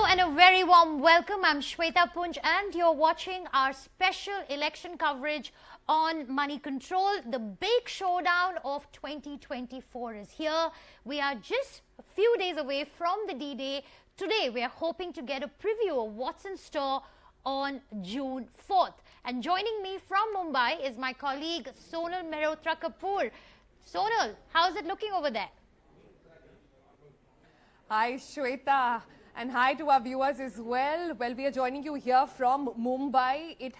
and a very warm welcome. I'm Shweta Punj and you're watching our special election coverage on Moneycontrol. The big showdown of 2024 is here. We are just a few days away from the D-Day. Today, we are hoping to get a preview of what's in store on June 4th. And joining me from Mumbai is my colleague Sonal Mehrotra Kapoor. Sonal, how's it looking over there? Hi Shweta, and hi to our viewers as well. Well, we are joining you here from Mumbai. It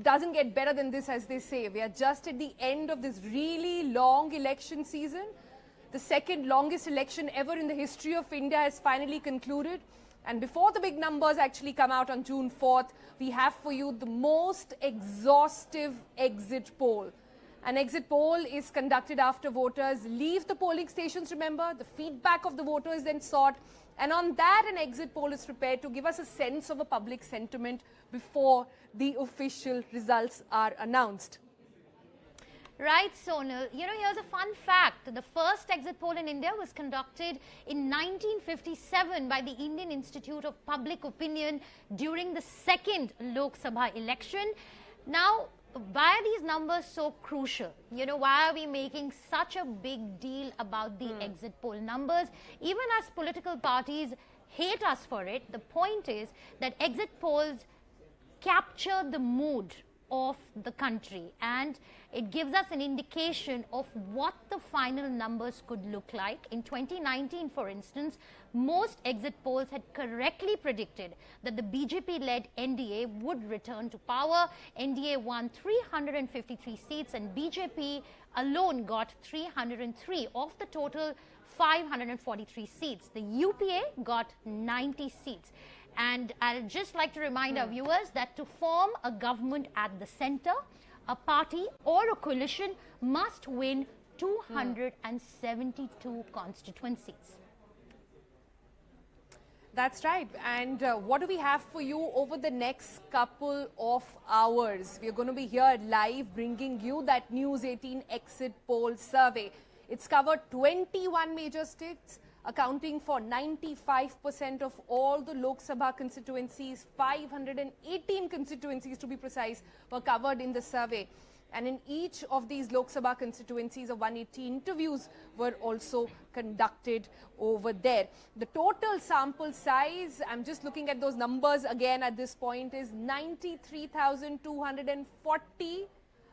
doesn't get better than this, as they say. We are just at the end of this really long election season. The second longest election ever in the history of India has finally concluded. And before the big numbers actually come out on June 4th, we have for you the most exhaustive exit poll. An exit poll is conducted after voters leave the polling stations, remember. The feedback of the voters is then sought. And on that, an exit poll is prepared to give us a sense of a public sentiment before the official results are announced. Right, Sonal. You know, here's a fun fact. The first exit poll in India was conducted in 1957 by the Indian Institute of Public Opinion during the second Lok Sabha election. Now, why are these numbers so crucial? You know, why are we making such a big deal about the exit poll numbers? Even as political parties hate us for it, the point is that exit polls capture the mood of the country and it gives us an indication of what the final numbers could look like. In 2019, for instance, most exit polls had correctly predicted that the BJP-led NDA would return to power. NDA won 353 seats and BJP alone got 303 of the total 543 seats. The UPA got 90 seats. And I'll just like to remind our viewers that to form a government at the center, a party or a coalition must win 272 constituencies. That's right. And what do we have for you over the next couple of hours? We're going to be here live bringing you that News 18 exit poll survey. It's covered 21 major states, accounting for 95% of all the Lok Sabha constituencies. 518 constituencies, to be precise, were covered in the survey. And in each of these Lok Sabha constituencies, 180 interviews were also conducted over there. The total sample size, I'm just looking at those numbers again at this point, is 93,240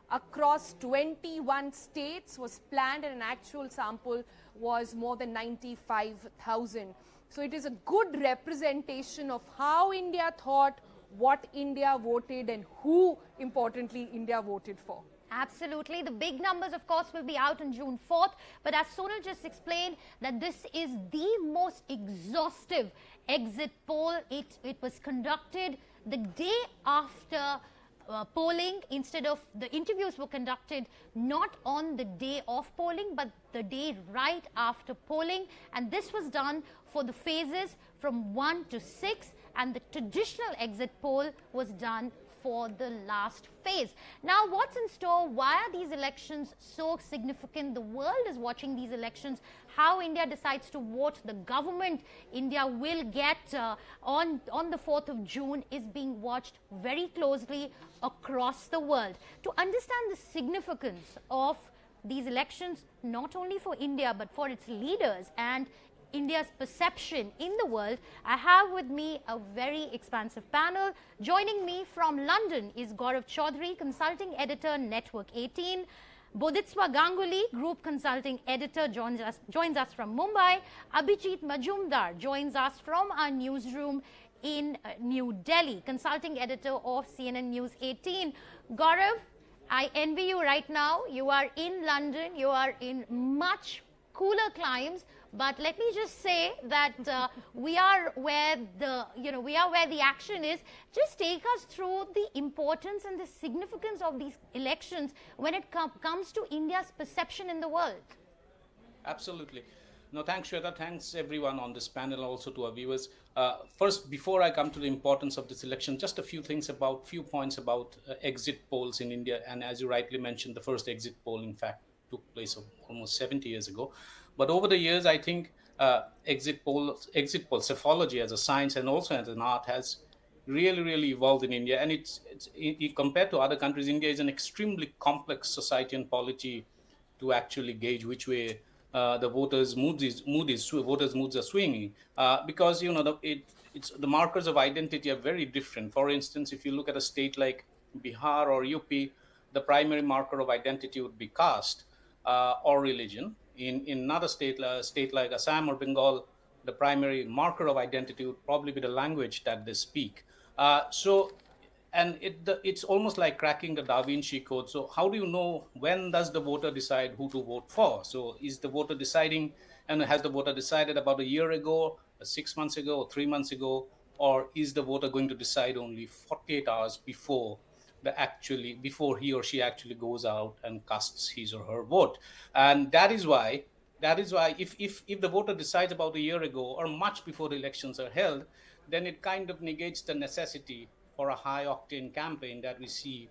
across 21 states was planned, and an actual sample was more than 95,000. So it is a good representation of how India thought, what India voted, and who, importantly, India voted for. Absolutely. The big numbers, of course, will be out on June 4th. But as Sonal just explained, that this is the most exhaustive exit poll. It was conducted the day after polling. Instead of the interviews were conducted not on the day of polling but the day right after polling, and this was done for the phases from 1 to 6, and the traditional exit poll was done for the last phase. Now, what's in store? Why are these elections so significant? The world is watching these elections. How India decides to vote, the government India will get on the 4th of June is being watched very closely across the world. To understand the significance of these elections, not only for India but for its leaders and India's perception in the world, I have with me a very expansive panel. Joining me from London is Gaurav Chaudhary, Consulting Editor, Network 18. Bodhitswa Ganguly, Group Consulting Editor, joins us from Mumbai. Abhijit Majumdar joins us from our newsroom in New Delhi, Consulting Editor of CNN News 18. Gaurav, I envy you right now. You are in London. You are in much cooler climes. But let me just say that we are where the action is. Just take us through the importance and the significance of these elections when it comes to India's perception in the world. Absolutely. No, thanks, Shweta. Thanks, everyone on this panel, also to our viewers. First, before I come to the importance of this election, just a few points about exit polls in India. And as you rightly mentioned, the first exit poll, in fact, took place almost 70 years ago. But over the years, I think exit poll psephology as a science and also as an art has really evolved in India. And compared to other countries, India is an extremely complex society and polity to actually gauge which way the voters' moods are swinging, because it's the markers of identity are very different. For instance, if you look at a state like Bihar or UP, the primary marker of identity would be caste or religion. In another state like Assam or Bengal, the primary marker of identity would probably be the language that they speak. It's almost like cracking the Da Vinci Code. So how do you know, when does the voter decide who to vote for? So is the voter deciding, and has the voter decided about a year ago, 6 months ago, or 3 months ago, or is the voter going to decide only 48 hours before before he or she actually goes out and casts his or her vote? And that is why if the voter decides about a year ago or much before the elections are held, then it kind of negates the necessity for a high octane campaign that we see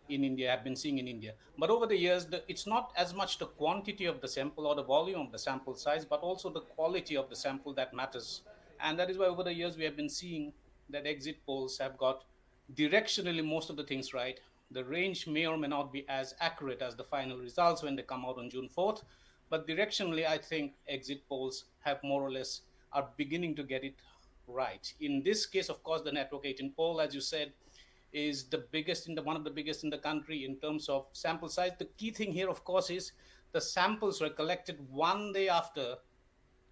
in India, have been seeing in India. But over the years, it's not as much the quantity of the sample or the volume of the sample size, but also the quality of the sample that matters. And that is why over the years we have been seeing that exit polls have got directionally most of the things right. The range may or may not be as accurate as the final results when they come out on June 4th, but directionally I think exit polls have more or less are beginning to get it right. In this case, of course, the Network 18 poll, as you said, is one of the biggest in the country in terms of sample size. The key thing here, of course, is the samples were collected one day after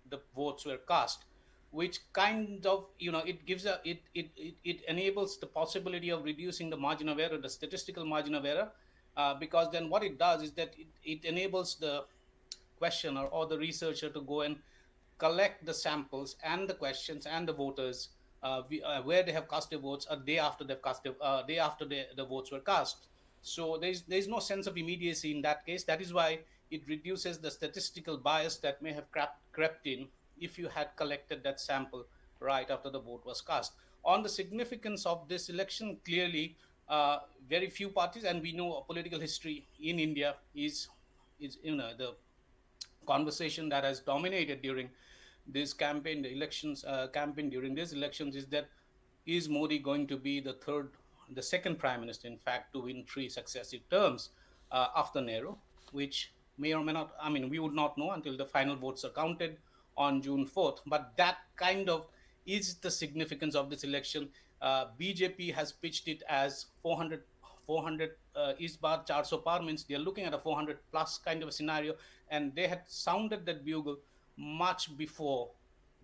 the votes were cast, which kind of, it enables the possibility of reducing the margin of error, the statistical margin of error, because then what it does is that it enables the questioner or the researcher to go and collect the samples and the questions and the voters where they have cast their votes a day after the votes were cast. So there's no sense of immediacy in that case. That is why it reduces the statistical bias that may have crept in if you had collected that sample right after the vote was cast. On the significance of this election, clearly very few parties, and we know political history in India is the conversation that has dominated during this campaign, the elections campaign during these elections, is Modi going to be the second prime minister, in fact, to win 3 successive terms after Nehru, which may or may not, we would not know until the final votes are counted on June 4th. But that kind of is the significance of this election. BJP has pitched it as 400 is bar 400 par, means they're looking at a 400 plus kind of a scenario, and they had sounded that bugle much before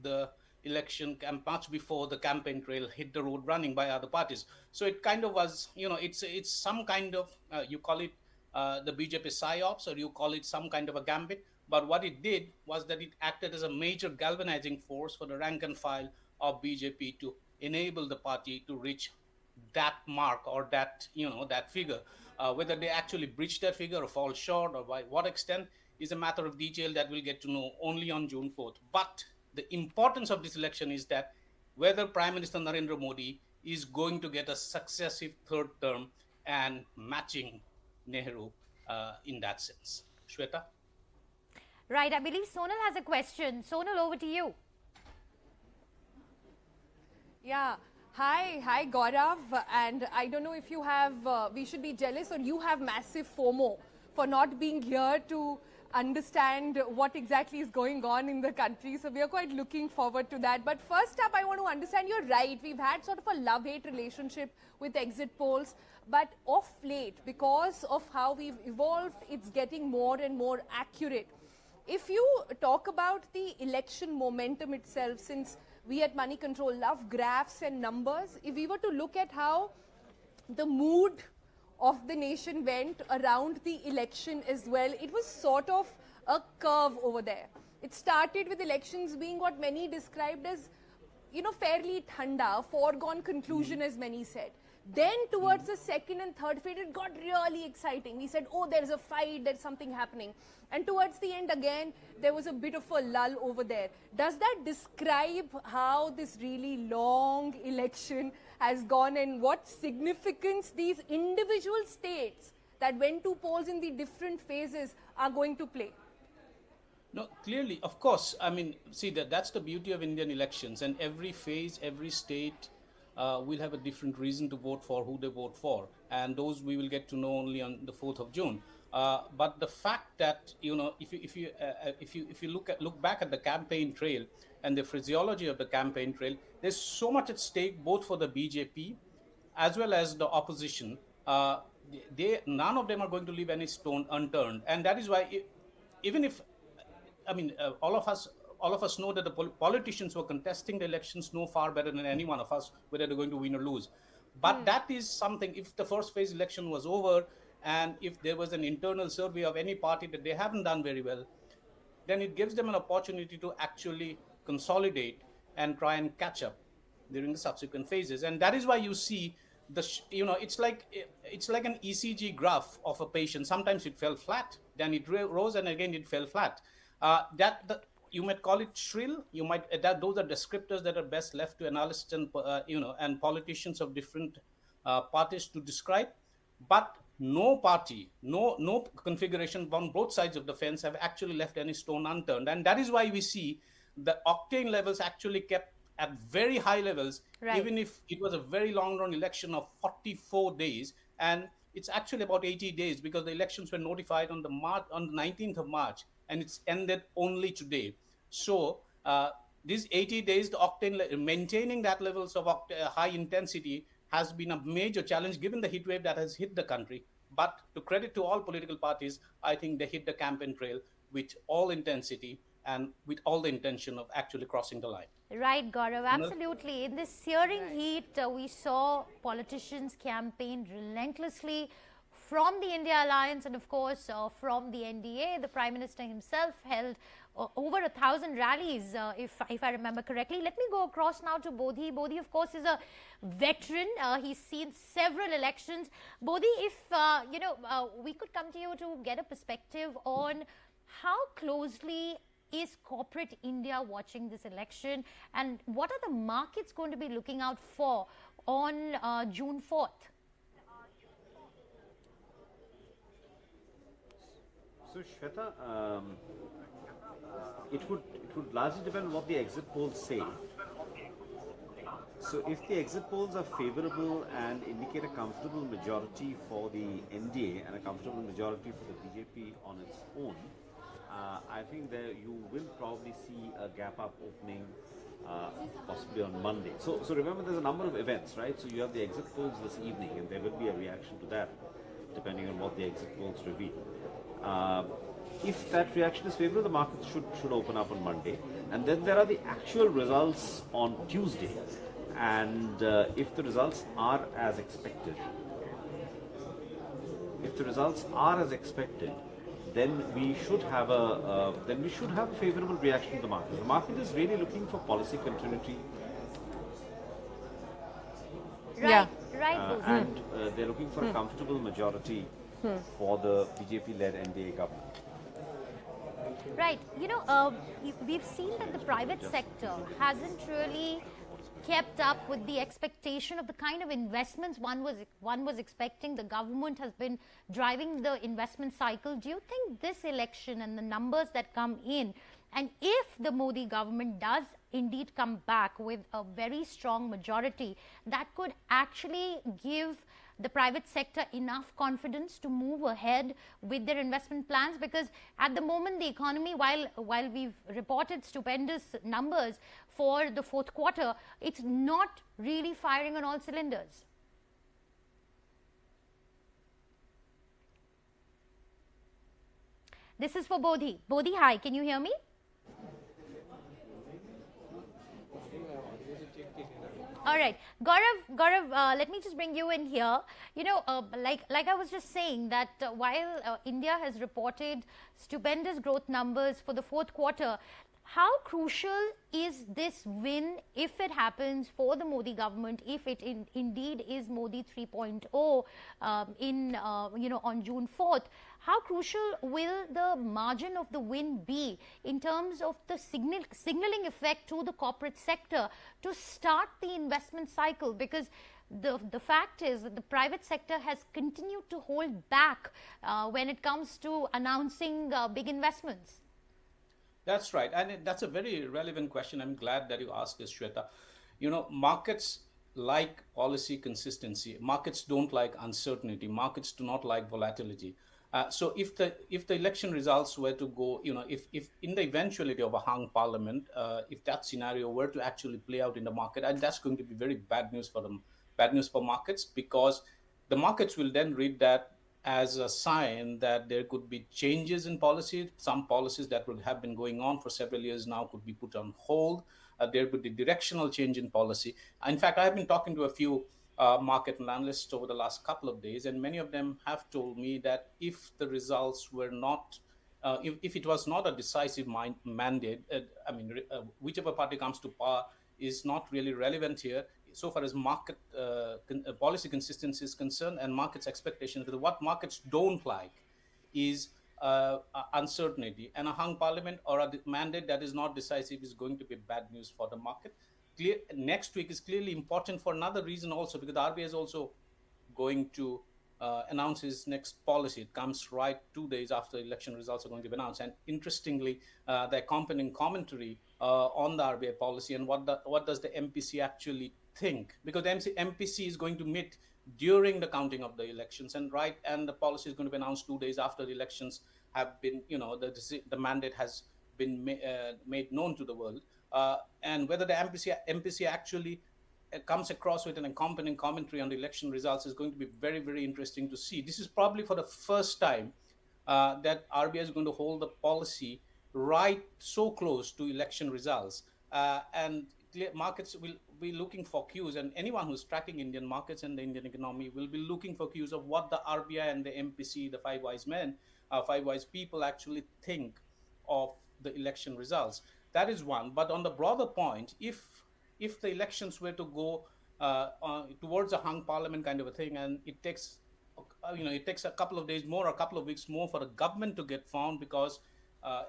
the election, much before the campaign trail hit the road running by other parties. So it kind of was, it's some kind of, you call it the BJP psyops, or you call it some kind of a gambit. But what it did was that it acted as a major galvanizing force for the rank and file of BJP to enable the party to reach that mark or that, that figure. Whether they actually breach that figure or fall short, or by what extent, is a matter of detail that we'll get to know only on June 4th. But the importance of this election is that whether Prime Minister Narendra Modi is going to get a successive third term and matching Nehru in that sense. Shweta? Right, I believe Sonal has a question. Sonal, over to you. Yeah. Hi Gaurav, and I don't know if you have, we should be jealous, or you have massive FOMO for not being here to understand what exactly is going on in the country. So we are quite looking forward to that. But first up, I want to understand, you're right, we've had sort of a love-hate relationship with exit polls, but of late, because of how we've evolved, it's getting more and more accurate. If you talk about the election momentum itself, since we at Moneycontrol love graphs and numbers, if we were to look at how the mood of the nation went around the election as well, it was sort of a curve over there. It started with elections being what many described as, fairly thanda, foregone conclusion, as many said. Then towards the second and third phase, it got really exciting. We said, oh, there's a fight, there's something happening. And towards the end again, there was a bit of a lull over there. Does that describe how this really long election has gone, and what significance these individual states that went to polls in the different phases are going to play? No, clearly, of course. I mean, see that's the beauty of Indian elections, and every phase, every state will have a different reason to vote for who they vote for, and those we will get to know only on the 4th of June. But the fact that if you look back at the campaign trail and the physiology of the campaign trail, there's so much at stake both for the BJP as well as the opposition. They none of them are going to leave any stone unturned, and that is why even if I mean, all of us know that the politicians who are contesting the elections know far better than any one of us whether they're going to win or lose. But that is something. If the first phase election was over, and if there was an internal survey of any party that they haven't done very well, then it gives them an opportunity to actually consolidate and try and catch up during the subsequent phases. And that is why you see it's like an ECG graph of a patient. Sometimes it fell flat, then it rose, and again it fell flat. You might call it shrill. You might those are descriptors that are best left to analysts and and politicians of different parties to describe. But no party, no configuration on both sides of the fence have actually left any stone unturned, and that is why we see the octane levels actually kept at very high levels, Right. even if it was a very long run election of 44 days. And it's actually about 80 days because the elections were notified on the 19th of March, and it's ended only today. So these 80 days, the octane maintaining that levels of high intensity has been a major challenge given the heat wave that has hit the country. But to credit to all political parties, I think they hit the campaign trail with all intensity and with all the intention of actually crossing the line. Right, Gaurav, absolutely. In this searing heat, we saw politicians campaign relentlessly from the India Alliance and, of course, from the NDA. The Prime Minister himself held over 1,000 rallies, if I remember correctly. Let me go across now to Bodhi. Bodhi, of course, is a veteran. He's seen several elections. Bodhi, if, we could come to you to get a perspective on how closely is corporate India watching this election, and what are the markets going to be looking out for on June 4th? So Shweta, it would largely depend on what the exit polls say. So if the exit polls are favorable and indicate a comfortable majority for the NDA and a comfortable majority for the BJP on its own, I think that you will probably see a gap up opening possibly on Monday. So remember, there's a number of events, right? So you have the exit polls this evening, and there will be a reaction to that, depending on what the exit polls reveal. If that reaction is favorable, the market should open up on Monday, and then there are the actual results on Tuesday. And if the results are as expected, then we should have a favorable reaction to the market. The market is really looking for policy continuity, Right, and they're looking for a comfortable majority for the BJP-led NDA government. Right. We've seen that the private sector hasn't really kept up with the expectation of the kind of investments one was expecting. The government has been driving the investment cycle. Do you think this election and the numbers that come in, and if the Modi government does indeed come back with a very strong majority, that could actually give the private sector enough confidence to move ahead with their investment plans? Because at the moment, the economy, while we've reported stupendous numbers for the fourth quarter, it's not really firing on all cylinders. This is for Bodhi. Bodhi, hi, can you hear me? All right, Gaurav, let me just bring you in here. Like I was just saying that while India has reported stupendous growth numbers for the fourth quarter, how crucial is this win, if it happens, for the Modi government, if it indeed is Modi 3.0 on June 4th? How crucial will the margin of the win be in terms of the signaling effect to the corporate sector to start the investment cycle? Because the fact is that the private sector has continued to hold back when it comes to announcing big investments. That's right. And that's a very relevant question. I'm glad that you asked this, Shweta. Markets like policy consistency. Markets don't like uncertainty. Markets do not like volatility. So if the election results were to go, if in the eventuality of a hung parliament, if that scenario were to actually play out in the market, and that's going to be very bad news for them, bad news for markets, because the markets will then read that as a sign that there could be changes in policy. Some policies that would have been going on for several years now could be put on hold. There could be directional change in policy. In fact, I have been talking to a few market analysts over the last couple of days, and many of them have told me that if the results were not, if it was not a decisive mandate, whichever party comes to power is not really relevant here so far as market policy consistency is concerned and markets expectations. What markets don't like is uncertainty, and a hung parliament or a mandate that is not decisive is going to be bad news for the market. Next week is clearly important for another reason also, because the RBI is also going to announce his next policy. It comes right 2 days after election results are going to be announced. And interestingly, the accompanying commentary on the RBI policy and what does the MPC actually think, because the MPC is going to meet during the counting of the elections, and the policy is going to be announced 2 days after the elections have been, the mandate has been made known to the world, and whether the MPC actually comes across with an accompanying commentary on the election results is going to be very, very interesting to see. This is probably for the first time that RBI is going to hold the policy right so close to election results, and markets will be looking for cues, and anyone who's tracking Indian markets and the Indian economy will be looking for cues of what the RBI and the MPC, the five wise people actually think of the election results. That is one. But on the broader point, if the elections were to go towards a hung parliament kind of a thing, and it takes a couple of days more, a couple of weeks more for the government to get formed, because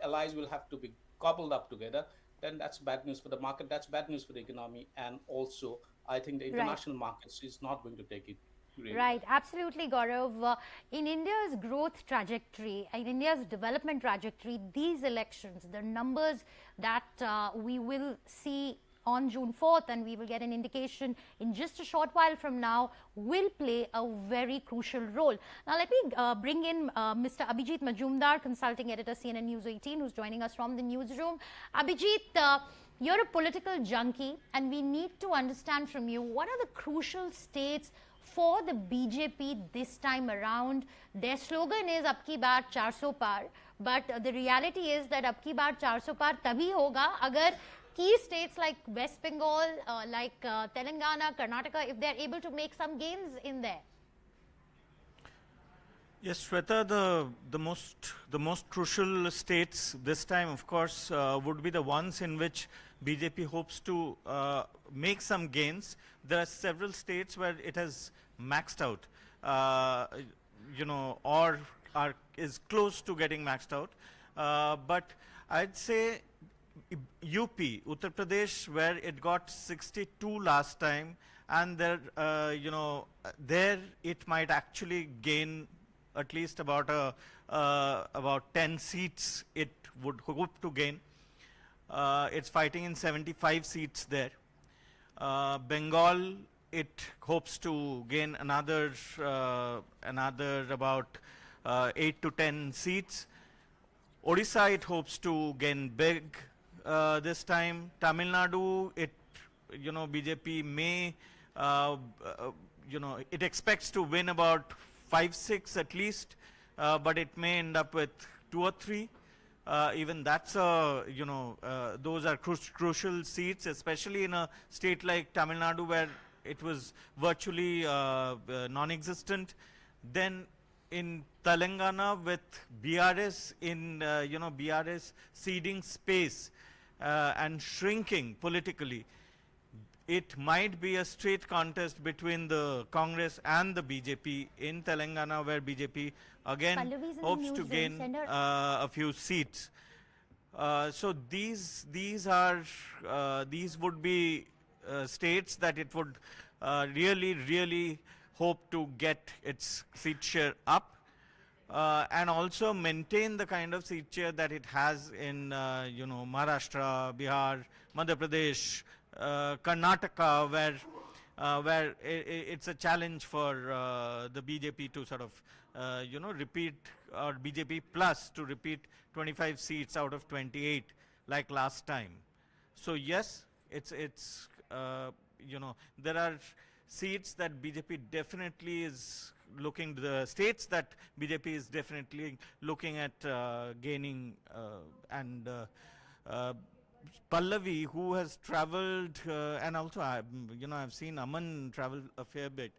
allies will have to be cobbled up together, then that's bad news for the market, that's bad news for the economy, and also I think the international markets is not going to take it really. Right, absolutely, Gaurav. In India's growth trajectory, in India's development trajectory, these elections, the numbers that we will see on June 4th, and we will get an indication in just a short while from now, will play a very crucial role. Now, let me bring in Mr. Abhijit Majumdar, consulting editor, CNN News 18, who's joining us from the newsroom. Abhijit, you're a political junkie, and we need to understand from you, what are the crucial states for the BJP this time around? Their slogan is "Ab ki baar 400 par," but the reality is that "Ab ki baar 400 par" tabhi hoga agar key states like West Bengal, like Telangana, Karnataka, if they're able to make some gains in there. Yes, Shweta, the most crucial states this time, of course, would be the ones in which BJP hopes to make some gains. There are several states where it has maxed out, or is close to getting maxed out. But I'd say UP, Uttar Pradesh, where it got 62 last time, and there, there it might actually gain at least about 10 seats. It would hope to gain. It's fighting in 75 seats there. Bengal, it hopes to gain another about 8 to 10 seats. Odisha, it hopes to gain big this time. Tamil Nadu, BJP may, it expects to win about 5-6 at least, but it may end up with 2 or 3. Even that's those are crucial seats, especially in a state like Tamil Nadu, where it was virtually non-existent. Then in Telangana, with BRS BRS ceding space and shrinking politically, it might be a straight contest between the Congress and the BJP in Telangana, where BJP again hopes to gain a few seats. So these would be states that it would really hope to get its seat share up. and also maintain the kind of seat share that it has in, you know, Maharashtra, Bihar, Madhya Pradesh, Karnataka, where it's a challenge for the BJP to sort of, you know, repeat, or BJP plus to repeat 25 seats out of 28 like last time. So yes, it's you know, there are seats that BJP definitely is looking, the states that BJP is definitely looking at gaining, and Pallavi, who has traveled, and also you know, I've seen Aman travel a fair bit.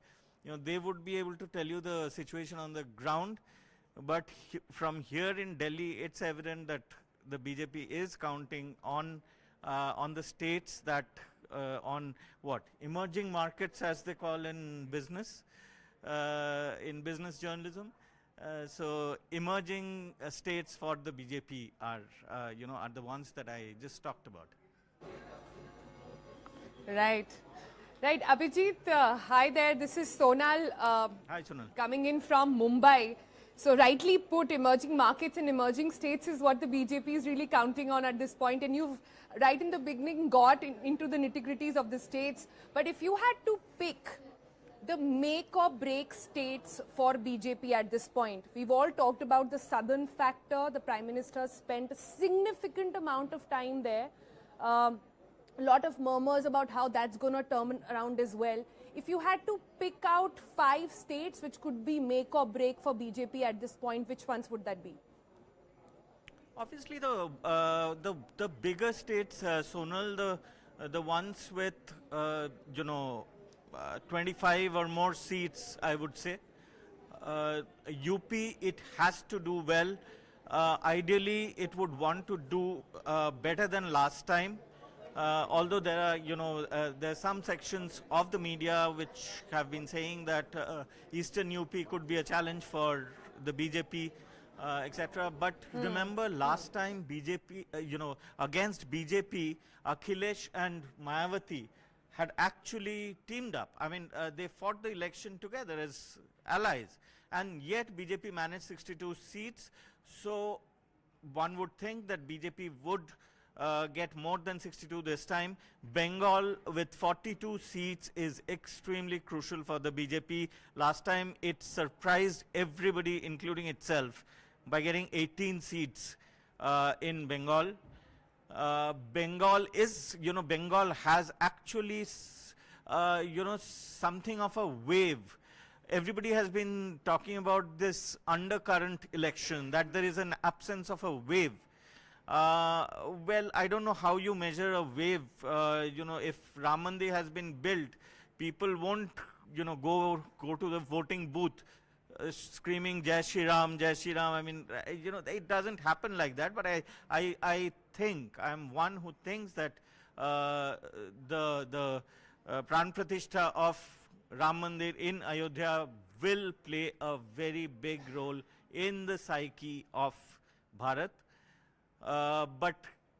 You know, they would be able to tell you the situation on the ground. But from here in Delhi, it's evident that the BJP is counting on the states that on what emerging markets, as they call in business journalism. So emerging states for the BJP are, you know, are the ones that I just talked about. Right. Right. Abhijit, hi there. This is Sonal. Hi, Sonal. Coming in from Mumbai. So rightly put, emerging markets and emerging states is what the BJP is really counting on at this point. And you've, right in the beginning, got into the nitty-gritties of the states. But if you had to pick the make or break states for BJP at this point, we've all talked about the southern factor. The Prime Minister spent a significant amount of time there. A lot of murmurs about how that's going to turn around as well. If you had to pick out 5 states which could be make or break for BJP at this point, which ones would that be? Obviously, the bigger states, Sonal, the ones with you know, 25 or more seats, I would say. UP, it has to do well. Ideally, it would want to do better than last time. Although there are, you know, there are some sections of the media which have been saying that Eastern UP could be a challenge for the BJP, etc. But remember, last time BJP, you know, against BJP, Akhilesh and Mayawati had actually teamed up. I mean, they fought the election together as allies, and yet BJP managed 62 seats. So one would think that BJP would get more than 62 this time. Bengal with 42 seats is extremely crucial for the BJP. Last time it surprised everybody, including itself, by getting 18 seats in Bengal. Bengal is, you know, Bengal has actually, you know, something of a wave. Everybody has been talking about this undercurrent election, that there is an absence of a wave. Well, I don't know how you measure a wave. You know, if Ram Mandir has been built, people won't, you know, go to the voting booth screaming Jai Shri Ram, Jai Shri Ram. I mean, you know, it doesn't happen like that. But I think, I'm one who thinks that the Pran Pratishtha of Ram Mandir in Ayodhya will play a very big role in the psyche of Bharat. But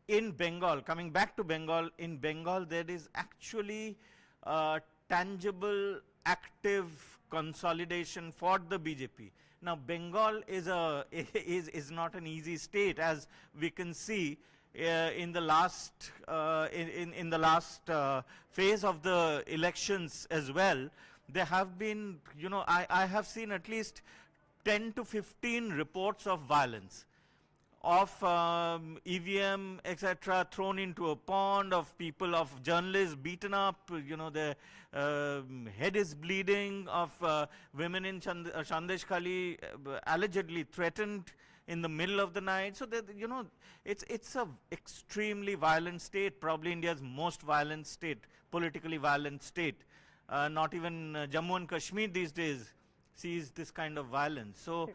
in Bengal, coming back to Bengal, in Bengal there is actually tangible, active consolidation for the BJP. Now, Bengal is not an easy state, as we can see in the last in the last phase of the elections as well. There have been, you know, I have seen at least 10 to 15 reports of violence, of EVM, etc., thrown into a pond, of people, of journalists beaten up, you know, their head is bleeding, of women in Sandesh Khali allegedly threatened in the middle of the night. So that, you know, it's a extremely violent state, probably India's most violent state, politically violent state. Not even Jammu and Kashmir these days sees this kind of violence. So,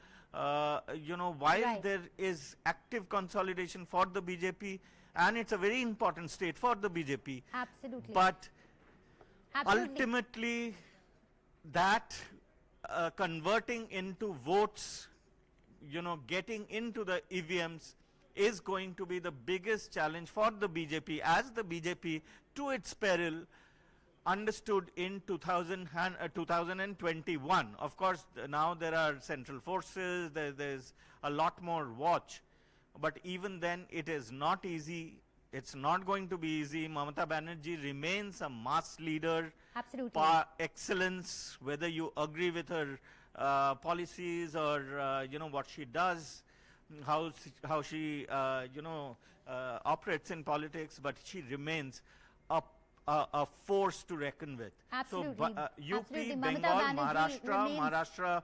you know, while there is active consolidation for the BJP, and it's a very important state for the BJP. Absolutely. But ultimately, that converting into votes, you know, getting into the EVMs is going to be the biggest challenge for the BJP, as the BJP, to its peril, understood in 2021. Of course, now there are central forces, there's a lot more watch. But even then, it is not easy. It's not going to be easy. Mamata Banerjee remains a mass leader. Absolutely. Par excellence, whether you agree with her policies or, you know, what she does, how she operates in politics, but she remains a force to reckon with. Absolutely. So, UP, Absolutely. Bengal, Maharashtra,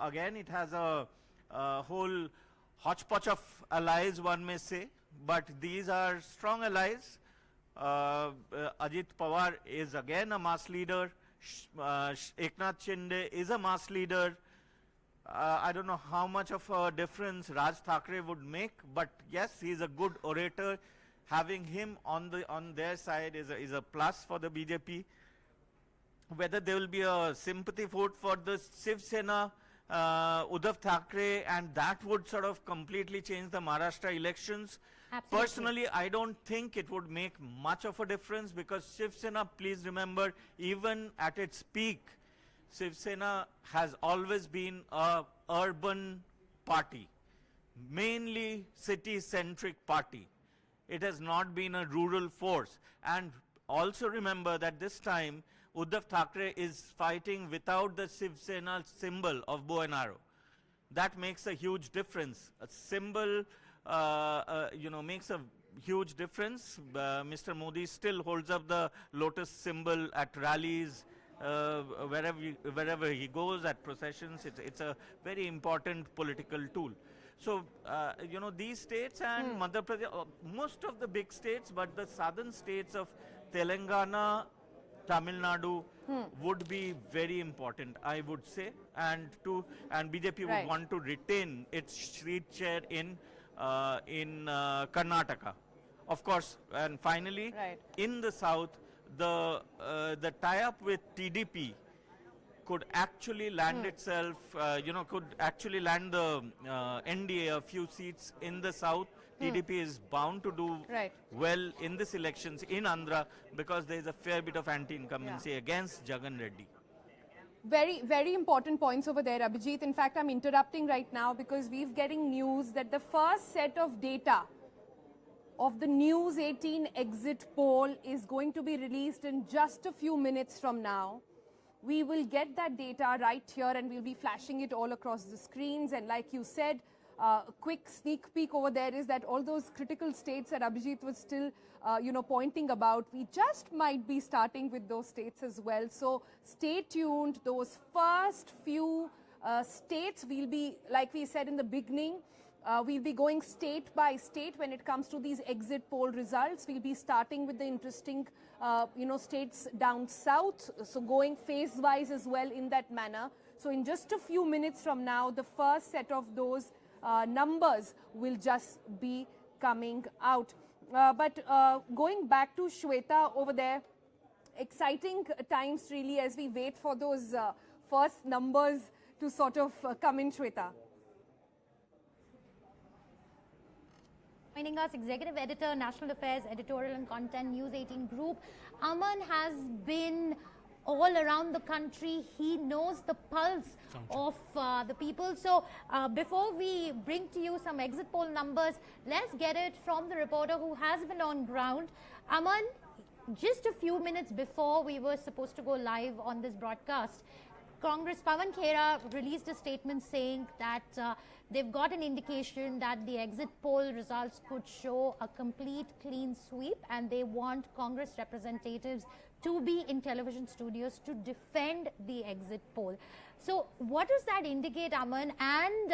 again, it has a whole hodgepodge of allies, one may say, but these are strong allies. Ajit Pawar is again a mass leader. Eknath Shinde is a mass leader. I don't know how much of a difference Raj Thackeray would make, but yes, he's a good orator. Having him on their side is a plus for the BJP. Whether there will be a sympathy vote for the Shiv Sena, Uddhav Thackeray, and that would sort of completely change the Maharashtra elections. Absolutely. Personally, I don't think it would make much of a difference, because Shiv Sena, please remember, even at its peak, Shiv Sena has always been a urban party, mainly city-centric party. It has not been a rural force. And also remember that this time, Uddhav Thackeray is fighting without the Shiv Sena symbol of bow and arrow. That makes a huge difference. A symbol, makes a huge difference. Mr. Modi still holds up the lotus symbol at rallies, wherever he goes, at processions. It's a very important political tool. So, these states and Madhya Pradesh, most of the big states, but the southern states of Telangana, Tamil Nadu would be very important, I would say, and BJP would want to retain its seat share in Karnataka, of course. And finally, in the south, the tie-up with TDP could actually land itself, could actually land the NDA a few seats in the south. TDP is bound to do well in this elections in Andhra, because there is a fair bit of anti-incumbency against Jagan Reddy. Very, very important points over there, Abhijit. In fact, I'm interrupting right now because we're getting news that the first set of data of the News18 exit poll is going to be released in just a few minutes from now. We will get that data right here and we'll be flashing it all across the screens. And like you said, a quick sneak peek over there is that all those critical states that Abhijit was still, pointing about, we just might be starting with those states as well. So stay tuned. Those first few states will be, like we said in the beginning, we'll be going state by state when it comes to these exit poll results. We'll be starting with the interesting, states down south. So going phase-wise as well in that manner. So in just a few minutes from now, the first set of those numbers will just be coming out. But going back to Shweta over there, exciting times really as we wait for those first numbers to sort of come in, Shweta. Joining us, Executive Editor, National Affairs, Editorial and Content, News18 Group. Aman has been all around the country. He knows the pulse of the people. So before we bring to you some exit poll numbers, let's get it from the reporter who has been on ground. Aman, just a few minutes before we were supposed to go live on this broadcast, Congress Pawan Khera released a statement saying that they've got an indication that the exit poll results could show a complete clean sweep, and they want Congress representatives to be in television studios to defend the exit poll. So what does that indicate, Aman? And,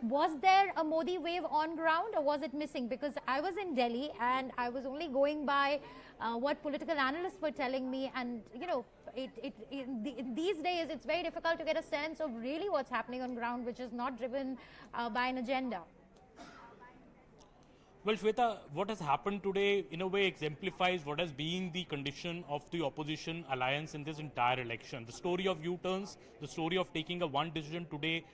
was there a Modi wave on ground, or was it missing? Because I was in Delhi and I was only going by what political analysts were telling me. And, these days it's very difficult to get a sense of really what's happening on ground, which is not driven by an agenda. Well, Shweta, what has happened today in a way exemplifies what has been the condition of the opposition alliance in this entire election. The story of U-turns, the story of taking a one decision today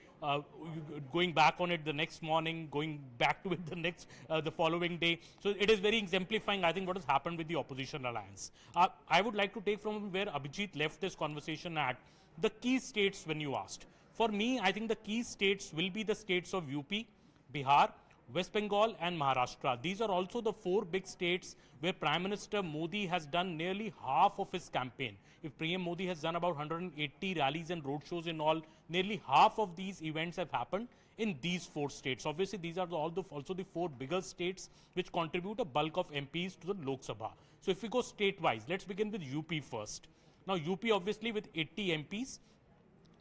going back on it the next morning, going back to it the following day. So it is very exemplifying, I think, what has happened with the opposition alliance. I would like to take from where Abhijit left this conversation at the key states when you asked. For me, I think the key states will be the states of UP, Bihar, West Bengal and Maharashtra. These are also the 4 big states where Prime Minister Modi has done nearly half of his campaign. If PM Modi has done about 180 rallies and roadshows in all, nearly half of these events have happened in these 4 states. Obviously, these are also the 4 bigger states which contribute a bulk of MPs to the Lok Sabha. So if we go state-wise, let's begin with UP first. Now UP obviously with 80 MPs.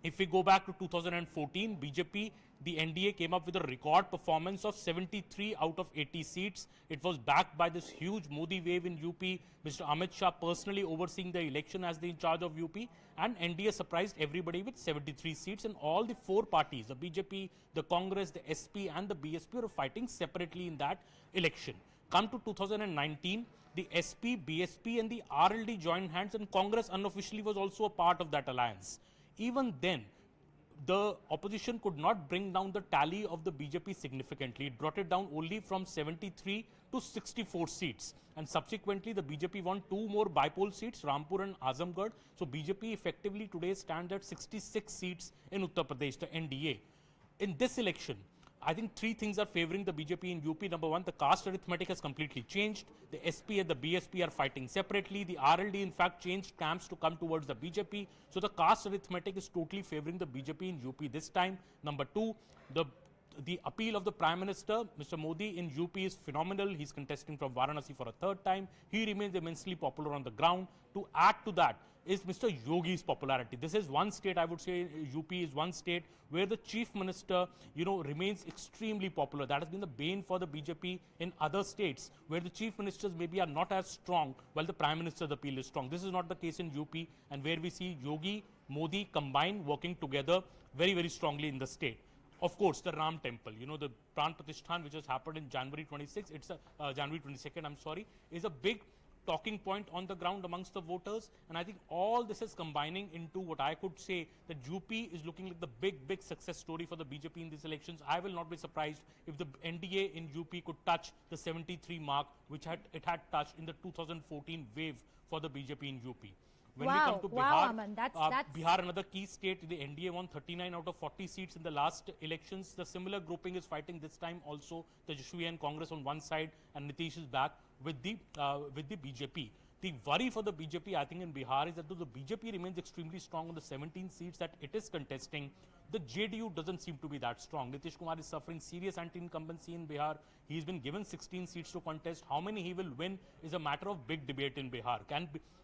If we go back to 2014, BJP, the NDA came up with a record performance of 73 out of 80 seats. It was backed by this huge Modi wave in UP, Mr. Amit Shah personally overseeing the election as the in charge of UP, and NDA surprised everybody with 73 seats, and all the 4 parties, the BJP, the Congress, the SP and the BSP were fighting separately in that election. Come to 2019, the SP, BSP and the RLD joined hands, and Congress unofficially was also a part of that alliance. Even then, the opposition could not bring down the tally of the BJP significantly. It brought it down only from 73 to 64 seats. And subsequently, the BJP won 2 more bipole seats, Rampur and Azamgarh. So BJP effectively today stands at 66 seats in Uttar Pradesh, the NDA. In this election, I think 3 things are favoring the BJP in UP. Number 1, the caste arithmetic has completely changed. The SP and the BSP are fighting separately. The RLD, in fact, changed camps to come towards the BJP. So the caste arithmetic is totally favoring the BJP in UP this time. Number 2, the appeal of the Prime Minister, Mr. Modi, in UP is phenomenal. He's contesting from Varanasi for a 3rd time. He remains immensely popular on the ground. To add to that is Mr. Yogi's popularity. This is one state, I would say, UP is one state where the Chief Minister, remains extremely popular. That has been the bane for the BJP in other states where the Chief Ministers maybe are not as strong while the Prime Minister's appeal is strong. This is not the case in UP, and where we see Yogi, Modi combined working together very, very strongly in the state. Of course, the Ram Temple, the Pran Pratishthan, which has happened in January 26th, January 22nd, I'm sorry, is a big talking point on the ground amongst the voters. And I think all this is combining into what I could say that UP is looking like the big success story for the BJP in these elections. I will not be surprised if the NDA in UP could touch the 73 mark, which it had touched in the 2014 wave for the BJP in UP. When we come to Bihar, Aman, that's Bihar, another key state, the NDA won 39 out of 40 seats in the last elections. The similar grouping is fighting this time also. The Jashwi and Congress on one side, and Nitish is back with the BJP. The worry for the BJP, I think, in Bihar is that though the BJP remains extremely strong on the 17 seats that it is contesting, the JDU doesn't seem to be that strong. Nitish Kumar is suffering serious anti-incumbency in Bihar. He's been given 16 seats to contest. How many he will win is a matter of big debate in Bihar.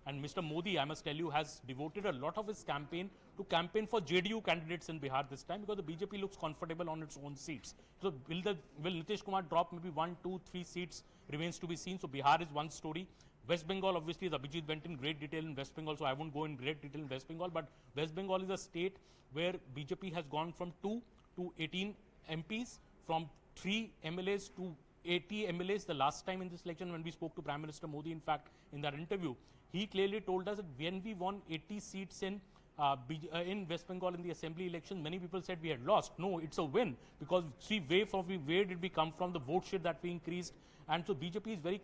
And Mr. Modi, I must tell you, has devoted a lot of his campaign to campaign for JDU candidates in Bihar this time, because the BJP looks comfortable on its own seats. So will Nitish Kumar drop maybe 1, 2, 3 seats remains to be seen. So Bihar is one story. West Bengal, obviously, the Abhijit went in great detail in West Bengal, so I won't go in great detail in West Bengal. But West Bengal is a state where BJP has gone from 2 to 18 MPs, from 3 MLAs to 80 MLAs the last time in this election. When we spoke to Prime Minister Modi, in fact, in that interview, he clearly told us that when we won 80 seats in West Bengal in the assembly election, many people said we had lost. No, it's a win, because see, where did we come from, the vote share that we increased. And so BJP is very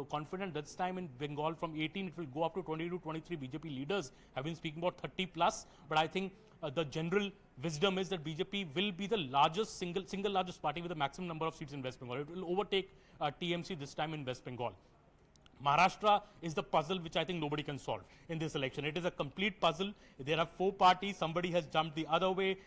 confident this time in Bengal. From 18, it will go up to 22, 23. BJP leaders have been speaking about 30 plus. But I think the general wisdom is that BJP will be the largest, single largest party with the maximum number of seats in West Bengal. It will overtake TMC this time in West Bengal. Maharashtra is the puzzle which I think nobody can solve in this election. It is a complete puzzle. There are 4 parties. Somebody has jumped the other way.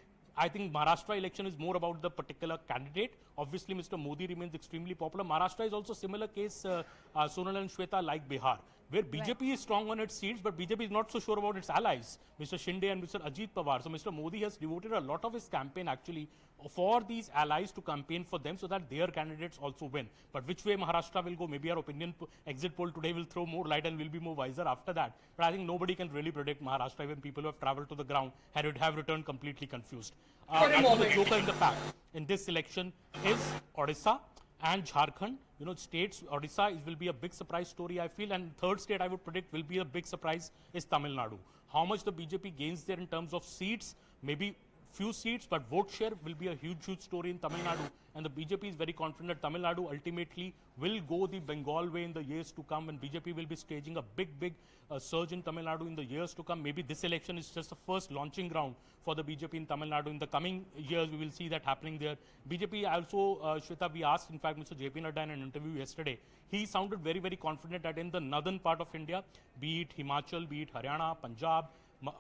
I think Maharashtra election is more about the particular candidate. Obviously, Mr. Modi remains extremely popular. Maharashtra is also similar case, Sonal and Shweta, like Bihar, where BJP is strong on its seats, but BJP is not so sure about its allies, Mr. Shinde and Mr. Ajit Pawar. So Mr. Modi has devoted a lot of his campaign actually for these allies to campaign for them so that their candidates also win. But which way Maharashtra will go, maybe our opinion exit poll today will throw more light and we'll be more wiser after that. But I think nobody can really predict Maharashtra. Even people who have traveled to the ground have returned completely confused. The joker in the pack in this election is Odisha and Jharkhand. States, Odisha will be a big surprise story, I feel. And third state I would predict will be a big surprise is Tamil Nadu. How much the BJP gains there in terms of seats, maybe few seats, but vote share will be a huge, huge story in Tamil Nadu. And the BJP is very confident that Tamil Nadu ultimately will go the Bengal way in the years to come, and BJP will be staging a big, big surge in Tamil Nadu in the years to come. Maybe this election is just the first launching ground for the BJP in Tamil Nadu. In the coming years, we will see that happening there. BJP also, Shweta, we asked, in fact, Mr. JP Nadda in an interview yesterday. He sounded very, very confident that in the northern part of India, be it Himachal, be it Haryana, Punjab,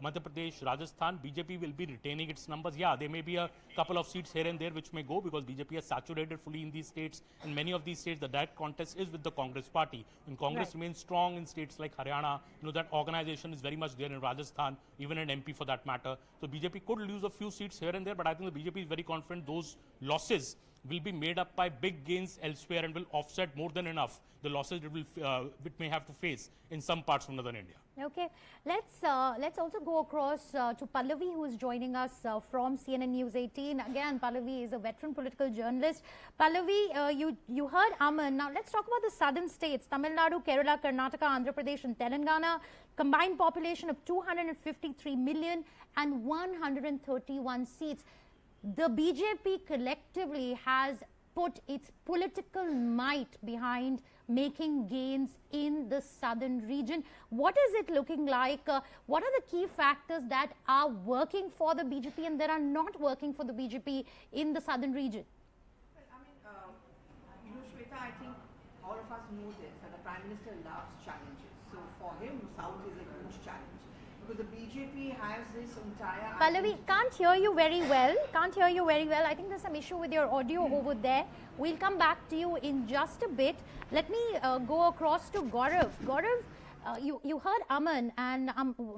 Madhya Pradesh, Rajasthan, BJP will be retaining its numbers. Yeah, there may be a couple of seats here and there which may go because BJP has saturated fully in these states. In many of these states, the direct contest is with the Congress party. And Congress remains strong in states like Haryana. That organization is very much there in Rajasthan, even in MP for that matter. So BJP could lose a few seats here and there, but I think the BJP is very confident those losses will be made up by big gains elsewhere and will offset more than enough the losses it may have to face in some parts of northern India. Okay, let's also go across to Pallavi, who is joining us from CNN News 18. Again, Pallavi is a veteran political journalist. Pallavi, you heard Aman. Now let's talk about the southern states: Tamil Nadu, Kerala, Karnataka, Andhra Pradesh, and Telangana. Combined population of 253 million and 131 seats. The BJP collectively has put its political might behind making gains in the southern region. What is it looking like? What are the key factors that are working for the BJP and that are not working for the BJP in the southern region? Well, Shweta, I think all of us know this, that the Prime Minister loves challenges. So for him, South is a huge challenge. Because the BJP has this entire... Pallavi, can't hear you very well. I think there's some issue with your audio over there. We'll come back to you in just a bit. Let me go across to Gaurav. Gaurav, you heard Aman, and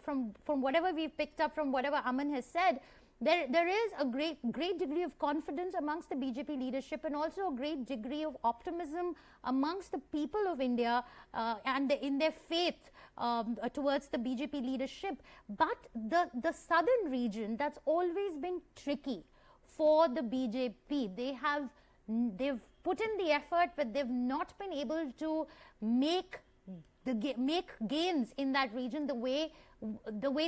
from whatever we've picked up from whatever Aman has said, there is a great degree of confidence amongst the BJP leadership and also a great degree of optimism amongst the people of India and in their faith towards the BJP leadership. But the southern region, that's always been tricky for the BJP. They've put in the effort, but they've not been able to make gains in that region the way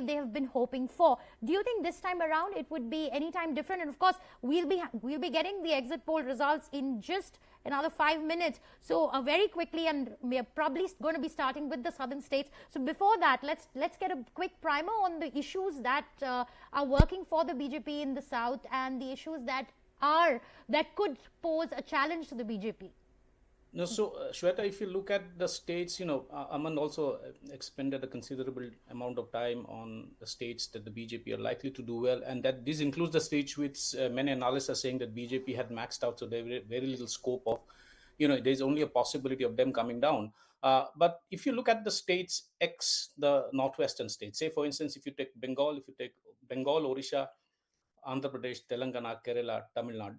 they have been hoping for. Do you think this time around it would be any time different? And of course, we'll be getting the exit poll results in just another 5 minutes. So very quickly, and we're probably going to be starting with the southern states. So before that, let's get a quick primer on the issues that are working for the BJP in the south and the issues that could pose a challenge to the BJP. No, so Shweta, if you look at the states, Aman also expended a considerable amount of time on the states that the BJP are likely to do well, and that this includes the states which many analysts are saying that BJP had maxed out, so there very little scope of, there's only a possibility of them coming down. But if you look at the states the northwestern states, say for instance, if you take Bengal, Odisha, Andhra Pradesh, Telangana, Kerala, Tamil Nadu,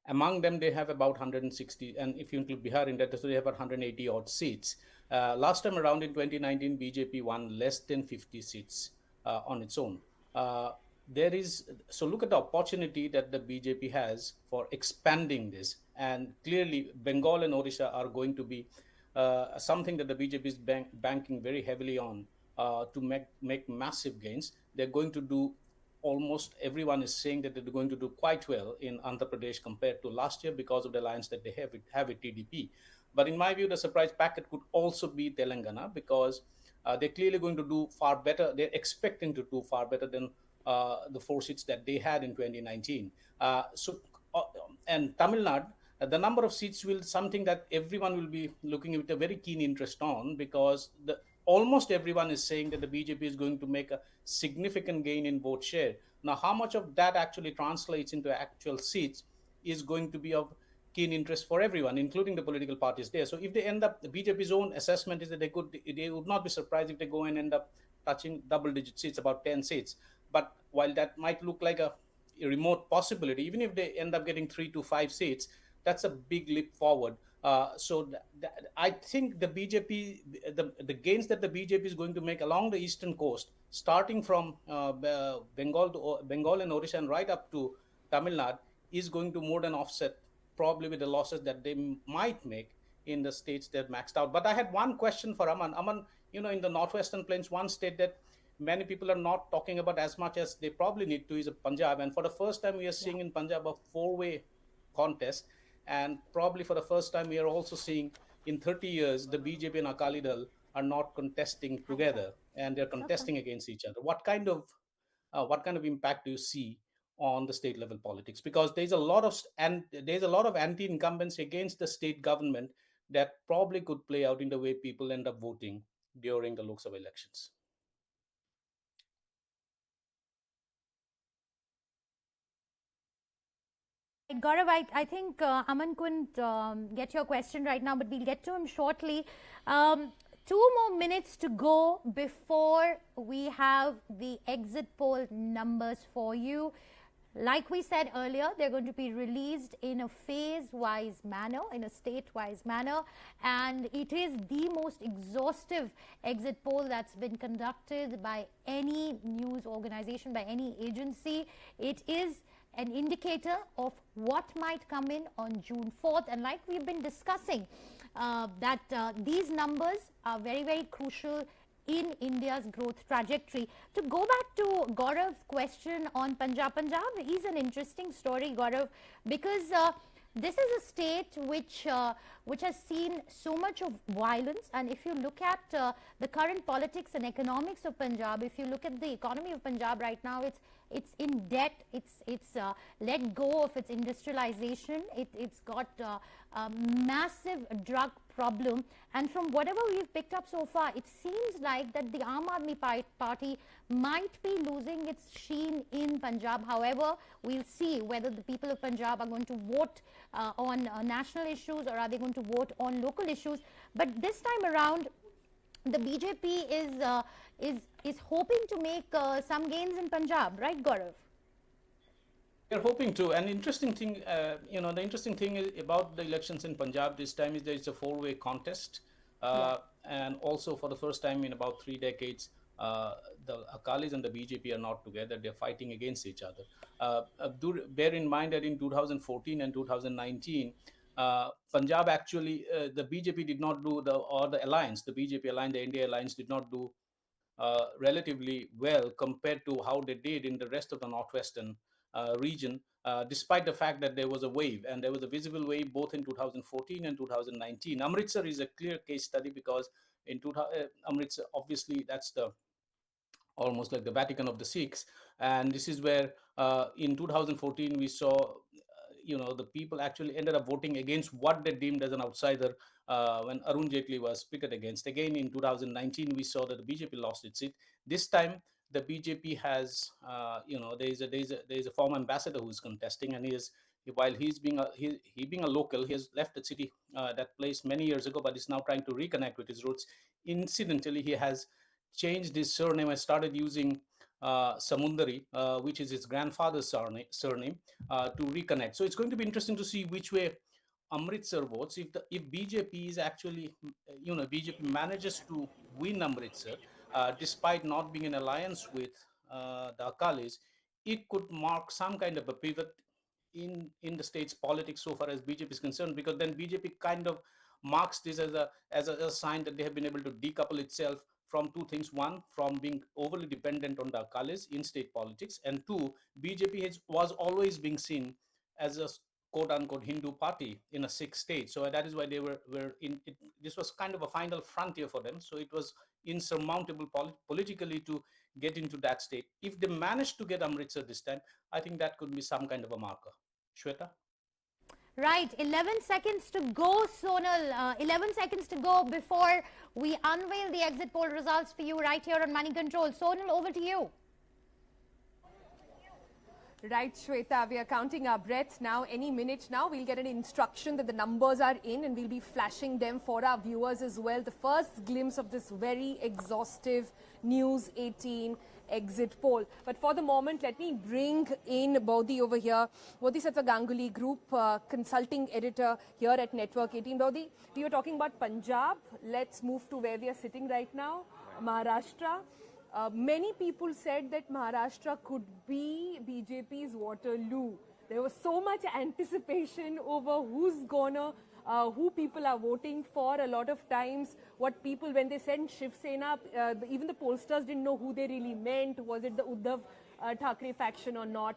among them, they have about 160, and if you include Bihar in that, so they have about 180 odd seats. Last time around in 2019, BJP won less than 50 seats on its own. So look at the opportunity that the BJP has for expanding this, and clearly Bengal and Odisha are going to be something that the BJP is banking very heavily on to make massive gains. They're going to do. Almost everyone is saying that they're going to do quite well in Andhra Pradesh compared to last year because of the alliance that they have with TDP. But in my view, the surprise packet could also be Telangana because they're clearly going to do far better. They're expecting to do far better than the 4 seats that they had in 2019. And Tamil Nadu, the number of seats will something that everyone will be looking with a very keen interest on because almost everyone is saying that the BJP is going to make a significant gain in vote share. Now, how much of that actually translates into actual seats is going to be of keen interest for everyone, including the political parties there. So if they end up, the BJP's own assessment is that they would not be surprised if they go and end up touching double-digit seats, about 10 seats. But while that might look like a remote possibility, even if they end up getting 3 to 5 seats, that's a big leap forward. I think the BJP, the gains that the BJP is going to make along the eastern coast, starting from Bengal and Odisha and right up to Tamil Nadu, is going to more than offset probably with the losses that they might make in the states that maxed out. But I had one question for Aman. Aman, in the northwestern plains, one state that many people are not talking about as much as they probably need to is Punjab. And for the first time, we are seeing in Punjab a four-way contest. And probably for the first time, we are also seeing in 30 years, the BJP and Akali Dal are not contesting together and they're contesting against each other. What kind of impact do you see on the state level politics? Because there's a lot of anti-incumbents against the state government that probably could play out in the way people end up voting during the Lok Sabha elections. Gaurav, I think Aman couldn't get your question right now, but we'll get to him shortly. 2 more minutes to go before we have the exit poll numbers for you. Like we said earlier, they're going to be released in a phase-wise manner, in a state-wise manner, and it is the most exhaustive exit poll that's been conducted by any news organization, by any agency. It is an indicator of what might come in on June 4th, and like we've been discussing, these numbers are very, very crucial in India's growth trajectory. To go back to Gaurav's question on Punjab is an interesting story, Gaurav, because this is a state which has seen so much of violence, and if you look at the current politics and economics of Punjab, if you look at the economy of Punjab right now, it's in debt, it's let go of its industrialization, it's got a massive drug problem, and from whatever we've picked up so far, it seems like that the Aam Aadmi Party might be losing its sheen in Punjab. However, we'll see whether the people of Punjab are going to vote on national issues or are they going to vote on local issues. But this time around, the BJP is hoping to make some gains in Punjab, right, Gaurav? They're hoping to. And interesting thing, the interesting thing about the elections in Punjab this time is there is a four-way contest. And also for the first time in about 3 decades, the Akalis and the BJP are not together. They're fighting against each other. Bear in mind that in 2014 and 2019, Punjab actually, the BJP did not do the alliance, the BJP alliance, the NDA Alliance did not do relatively well compared to how they did in the rest of the northwestern region, despite the fact that there was a wave, and there was a visible wave both in 2014 and 2019. Amritsar is a clear case study because in Amritsar, obviously, that's almost like the Vatican of the Sikhs, and this is where in 2014 we saw the people actually ended up voting against what they deemed as an outsider when Arun Jaitley was pitted against. Again, in 2019, we saw that the BJP lost its seat. This time, the BJP has, there is a former ambassador who is contesting, and while he's being a local, he has left the city, that place many years ago, but is now trying to reconnect with his roots. Incidentally, he has changed his surname and started using Samundari, which is his grandfather's surname, to reconnect. So it's going to be interesting to see which way Amritsar votes. If BJP is actually, BJP manages to win Amritsar, despite not being in alliance with the Akalis, it could mark some kind of a pivot in the state's politics so far as BJP is concerned, because then BJP kind of marks this as a sign that they have been able to decouple itself from two things. One, from being overly dependent on the Akalis in state politics, and two, BJP was always being seen as a quote-unquote Hindu party in a Sikh state. So that is why they were in it. This was kind of a final frontier for them. So it was insurmountable politically to get into that state. If they managed to get Amritsar this time, I think that could be some kind of a marker. Shweta? Right, 11 seconds to go, Sonal. 11 seconds to go before we unveil the exit poll results for you right here on Moneycontrol. Sonal, over to you. Right, Shweta, we are counting our breaths now. Any minute now, we'll get an instruction that the numbers are in, and we'll be flashing them for our viewers as well. The first glimpse of this very exhaustive News 18 exit poll. But for the moment, let me bring in Bodhi over here. Bodhi Satya Ganguly, Group Consulting Editor here at Network 18. Bodhi, we were talking about Punjab. Let's move to where we are sitting right now, Maharashtra. Many people said that Maharashtra could be BJP's Waterloo. There was so much anticipation over who's gonna who people are voting for. A lot of times, what people, when they send Shiv Sena, even the pollsters didn't know who they really meant. Was it the Uddhav Thackeray faction or not?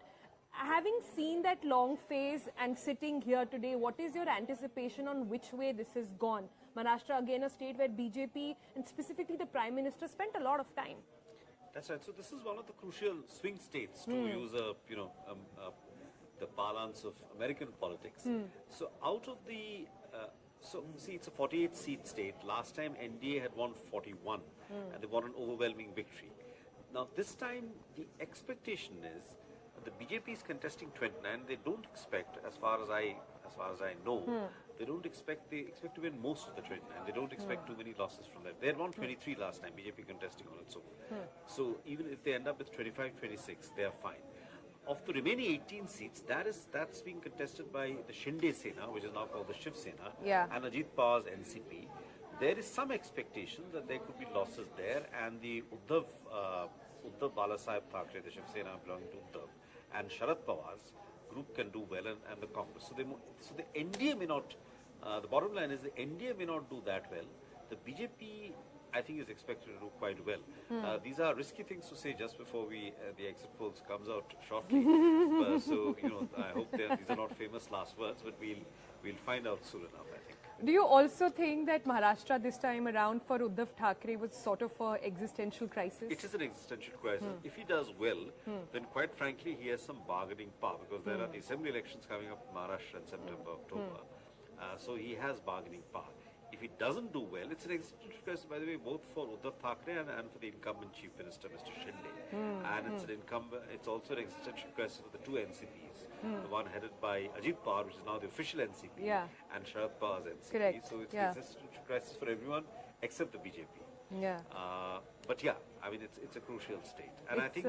Having seen that long phase and sitting here today, what is your anticipation on which way this has gone? Maharashtra, again, a state where BJP and specifically the Prime Minister spent a lot of time. That's right. So this is one of the crucial swing states, to use the parlance of American politics. So out of the, see, it's a 48-seat state. Last time NDA had won 41, and they won an overwhelming victory. Now this time the expectation is the BJP is contesting 29. They don't expect, as far as I know, they expect to win most of the 29. They don't expect too many losses from them. They had won 23 last time, BJP contesting on its own. So even if they end up with 25, 26, they are fine. Of the remaining 18 seats, that's being contested by the Shinde Sena, which is now called the Shiv Sena, and Ajit Pawar's NCP. There is some expectation that there could be losses there, and the Uddhav Balasaheb Thackeray, the Shiv Sena belonging to Uddhav, and Sharad Pawar's group can do well, and the Congress. So the NDA may not, the bottom line is the NDA may not do that well. The BJP, I think, is expected to do quite well. These are risky things to say just before the exit polls comes out shortly. So, I hope these are not famous last words, but we'll find out soon enough, I think. Do you also think that Maharashtra this time around for Uddhav Thackeray was sort of an existential crisis? It is an existential crisis. If he does well, then quite frankly, he has some bargaining power, because there are the assembly elections coming up in Maharashtra in September, October. So he has bargaining power. If he doesn't do well, it's an existential crisis, by the way, both for Uddhav Thackeray and for the incumbent Chief Minister, Mr. Shinde. And it's also an existential crisis for the two NCPs. The one headed by Ajit Pawar, which is now the official NCP, and Sharad Pawar's NCP. Correct. So it's an existential crisis for everyone except the BJP. But yeah, I mean, it's a crucial state. And I think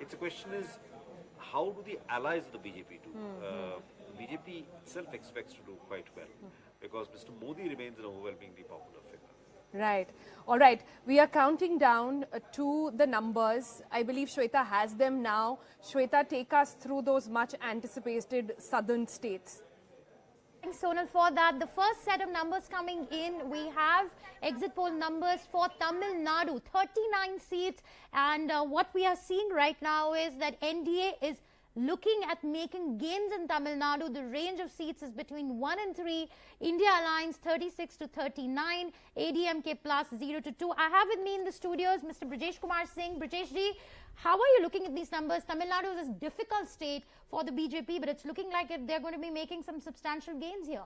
it's a question is, how do the allies of the BJP do? The BJP itself expects to do quite well, because Mr. Modi remains an overwhelmingly popular figure. Right. All right. We are counting down to the numbers. I believe Shweta has them now. Shweta, take us through those much anticipated southern states. Thanks, Sonal, for that. The first set of numbers coming in, we have exit poll numbers for Tamil Nadu, 39 seats. And what we are seeing right now is that NDA is looking at making gains in Tamil Nadu. The range of seats is between 1 and 3. India Alliance 36 to 39. ADMK plus 0 to 2. I have with me in the studios Mr. Brajesh Kumar Singh. Brajesh ji, how are you looking at these numbers? Tamil Nadu is a difficult state for the BJP, but it's looking like they're going to be making some substantial gains here.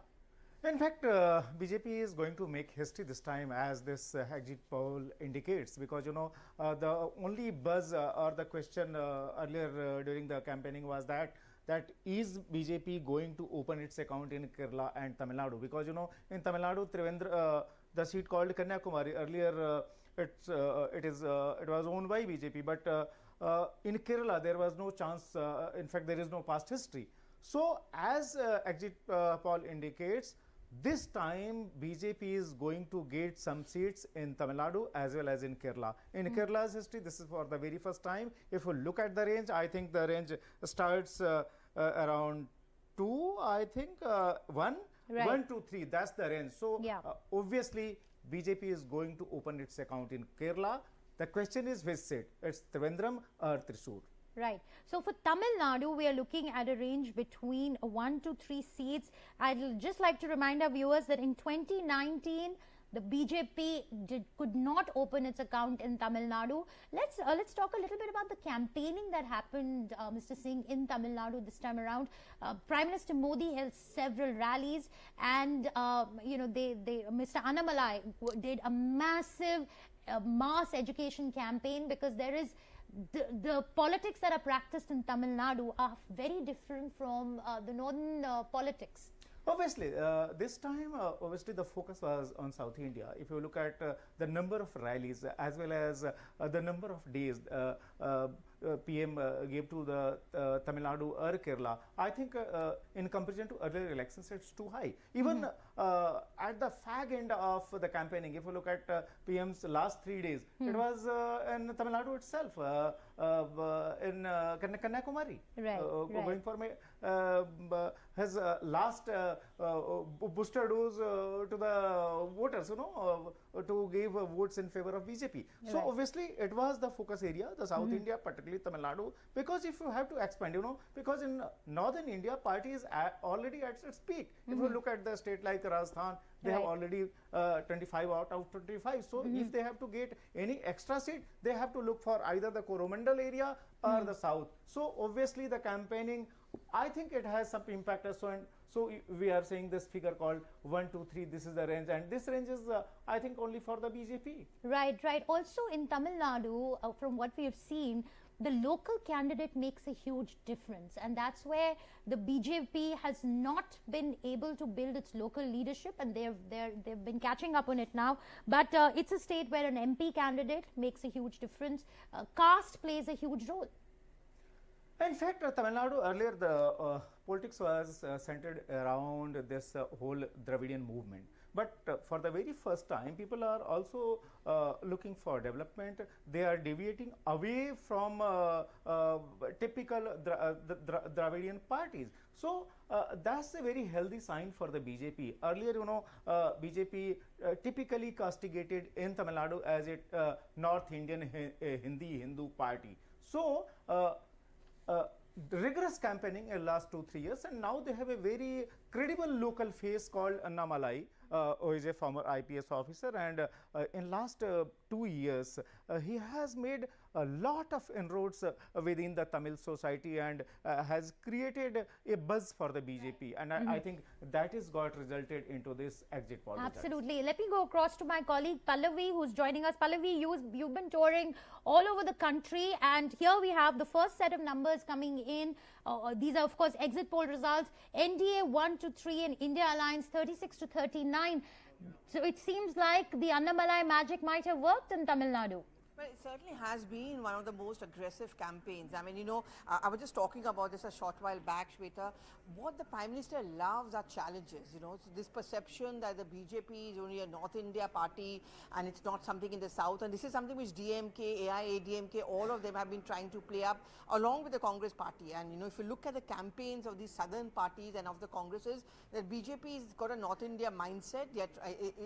In fact, BJP is going to make history this time, as this exit poll indicates, because the only buzz or the question earlier during the campaigning was that is BJP going to open its account in Kerala and Tamil Nadu, because in Tamil Nadu, Trivandrum, the seat called Kanyakumari, earlier it was owned by BJP, but in Kerala there was no chance. In fact, there is no past history. So as exit poll indicates, this time BJP is going to get some seats in Tamil Nadu as well as in Kerala. In Kerala's history, this is for the very first time. If you look at the range, I think the range starts around 2, I think 1, 1 to 3, that's the range. So obviously BJP is going to open its account in Kerala. The question is which seat? It's Trivandrum or Thrissur. Right. So for Tamil Nadu, we are looking at a range between 1 to 3 seats. I'd just like to remind our viewers that in 2019, the BJP could not open its account in Tamil Nadu. Let's talk a little bit about the campaigning that happened, Mr. Singh, in Tamil Nadu this time around. Prime Minister Modi held several rallies, and Mr. Annamalai did a massive mass education campaign, because there is the politics that are practiced in Tamil Nadu are very different from the northern politics. Obviously, this time, obviously the focus was on South India. If you look at the number of rallies as well as the number of days, PM gave to the Tamil Nadu or Kerala, I think in comparison to earlier elections, it's too high. Even at the fag end of the campaigning, if you look at PM's last 3 days, it was in Tamil Nadu itself, in Kanyakumari, going for his last booster dose to the voters, to give votes in favor of BJP. So obviously it was the focus area, the South India, particularly Tamil Nadu, because if you have to expand, because in Northern India, party is already at its peak. If you look at the state like Rajasthan, they have already 25 out of 25. So if they have to get any extra seat, they have to look for either the Coromandel area or the south. So obviously the campaigning, I think it has some impact as well. So we are saying this figure called 1, 2, 3, this is the range, and this range is I think only for the BJP. Right. Also in Tamil Nadu, from what we have seen, the local candidate makes a huge difference, and that's where the BJP has not been able to build its local leadership, and they've been catching up on it now. But it's a state where an MP candidate makes a huge difference. Caste plays a huge role. In fact, Tamil Nadu earlier the politics was centered around this whole Dravidian movement. But for the very first time, people are also looking for development. They are deviating away from typical Dravidian parties. So that's a very healthy sign for the BJP. Earlier, BJP typically castigated in Tamil Nadu as a North Indian Hindu party. So rigorous campaigning in the last 2-3 years, and now they have a very credible local face called Annamalai, who is a former IPS officer, and in last 2 years he has made a lot of inroads within the Tamil society and has created a buzz for the BJP, and I think that is got resulted into this exit poll. Absolutely. Let me go across to my colleague Pallavi, who's joining us. Pallavi, you've been touring all over the country, and here we have the first set of numbers coming in. These are of course exit poll results. NDA 1-3 and INDI Alliance 36-39. So it seems like the Annamalai magic might have worked in Tamil Nadu. Well, it certainly has been one of the most aggressive campaigns. I mean, I was just talking about this a short while back, Shweta. What the Prime Minister loves are challenges, So this perception that the BJP is only a North India party and it's not something in the South. And this is something which DMK, AIADMK, all of them have been trying to play up along with the Congress party. And, if you look at the campaigns of these southern parties and of the Congresses, the BJP has got a North India mindset.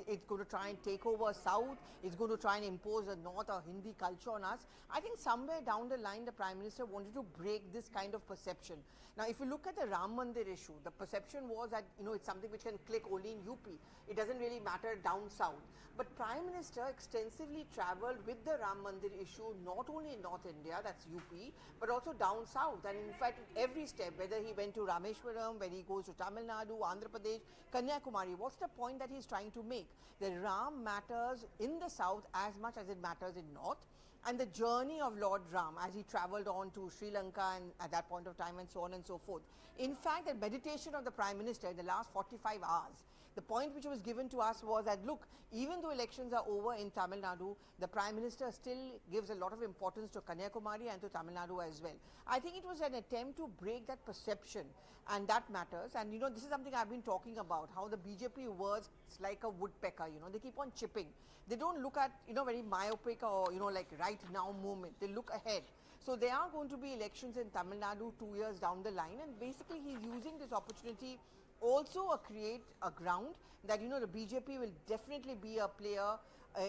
It's going to try and take over South. It's going to try and impose a North or Hindi culture on us. I think somewhere down the line the Prime Minister wanted to break this kind of perception. Now if you look at the Ram Mandir issue, the perception was that it's something which can click only in UP. It doesn't really matter down south. But Prime Minister extensively travelled with the Ram Mandir issue not only in North India, that's UP, but also down south, and in fact every step, whether he went to Rameshwaram, when he goes to Tamil Nadu, Andhra Pradesh, Kanyakumari, what's the point that he's trying to make? The Ram matters in the south as much as it matters in north. And the journey of Lord Ram as he travelled on to Sri Lanka and at that point of time and so on and so forth. In fact, the meditation of the Prime Minister in the last 45 hours, the point which was given to us was that, look, even though elections are over in Tamil Nadu, the Prime Minister still gives a lot of importance to Kanyakumari and to Tamil Nadu as well. I think it was an attempt to break that perception, and that matters. And this is something I've been talking about, how the BJP works like a woodpecker, they keep on chipping. They don't look at, very myopic or, like right now movement. They look ahead. So there are going to be elections in Tamil Nadu 2 years down the line, and basically he's using this opportunity also create a ground that, the BJP will definitely be a player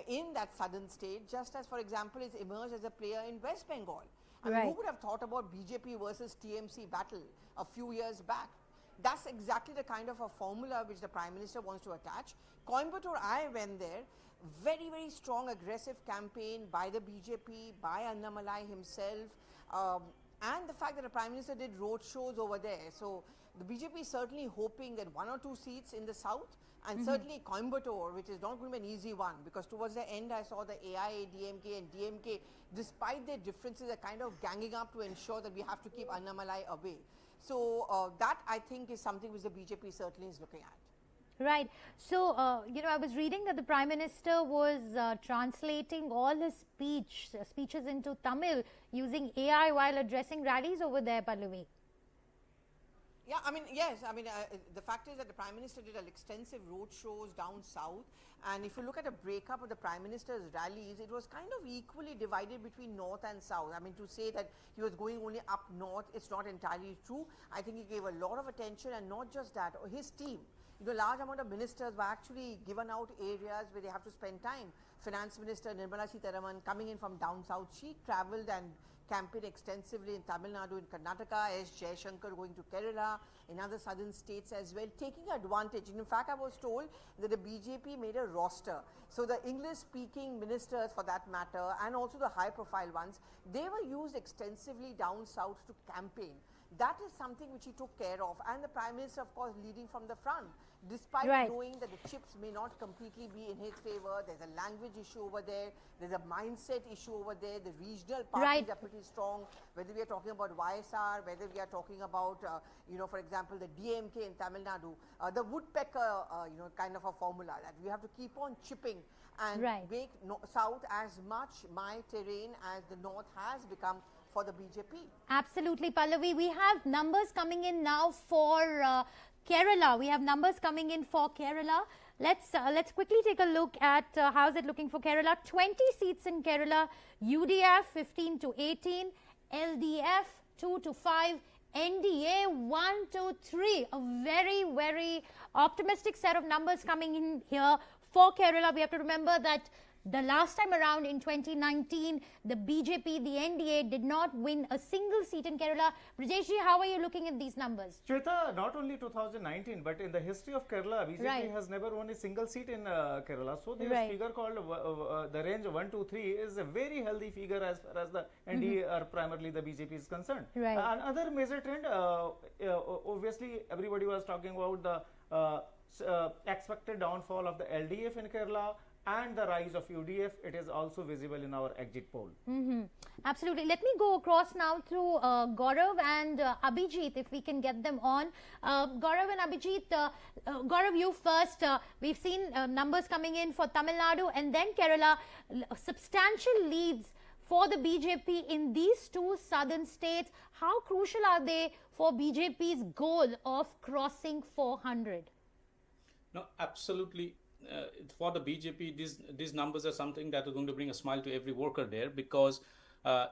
in that southern state, just as, for example, it's emerged as a player in West Bengal. I mean, who would have thought about BJP versus TMC battle a few years back? That's exactly the kind of a formula which the Prime Minister wants to attach. Coimbatore, I went there. Very, very strong, aggressive campaign by the BJP, by Annamalai himself, and the fact that the Prime Minister did road shows over there. So the BJP is certainly hoping that 1 or 2 seats in the south, and certainly Coimbatore, which is not going to be an easy one, because towards the end I saw the AIADMK and DMK, despite their differences, are kind of ganging up to ensure that we have to keep Annamalai away. So that, I think, is something which the BJP certainly is looking at. Right. So, I was reading that the Prime Minister was translating all his speeches into Tamil using AI while addressing rallies over there, Pallavi. Yeah, I mean, yes, I mean, the fact is that the Prime Minister did extensive road shows down south, and if you look at a breakup of the Prime Minister's rallies, it was kind of equally divided between north and south. I mean, to say that he was going only up north, it's not entirely true. I think he gave a lot of attention, and not just that, his team. Large amount of ministers were actually given out areas where they have to spend time. Finance Minister Nirmala Sitharaman coming in from down south, she travelled and campaigned extensively in Tamil Nadu, in Karnataka, S. Jayashankar going to Kerala, in other southern states as well, taking advantage. And in fact, I was told that the BJP made a roster. So the English-speaking ministers, for that matter, and also the high-profile ones, they were used extensively down south to campaign. That is something which he took care of, and the Prime Minister, of course, leading from the front. Despite knowing that the chips may not completely be in his favor, there's a language issue over there, there's a mindset issue over there, the regional parties are pretty strong, whether we are talking about YSR, whether we are talking about, for example, the DMK in Tamil Nadu, the woodpecker, kind of a formula that we have to keep on chipping and make South as much my terrain as the North has become for the BJP. Absolutely, Pallavi. We have numbers coming in now for Kerala. We have numbers coming in for Kerala. Let's quickly take a look at how is it looking for Kerala. 20 seats in Kerala, UDF 15 to 18, LDF 2 to 5, NDA 1 to 3. A very, very optimistic set of numbers coming in here for Kerala. We have to remember that the last time around in 2019, the BJP, the NDA did not win a single seat in Kerala. Brajeshji, how are you looking at these numbers? Shweta, not only 2019, but in the history of Kerala, BJP has never won a single seat in Kerala. So this figure called the range 1, 2, 3 is a very healthy figure as far as the NDA or primarily the BJP is concerned. Another major trend, obviously everybody was talking about the expected downfall of the LDF in Kerala and the rise of UDF. It is also visible in our exit poll. Absolutely. Let me go across now to Gaurav and Abhijit, if we can get them on. Gaurav and Abhijit, Gaurav, you first. We've seen numbers coming in for Tamil Nadu and then Kerala. Substantial leads for the BJP in these two southern states. How crucial are they for BJP's goal of crossing 400? No, absolutely. For the BJP, these numbers are something that are going to bring a smile to every worker there, because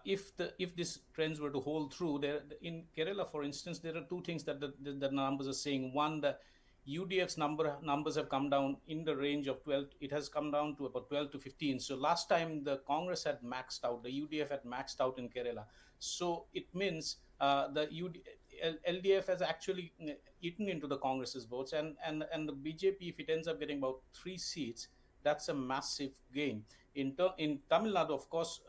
if these trends were to hold true, there in Kerala, for instance, there are two things that the numbers are saying. One, the UDF's numbers have come down in the range of 12. It has come down to about 12 to 15. So last time the Congress had maxed out, the UDF had maxed out in Kerala. So it means LDF has actually eaten into the Congress's votes, and the BJP, if it ends up getting about 3 seats, that's a massive gain. In Tamil Nadu, of course,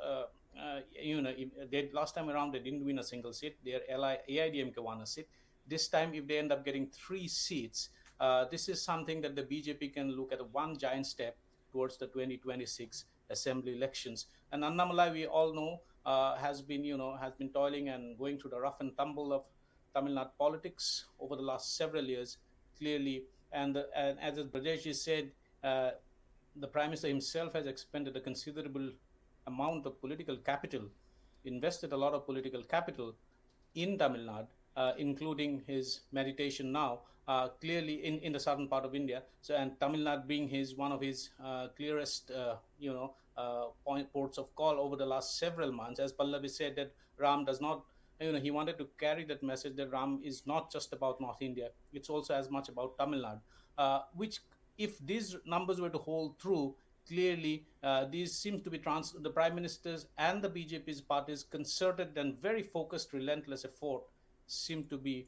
last time around they didn't win a single seat. Their AIDMK won a seat. This time, if they end up getting 3 seats, this is something that the BJP can look at one giant step towards the 2026 assembly elections. And Annamalai, we all know, has been toiling and going through the rough and tumble of Tamil Nadu politics over the last several years, clearly. And as Brajesh said, the Prime Minister himself has expended a considerable amount of political capital, invested a lot of political capital in Tamil Nadu, including his meditation now, clearly in the southern part of India. So, and Tamil Nadu being one of his clearest, ports of call over the last several months. As Pallavi said, that Ram does not, he wanted to carry that message that Ram is not just about North India, it's also as much about Tamil Nadu, which, if these numbers were to hold true, clearly these seems to be the Prime Minister's and the BJP's party's concerted and very focused, relentless effort seem to be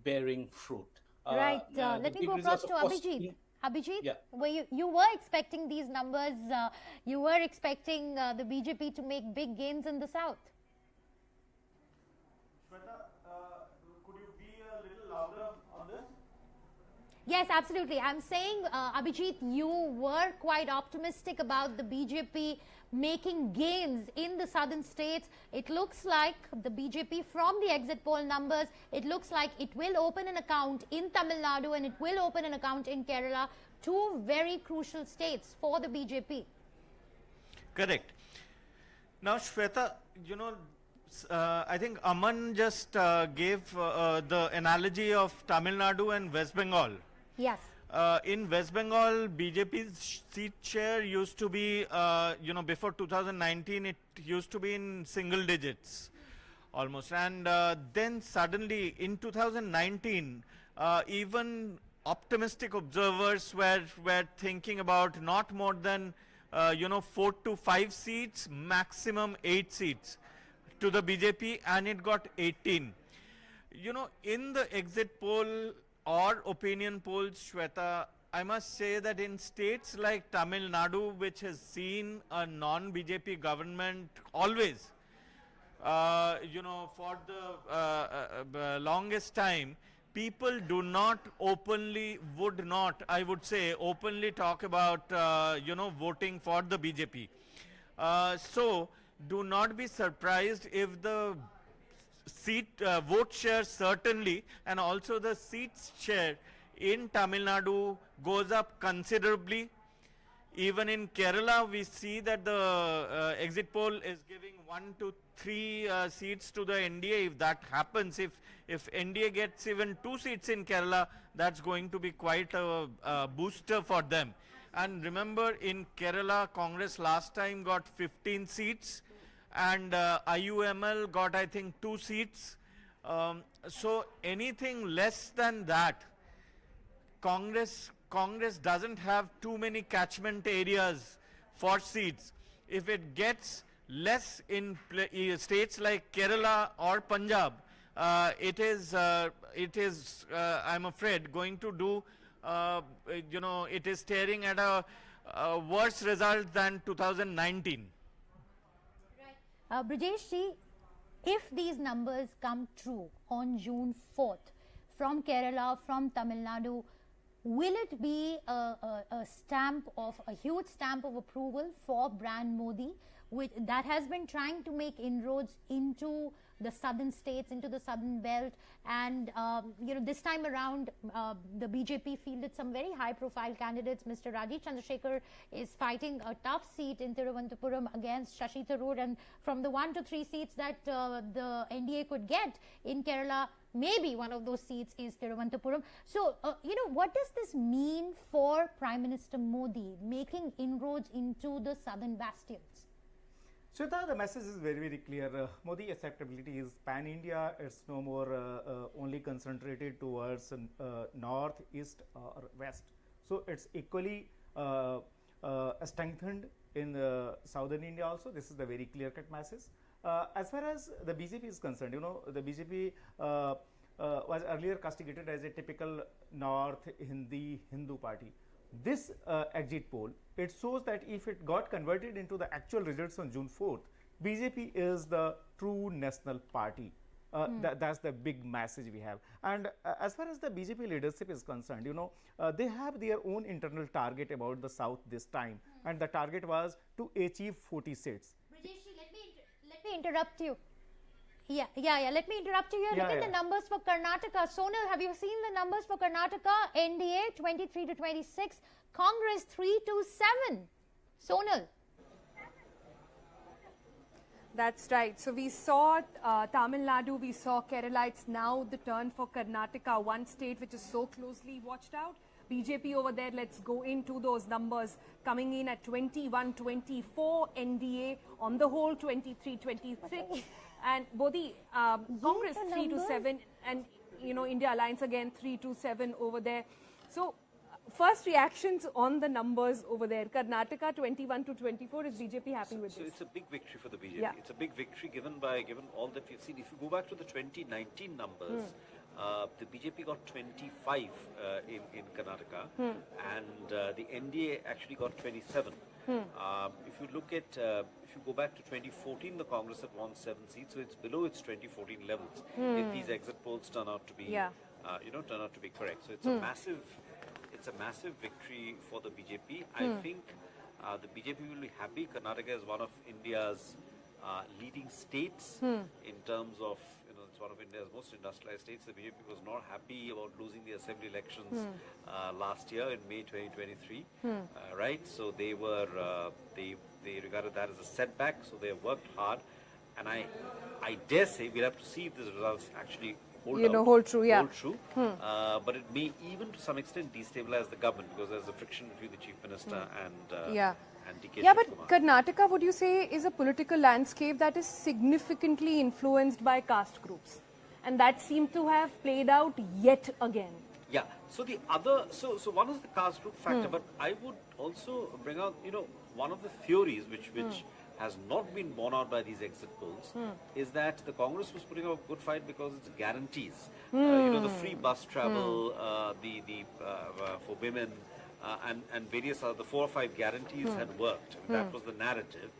bearing fruit. Right. Let me go across to Abhijit. Abhijit, you were expecting these numbers, you were expecting the BJP to make big gains in the south. Shweta, could you be a little louder on this? Yes, absolutely. I'm saying, Abhijit, you were quite optimistic about the BJP making gains in the southern states. It looks like the BJP, from the exit poll numbers, it looks like it will open an account in Tamil Nadu and it will open an account in Kerala, two very crucial states for the BJP. Correct. Now, Shweta, you know, I think Aman just gave the analogy of Tamil Nadu and West Bengal. Yes. In West Bengal, BJP's seat share used to be, you know, before 2019, it used to be in single digits almost. And then suddenly in 2019, even optimistic observers were thinking about not more than, you know, 4 to 5 seats, maximum 8 seats to the BJP, and it got 18. You know, in the exit poll or opinion polls, Shweta, I must say that in states like Tamil Nadu, which has seen a non-BJP government always, you know, for the longest time, people do not openly, would not, I would say, openly talk about, you know, voting for the BJP. So, do not be surprised if the seat vote share certainly, and also the seats share in Tamil Nadu goes up considerably. Even in Kerala, we see that the exit poll is giving 1 to 3 seats to the NDA. If that happens, if NDA gets even 2 seats in Kerala, that's going to be quite a booster for them. And remember, in Kerala, Congress last time got 15 seats, and IUML got, I think, 2 seats. So anything less than that, Congress doesn't have too many catchment areas for seats. If it gets less in states like Kerala or Punjab, it is, I'm afraid, going to do, you know, it is staring at a worse result than 2019. Brijesh ji, if these numbers come true on June 4th from Kerala, from Tamil Nadu, will it be a huge stamp of approval for brand Modi, that has been trying to make inroads into the southern states, into the southern belt, and you know, this time around the BJP fielded some very high profile candidates. Mr. Rajiv Chandrasekhar is fighting a tough seat in Thiruvananthapuram against Shashi Tharoor, and from the 1 to 3 seats that the NDA could get in Kerala, maybe one of those seats is Thiruvananthapuram. So, you know, what does this mean for Prime Minister Modi making inroads into the southern bastions? Shweta, the message is very, very clear. Modi acceptability is pan-India. It's no more only concentrated towards north, east or west. So it's equally strengthened in southern India also. This is the very clear-cut message. As far as the BJP is concerned, you know, the BJP was earlier castigated as a typical North Hindu party. This exit poll, it shows that if it got converted into the actual results on June 4th, BJP is the true national party. That's the big message we have. And as far as the BJP leadership is concerned, you know, they have their own internal target about the South this time. And the target was to achieve 40 seats. Brijesh, let me interrupt you. Yeah. Let me interrupt you here. Look at the numbers for Karnataka. Sonal, have you seen the numbers for Karnataka? NDA 23 to 26, Congress 3 to 7. Sonal. That's right. So we saw Tamil Nadu, we saw Kerala. It's now the turn for Karnataka, one state which is so closely watched out. BJP over there, let's go into those numbers, coming in at 21-24, NDA on the whole 23-26, and Bodhi, Congress 3 to 7, and you know, India Alliance again 3 to 7 over there. So first reactions on the numbers over there. Karnataka 21 to 24. Is BJP happy with this? So it's a big victory for the BJP. Yeah. It's a big victory given all that we've seen. If you go back to the 2019 numbers, the BJP got 25 in Karnataka, and the NDA actually got 27. If you look at, if you go back to 2014, the Congress had won 7 seats, so it's below its 2014 levels. If these exit polls turn out to be, turn out to be correct, so it's a massive it's a massive victory for the BJP. I think the BJP will be happy. Karnataka is one of India's leading states in terms of, it's one of India's most industrialized states. The BJP was not happy about losing the assembly elections last year in May 2023, right? So they were, they regarded that as a setback, so they have worked hard. And I dare say we'll have to see if these results actually hold true, yeah. Hold true. But it may even to some extent destabilize the government because there's a friction between the Chief Minister and DK Yeah, but Shiv Kumar. Karnataka, would you say, is a political landscape that is significantly influenced by caste groups? And that seemed to have played out yet again. Yeah. So the other, so one is the caste group factor, but I would also bring out, one of the theories which has not been borne out by these exit polls is that the Congress was putting up a good fight because it's guarantees. The free bus travel, for women, and various other, the 4 or 5 guarantees had worked. That was the narrative.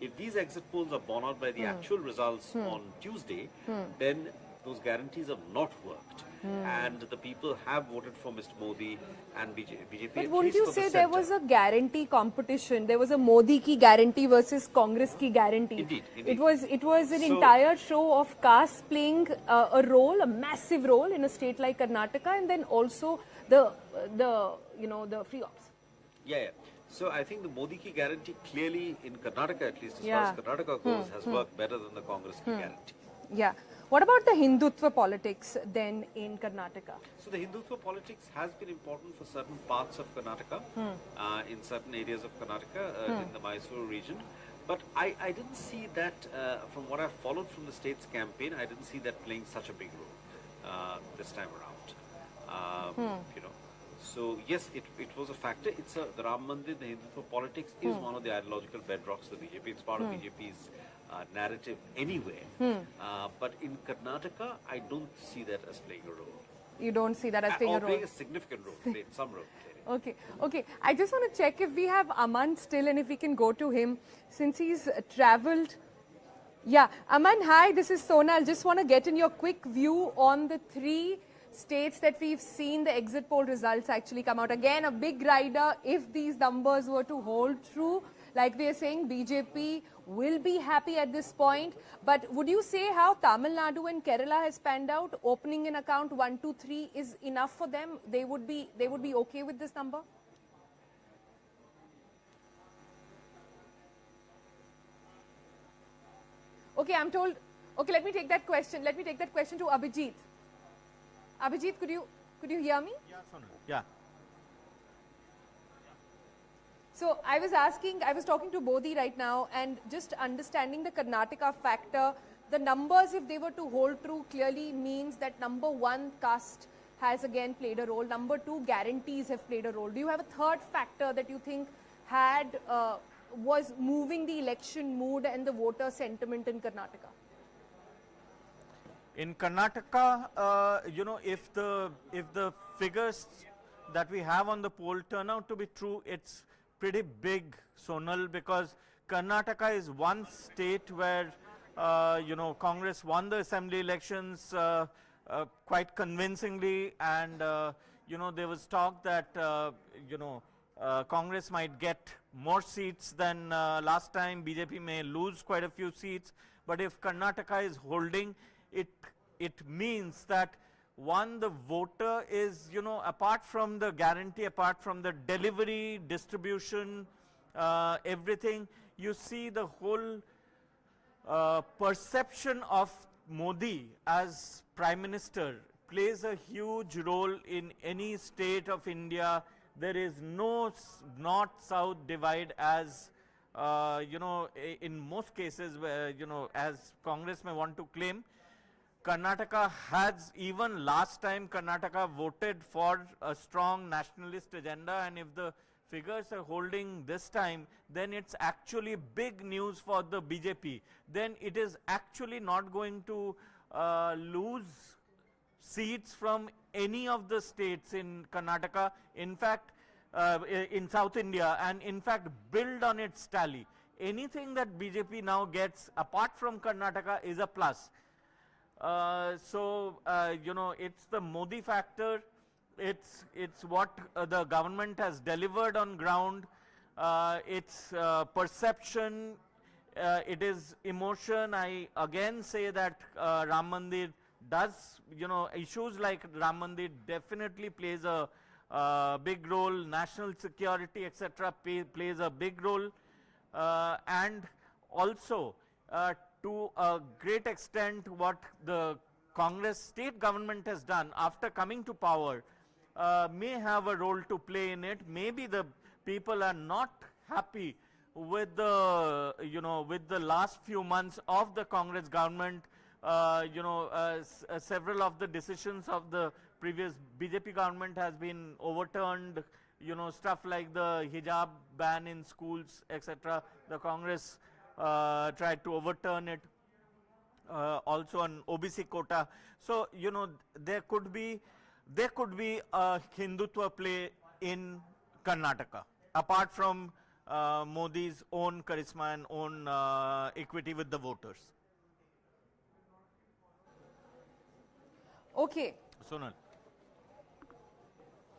If these exit polls are borne out by the actual results on Tuesday, then those guarantees have not worked. And the people have voted for Mr. Modi and BJP. But wouldn't you say there was a guarantee competition? There was a Modi ki guarantee versus Congress ki guarantee. Indeed. It was an entire show of caste playing a role, a massive role in a state like Karnataka, and then also the free ops. Yeah. So I think the Modi ki guarantee clearly in Karnataka, at least as far as Karnataka goes, has worked better than the Congress ki guarantee. Yeah. What about the Hindutva politics then in Karnataka? So the Hindutva politics has been important for certain parts of Karnataka, in certain areas of Karnataka, in the Mysore region. But I didn't see that, from what I followed from the state's campaign, I didn't see that playing such a big role this time around. So yes, it was a factor. The Ram Mandir, the Hindutva politics is one of the ideological bedrocks of the BJP. It's part of BJP's narrative anyway. But in Karnataka, I don't see that as playing a role. You don't see that as playing a role? Playing a significant role, playing some role. Okay. I just want to check if we have Aman still and if we can go to him since he's travelled. Yeah, Aman, hi, this is Sonal. Just want to get in your quick view on the 3 states that we've seen the exit poll results actually come out. Again, a big rider if these numbers were to hold true. Like we are saying, BJP will be happy at this point. But would you say how Tamil Nadu and Kerala has panned out? Opening an account 1, 2, 3 is enough for them? They would be okay with this number? Okay, I'm told. Okay, let me take that question. Let me take that question to Abhijit. Abhijit, could you hear me? Yeah, Sonal. Yeah. So I was talking to Bodhi right now and just understanding the Karnataka factor, the numbers, if they were to hold true, clearly means that number 1, caste has again played a role. Number 2, guarantees have played a role. Do you have a third factor that you think was moving the election mood and the voter sentiment in Karnataka? In Karnataka, if the figures that we have on the poll turn out to be true, it's pretty big, Sonal, because Karnataka is one state where, Congress won the assembly elections quite convincingly, and, there was talk that, Congress might get more seats than last time. BJP may lose quite a few seats, but if Karnataka is holding, it means that one, the voter is, apart from the guarantee, apart from the delivery, distribution, everything, you see the whole perception of Modi as Prime Minister plays a huge role in any state of India. There is no north-south divide as, in most cases, as Congress may want to claim. Karnataka has, even last time Karnataka voted for a strong nationalist agenda, and if the figures are holding this time, then it's actually big news for the BJP. Then it is actually not going to lose seats from any of the states in Karnataka, in fact, in South India, and in fact build on its tally. Anything that BJP now gets apart from Karnataka is a plus. It's the Modi factor. it's what the government has delivered on ground. It's perception. It is emotion. I again say that Ram Mandir does, issues like Ram Mandir definitely plays a big role. National security, etc., plays a big role, and also to a great extent what the Congress state government has done after coming to power may have a role to play in it. Maybe the people are not happy with the with the last few months of the Congress government. Several of the decisions of the previous BJP government has been overturned. Stuff like the hijab ban in schools, etc. The Congress tried to overturn it. Also on OBC quota. So there could be a Hindutva play in Karnataka apart from Modi's own charisma and own equity with the voters. Okay. Sonal.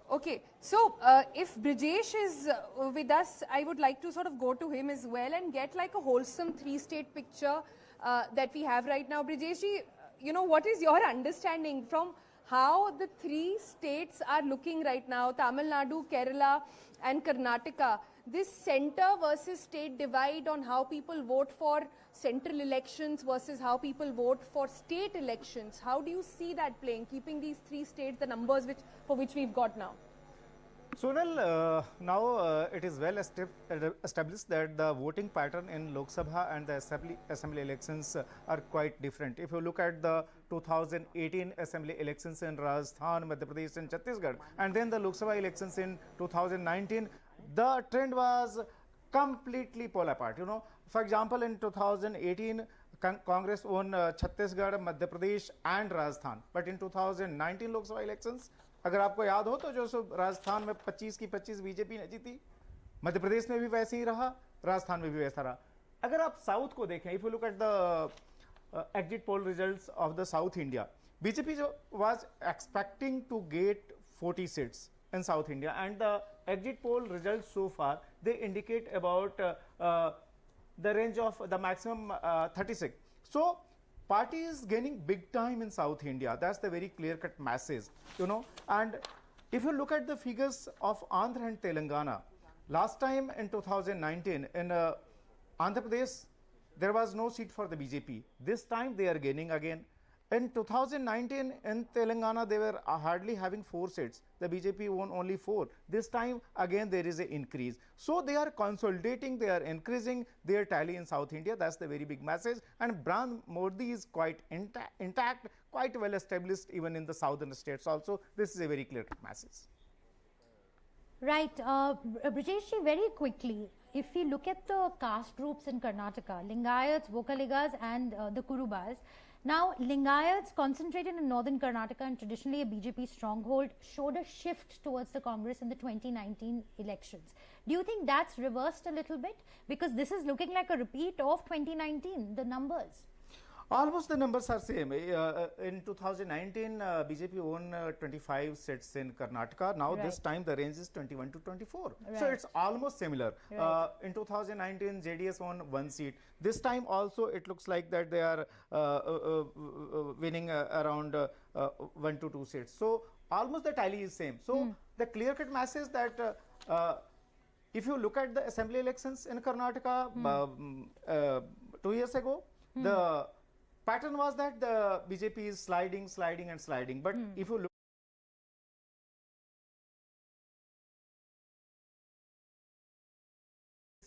Okay, so if Brijesh is with us, I would like to sort of go to him as well and get like a wholesome three-state picture that we have right now. Brijesh ji, what is your understanding from how the three states are looking right now, Tamil Nadu, Kerala and Karnataka? This center versus state divide on how people vote for central elections versus how people vote for state elections. How do you see that playing, keeping these three states, the numbers for which we've got now? Sonal, now it is well established that the voting pattern in Lok Sabha and the assembly elections are quite different. If you look at the 2018 assembly elections in Rajasthan, Madhya Pradesh and Chhattisgarh, and then the Lok Sabha elections in 2019, the trend was completely pulled apart. For example, in 2018, Congress won Chhattisgarh, Madhya Pradesh and Rajasthan. But in 2019 Lok Sabha elections, अगर आपको याद हो तो जो राजस्थान में 25 की 25 BJP ने जीती, मध्य प्रदेश में भी वैसे ही रहा, राजस्थान में भी वैसा रहा. अगर आप साउथ को देखें, if you look at the exit poll results of the South India, BJP was expecting to get 40 seats in South India, and the exit poll results so far, they indicate about the range of the maximum 36. So party is gaining big time in South India. That's the very clear-cut message, And if you look at the figures of Andhra and Telangana, last time in 2019 in Andhra Pradesh, there was no seat for the BJP. This time they are gaining again. In 2019 in Telangana, they were hardly having 4 seats. The BJP won only 4. This time again there is an increase. So they are consolidating, they are increasing their tally in South India. That's the very big message. And brand Modi is quite intact, quite well established even in the southern states also. This is a very clear message. Right. Brijesh, very quickly, if we look at the caste groups in Karnataka, Lingayats, Vokaligas and the Kurubas, now Lingayats concentrated in northern Karnataka and traditionally a BJP stronghold showed a shift towards the Congress in the 2019 elections. Do you think that's reversed a little bit? Because this is looking like a repeat of 2019, the numbers. Almost the numbers are same. In 2019, BJP won 25 seats in Karnataka. Now this time the range is 21 to 24. Right. So it's almost similar. Right. In 2019, JDS won 1 seat. This time also it looks like that they are winning around 1 to 2 seats. So almost the tally is same. So the clear-cut message that if you look at the assembly elections in Karnataka 2 years ago, the pattern was that the BJP is sliding and sliding. But if you look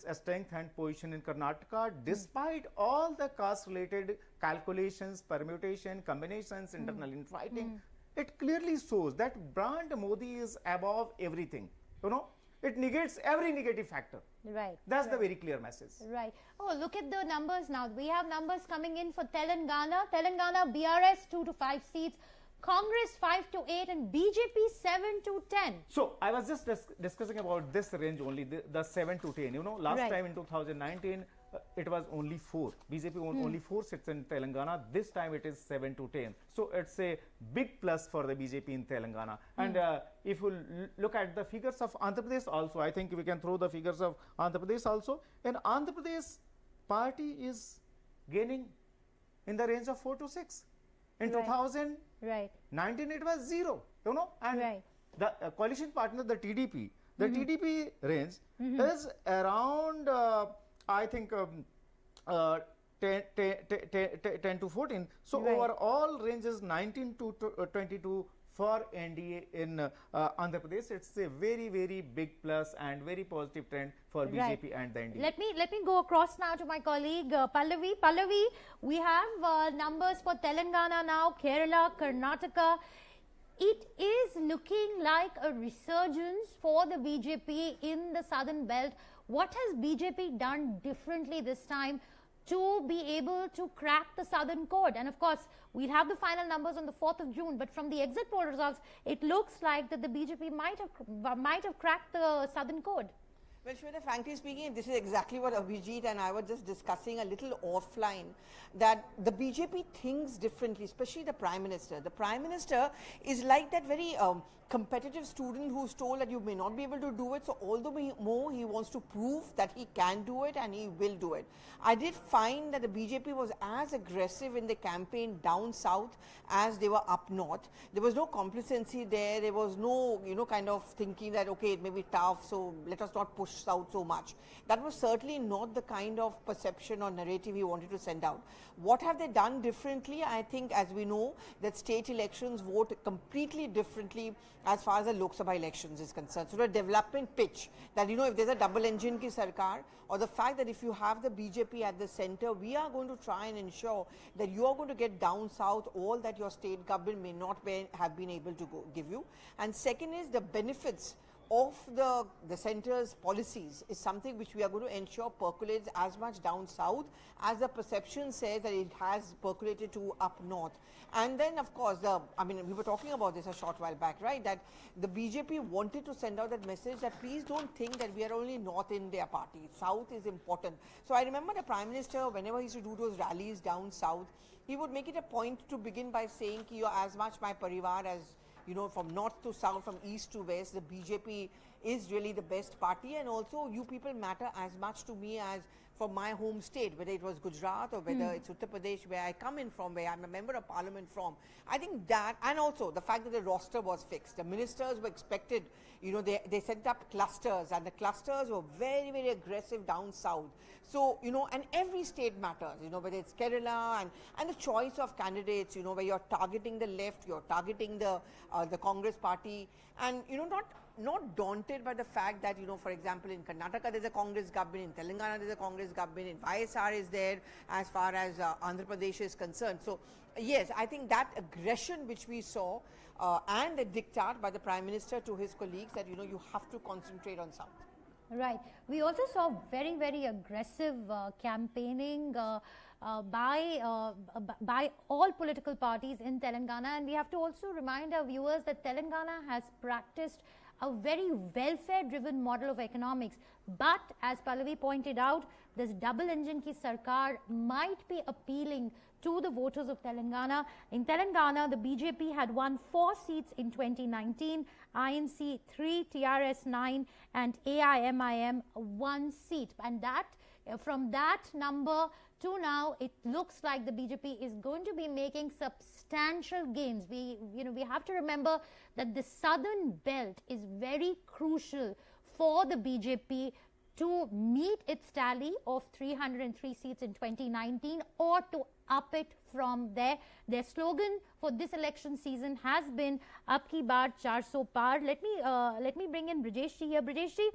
a strength and position in Karnataka, despite all the caste-related calculations, permutation, combinations, internal infighting, it clearly shows that brand Modi is above everything. It negates every negative factor. Right. That's the very clear message. Right. Oh, look at the numbers now. We have numbers coming in for Telangana. Telangana, BRS 2 to 5 seats, Congress 5 to 8 and BJP 7 to 10. So, I was just discussing about this range only, the 7 to 10. Last time in 2019, it was only 4. BJP won only 4 seats in Telangana. This time it is 7 to 10. So it's a big plus for the BJP in Telangana. And if you look at the figures of Andhra Pradesh also, I think we can throw the figures of Andhra Pradesh also. And Andhra Pradesh party is gaining in the range of 4 to 6. In 2019 it was 0, you know, and the coalition partner, the TDP, the TDP range is around I think 10 to 14. So overall range is 19 to 22 for NDA in Andhra Pradesh. It's a very, very big plus and very positive trend for BJP and the NDA. Let me go across now to my colleague Pallavi. Pallavi, we have numbers for Telangana now, Kerala, Karnataka. It is looking like a resurgence for the BJP in the southern belt. What has BJP done differently this time to be able to crack the southern code? And of course, we'll have the final numbers on the 4th of June, but from the exit poll results, it looks like that the BJP might have cracked the southern code. Well, Shweta, frankly speaking, this is exactly what Abhijit and I were just discussing a little offline, that the BJP thinks differently, especially the Prime Minister. The Prime Minister is like that very competitive student who's told that you may not be able to do it, so all the more he wants to prove that he can do it and he will do it. I did find that the BJP was as aggressive in the campaign down south as they were up north. There was no complacency there. There was no, kind of thinking that, okay, it may be tough, so let us not push south so much. That was certainly not the kind of perception or narrative he wanted to send out. What have they done differently? I think, as we know, that state elections vote completely differently as far as the Lok Sabha elections is concerned. So the development pitch that, if there's a double engine ki sarkar, or the fact that if you have the BJP at the center, we are going to try and ensure that you are going to get down south all that your state government may not have been able to give you. And second is the benefits of the centre's policies is something which we are going to ensure percolates as much down south as the perception says that it has percolated to up north. And then, of course, we were talking about this a short while back, right? That the BJP wanted to send out that message that please don't think that we are only North India party. South is important. So I remember the Prime Minister, whenever he used to do those rallies down south, he would make it a point to begin by saying, you're as much my parivar as, from north to south, from east to west, the BJP is really the best party, and also you people matter as much to me as from my home state, whether it was Gujarat or whether it's Uttar Pradesh, where I come in from, where I'm a member of parliament from. I think that, and also the fact that the roster was fixed. The ministers were expected, they set up clusters, and the clusters were very, very aggressive down south. So, and every state matters, whether it's Kerala and the choice of candidates, where you're targeting the left, you're targeting the Congress party, and, not daunted by the fact that, for example, in Karnataka there's a Congress government, in Telangana there's a Congress government, in YSR is there as far as Andhra Pradesh is concerned. So, yes, I think that aggression which we saw and the diktat by the Prime Minister to his colleagues that, you have to concentrate on South. Right. We also saw very, very aggressive campaigning by all political parties in Telangana, and we have to also remind our viewers that Telangana has practiced a very welfare-driven model of economics. But as Pallavi pointed out, this double engine ki sarkar might be appealing to the voters of Telangana. In Telangana, the BJP had won 4 seats in 2019, INC 3, TRS 9, and AIMIM 1 seat. And that, from that number to now, it looks like the BJP is going to be making substantial gains. We have to remember that the southern belt is very crucial for the BJP to meet its tally of 303 seats in 2019 or to up it from there. Their slogan for this election season has been "Ab ki baar 400 par." Let me bring in Brijesh ji here. Brijesh ji,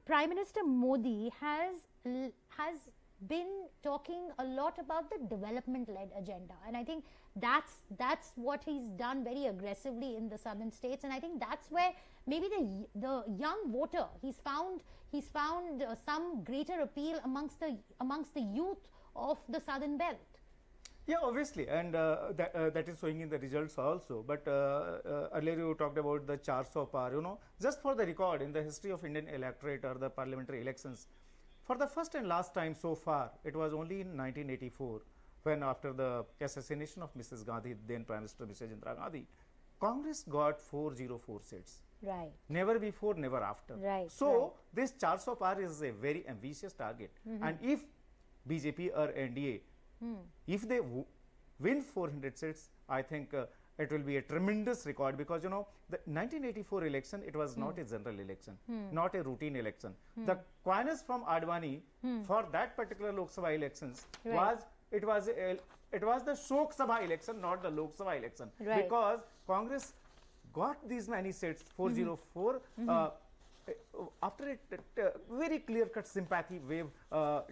Prime Minister Modi has been talking a lot about the development-led agenda, and I think that's what he's done very aggressively in the southern states, and I think that's where maybe the young voter he's found some greater appeal amongst the youth of the southern belt. Yeah, obviously, and that is showing in the results also. But earlier you talked about the 400 par. Just for the record, in the history of Indian electorate or the parliamentary elections, for the first and last time so far, it was only in 1984 when, after the assassination of Mrs. Gandhi, then Prime Minister Mrs. Indira Gandhi, Congress got 404 seats. Right. Never before, never after. Right. So this 400 par is a very ambitious target, and if BJP or NDA, if they win 400 seats, I think it will be a tremendous record, because the 1984 election, it was not a general election, not a routine election. The coyness from Advani for that particular Lok Sabha elections was it was the Shok Sabha election, not the Lok Sabha election, because Congress got these many seats, 404, after a very clear-cut sympathy wave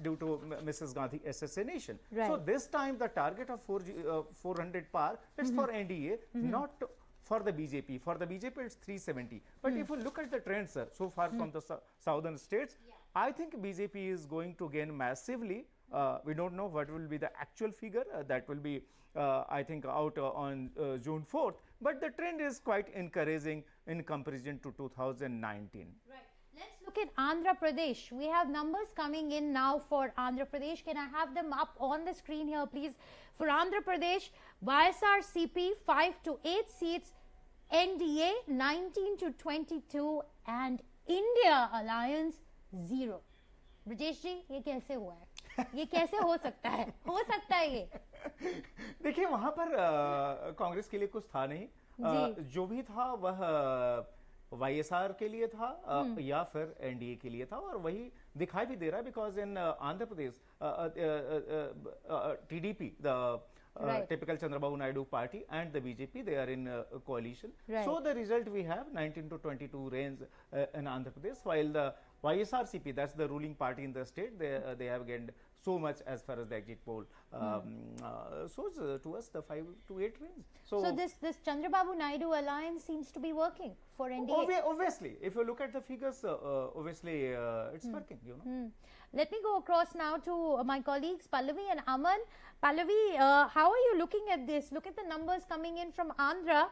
due to Mrs. Gandhi assassination. So this time the target of 400 par, it's for NDA, not for the BJP. For the BJP, it's 370. But if you look at the trends, sir, so far from the southern states, I think BJP is going to gain massively. We don't know what will be the actual figure. That will be, I think, out on June 4th. But the trend is quite encouraging in comparison to 2019. Right. Let's look at Andhra Pradesh. We have numbers coming in now for Andhra Pradesh. Can I have them up on the screen here, please? For Andhra Pradesh, YSRCP 5 to 8 seats, NDA 19 to 22, and India Alliance 0. Brajesh जी, ये कैसे हुआ है? ये कैसे हो सकता है? हो सकता है ये? देखिए, वहां पर कांग्रेस के लिए कुछ था नहीं, जो भी था वह वाईएसआर के लिए था या फिर एनडीए के लिए था, और वही दिखाई भी दे रहा है, because in Andhra Pradesh TDP, the typical Chandrababu Naidu party, and the BJP, they are in coalition. So the result we have 19 to 22 range in Andhra Pradesh, while the YSRCP, that's the ruling party in the state, they have gained so much as far as the exit poll shows to us, the 5 to 8 range. So this Chandrababu Naidu alliance seems to be working for NDA. Obviously, if you look at the figures, obviously it's working, Let me go across now to my colleagues Pallavi and Aman. Pallavi, how are you looking at this? Look at the numbers coming in from Andhra.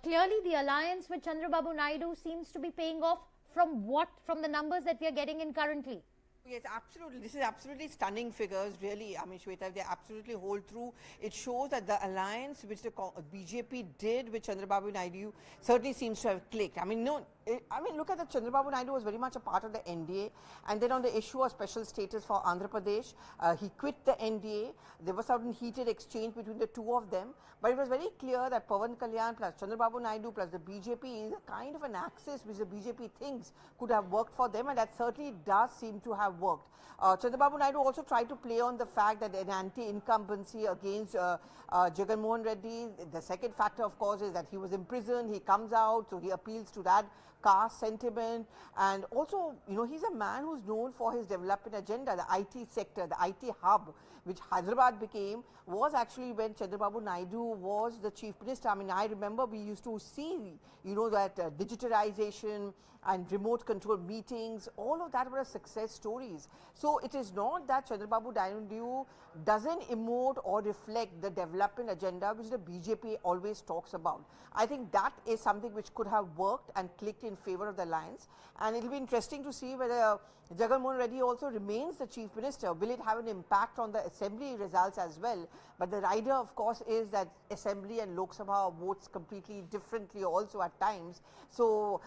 Clearly the alliance with Chandrababu Naidu seems to be paying off. From what? From the numbers that we are getting in currently? Yes, absolutely. This is absolutely stunning figures, really. I mean, Shweta, they absolutely hold through. It shows that the alliance which the BJP did with Chandrababu Naidu certainly seems to have clicked. I mean, look at the Chandrababu Naidu was very much a part of the NDA, and then on the issue of special status for Andhra Pradesh, he quit the NDA. There was some heated exchange between the two of them, but it was very clear that Pawan Kalyan plus Chandrababu Naidu plus the BJP is a kind of an axis which the BJP thinks could have worked for them, and that certainly does seem to have worked. Chandrababu Naidu also tried to play on the fact that an anti-incumbency against Jagan Mohan Reddy. The second factor, of course, is that he was imprisoned, he comes out, so he appeals to that caste sentiment, and also, he's a man who's known for his development agenda. The IT sector, the IT hub, which Hyderabad became, was actually when Chandrababu Naidu was the chief minister. I mean, I remember we used to see, that digitalization and remote control meetings, all of that were success stories. So it is not that Chandrababu Naidu doesn't emote or reflect the development agenda which the BJP always talks about. I think that is something which could have worked and clicked in favor of the alliance, and it will be interesting to see whether Jagan Mohan Reddy also remains the chief minister. Will it have an impact on the assembly results as well? But the rider, of course, is that assembly and Lok Sabha votes completely differently also at times. So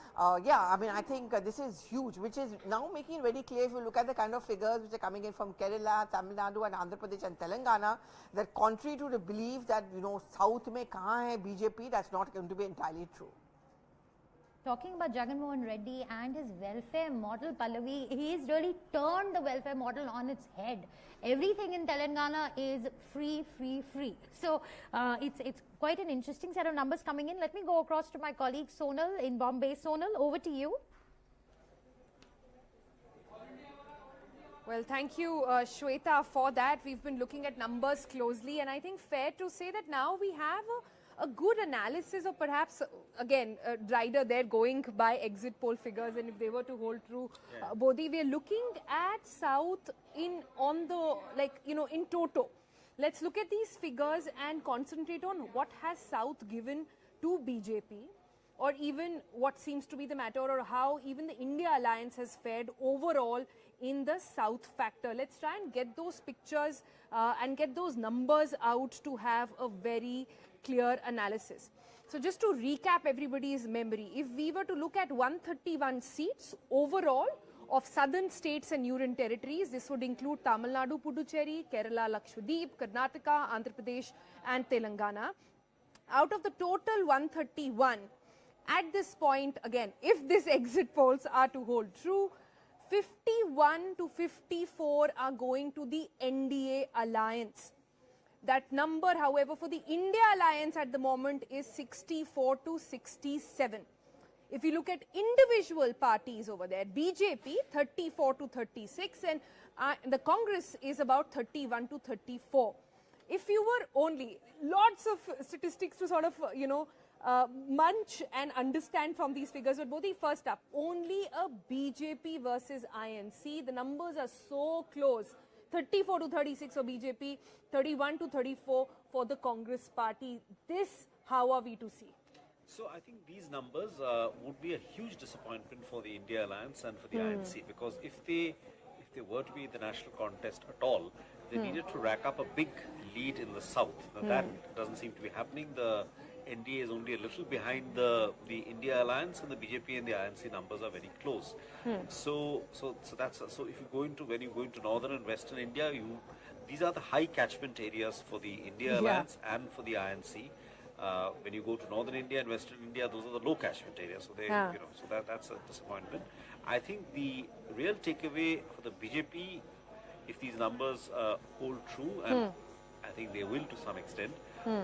yeah, I mean, I think this is huge, which is now making it very clear if you look at the kind of figures which are coming in from Kerala, Tamil Nadu and Andhra Pradesh and Telangana, that contrary to the belief that South mein kahan hai BJP, that's not going to be entirely true. Talking about Jagan Mohan Reddy and his welfare model, Pallavi, he's really turned the welfare model on its head. Everything in Telangana is free, free, free. So it's quite an interesting set of numbers coming in. Let me go across to my colleague Sonal in Bombay. Sonal, over to you. Well, thank you, Shweta, for that. We've been looking at numbers closely, and I think fair to say that now we have a good analysis, or perhaps again rider there going by exit poll figures, and if they were to hold true, Bodhi, we are looking at South in toto. Let's look at these figures and concentrate on what has South given to BJP, or even what seems to be the matter, or how even the India Alliance has fared overall in the South factor. Let's try and get those pictures and get those numbers out to have a very clear analysis. So just to recap everybody's memory, if we were to look at 131 seats overall of southern states and union territories, this would include Tamil Nadu, Puducherry, Kerala, Lakshadweep, Karnataka, Andhra Pradesh and Telangana. Out of the total 131, at this point, again, if these exit polls are to hold true, 51 to 54 are going to the NDA Alliance. That number, however, for the India Alliance at the moment is 64 to 67. If you look at individual parties over there, BJP 34 to 36 and the Congress is about 31 to 34. If you were only, lots of statistics to sort of, munch and understand from these figures. But Bodhi, first up, only a BJP versus INC. The numbers are so close. 34 to 36 for BJP, 31 to 34 for the Congress party. This, how are we to see? So I think these numbers would be a huge disappointment for the India Alliance and for the INC, because if they were to be in the national contest at all, they needed to rack up a big lead in the south. Now that doesn't seem to be happening. The NDA is only a little behind the India Alliance, and the BJP and the INC numbers are very close. So if you go into, when you go into northern and western India, these are the high catchment areas for the India Alliance and for the INC. When you go to northern India and western India, those are the low catchment areas. So that's a disappointment. I think the real takeaway for the BJP, if these numbers hold true, and I think they will to some extent,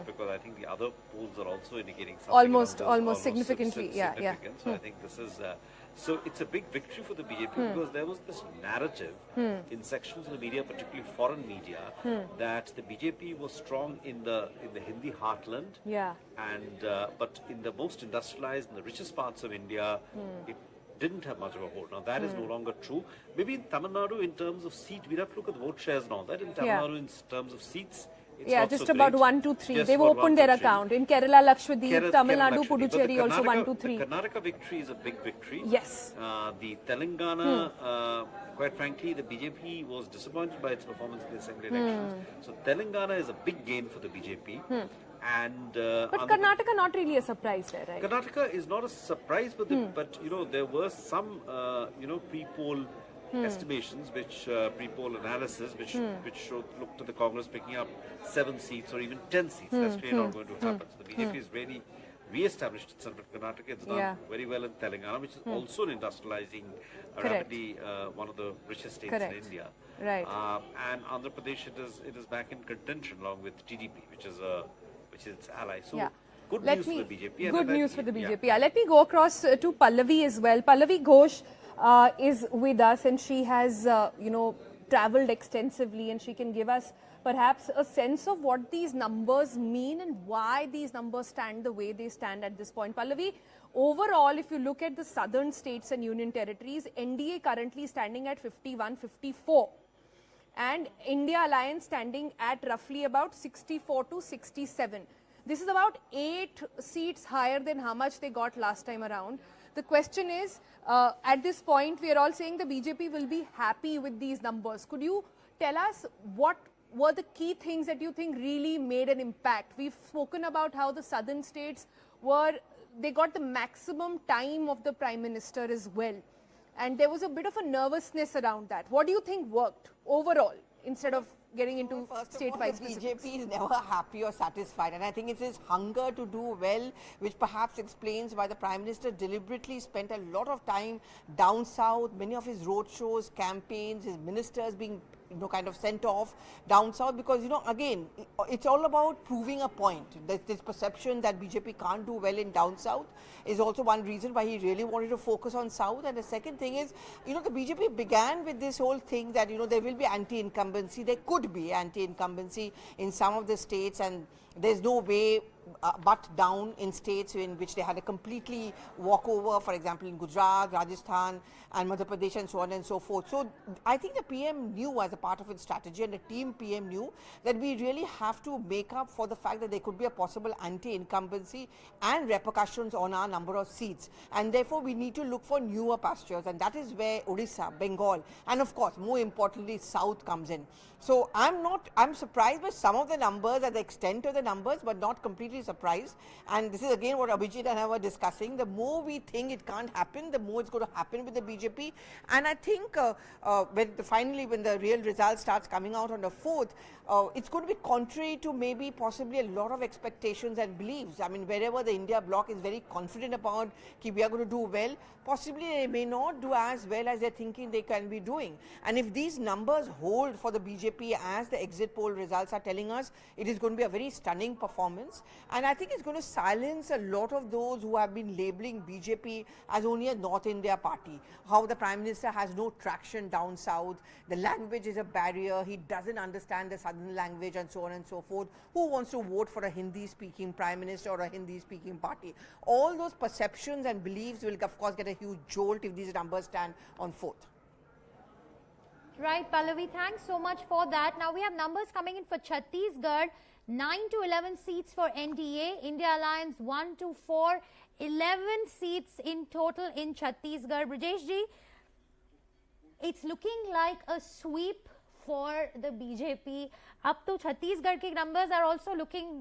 because I think the other polls are also indicating something almost significantly. Significant. So I think this is so it's a big victory for the BJP, because there was this narrative in sections of the media, particularly foreign media, that the BJP was strong in the Hindi heartland, and but in the most industrialized and the richest parts of India, it didn't have much of a hold. Now that is no longer true. Maybe in Tamil Nadu, in terms of seat, we have to look at the vote shares and all that. In Tamil Nadu, in terms of seats, it's not just so about great. 1, 2, 3. Just They've about opened 1, 2, their 3. account. In Kerala, Lakshadweep, Tamil Nadu, Puducherry also 1, 2, 3. The Karnataka victory is a big victory. Yes. The Telangana, quite frankly, the BJP was disappointed by its performance in the assembly elections. So Telangana is a big gain for the BJP. And but Karnataka not really a surprise there, right? Karnataka is not a surprise, but there were some pre-poll estimations, which pre-poll analysis, which looked to the Congress picking up 7 seats or even 10 seats. That's really not going to happen. So the BJP is really re-established itself in Karnataka. It's done very well in Telangana, which is also an industrializing, rapidly one of the richest states in India. Right. And Andhra Pradesh, it is back in contention along with TDP, which is its ally. So good news for the BJP. Good news for the BJP. Let me go across to Pallavi as well. Pallavi Ghosh is with us, and she has traveled extensively, and she can give us perhaps a sense of what these numbers mean and why these numbers stand the way they stand at this point. Pallavi, overall, if you look at the southern states and union territories, NDA currently standing at 51-54. And India Alliance standing at roughly about 64 to 67. This is about 8 seats higher than how much they got last time around. The question is, at this point, we are all saying the BJP will be happy with these numbers. Could you tell us what were the key things that you think really made an impact? We've spoken about how the southern states they got the maximum time of the Prime Minister as well. And there was a bit of a nervousness around that. What do you think worked overall, instead of getting into state-wise specifics? BJP is never happy or satisfied, and I think it's his hunger to do well, which perhaps explains why the Prime Minister deliberately spent a lot of time down south. Many of his road shows, campaigns, his ministers being kind of sent off down south, because again, it's all about proving a point. This perception that BJP can't do well in down south is also one reason why he really wanted to focus on south. And the second thing is, the BJP began with this whole thing that there will be anti-incumbency. There could be anti-incumbency in some of the states, and there's no way butt down in states in which they had a completely walkover, for example, in Gujarat, Rajasthan, and Madhya Pradesh, and so on and so forth. So I think the PM knew, as a part of its strategy, and the team PM knew, that we really have to make up for the fact that there could be a possible anti-incumbency and repercussions on our number of seats. And therefore, we need to look for newer pastures, and that is where Odisha, Bengal, and of course, more importantly, South comes in. So I'm surprised by some of the numbers and the extent of the numbers, but not completely surprised. And this is again what Abhijit and I were discussing. The more we think it can't happen, the more it's going to happen with the BJP. And I think when the real result starts coming out on the 4th, it's going to be contrary to maybe possibly a lot of expectations and beliefs. I mean, wherever the India bloc is very confident about that we are going to do well, possibly they may not do as well as they're thinking they can be doing. And if these numbers hold for the BJP as the exit poll results are telling us, it is going to be a very stunning performance. And I think it's going to silence a lot of those who have been labeling BJP as only a North India party. How the Prime Minister has no traction down south, the language is a barrier, he doesn't understand the southern language, and so on and so forth. Who wants to vote for a Hindi-speaking Prime Minister or a Hindi-speaking party? All those perceptions and beliefs will, of course, get a huge jolt if these numbers stand on 4th. Right, Pallavi, thanks so much for that. Now we have numbers coming in for Chhattisgarh, 9 to 11 seats for NDA, India Alliance 1 to 4, 11 seats in total in Chhattisgarh. Brajesh ji, it's looking like a sweep for the BJP. Up to Chhattisgarh के numbers are also looking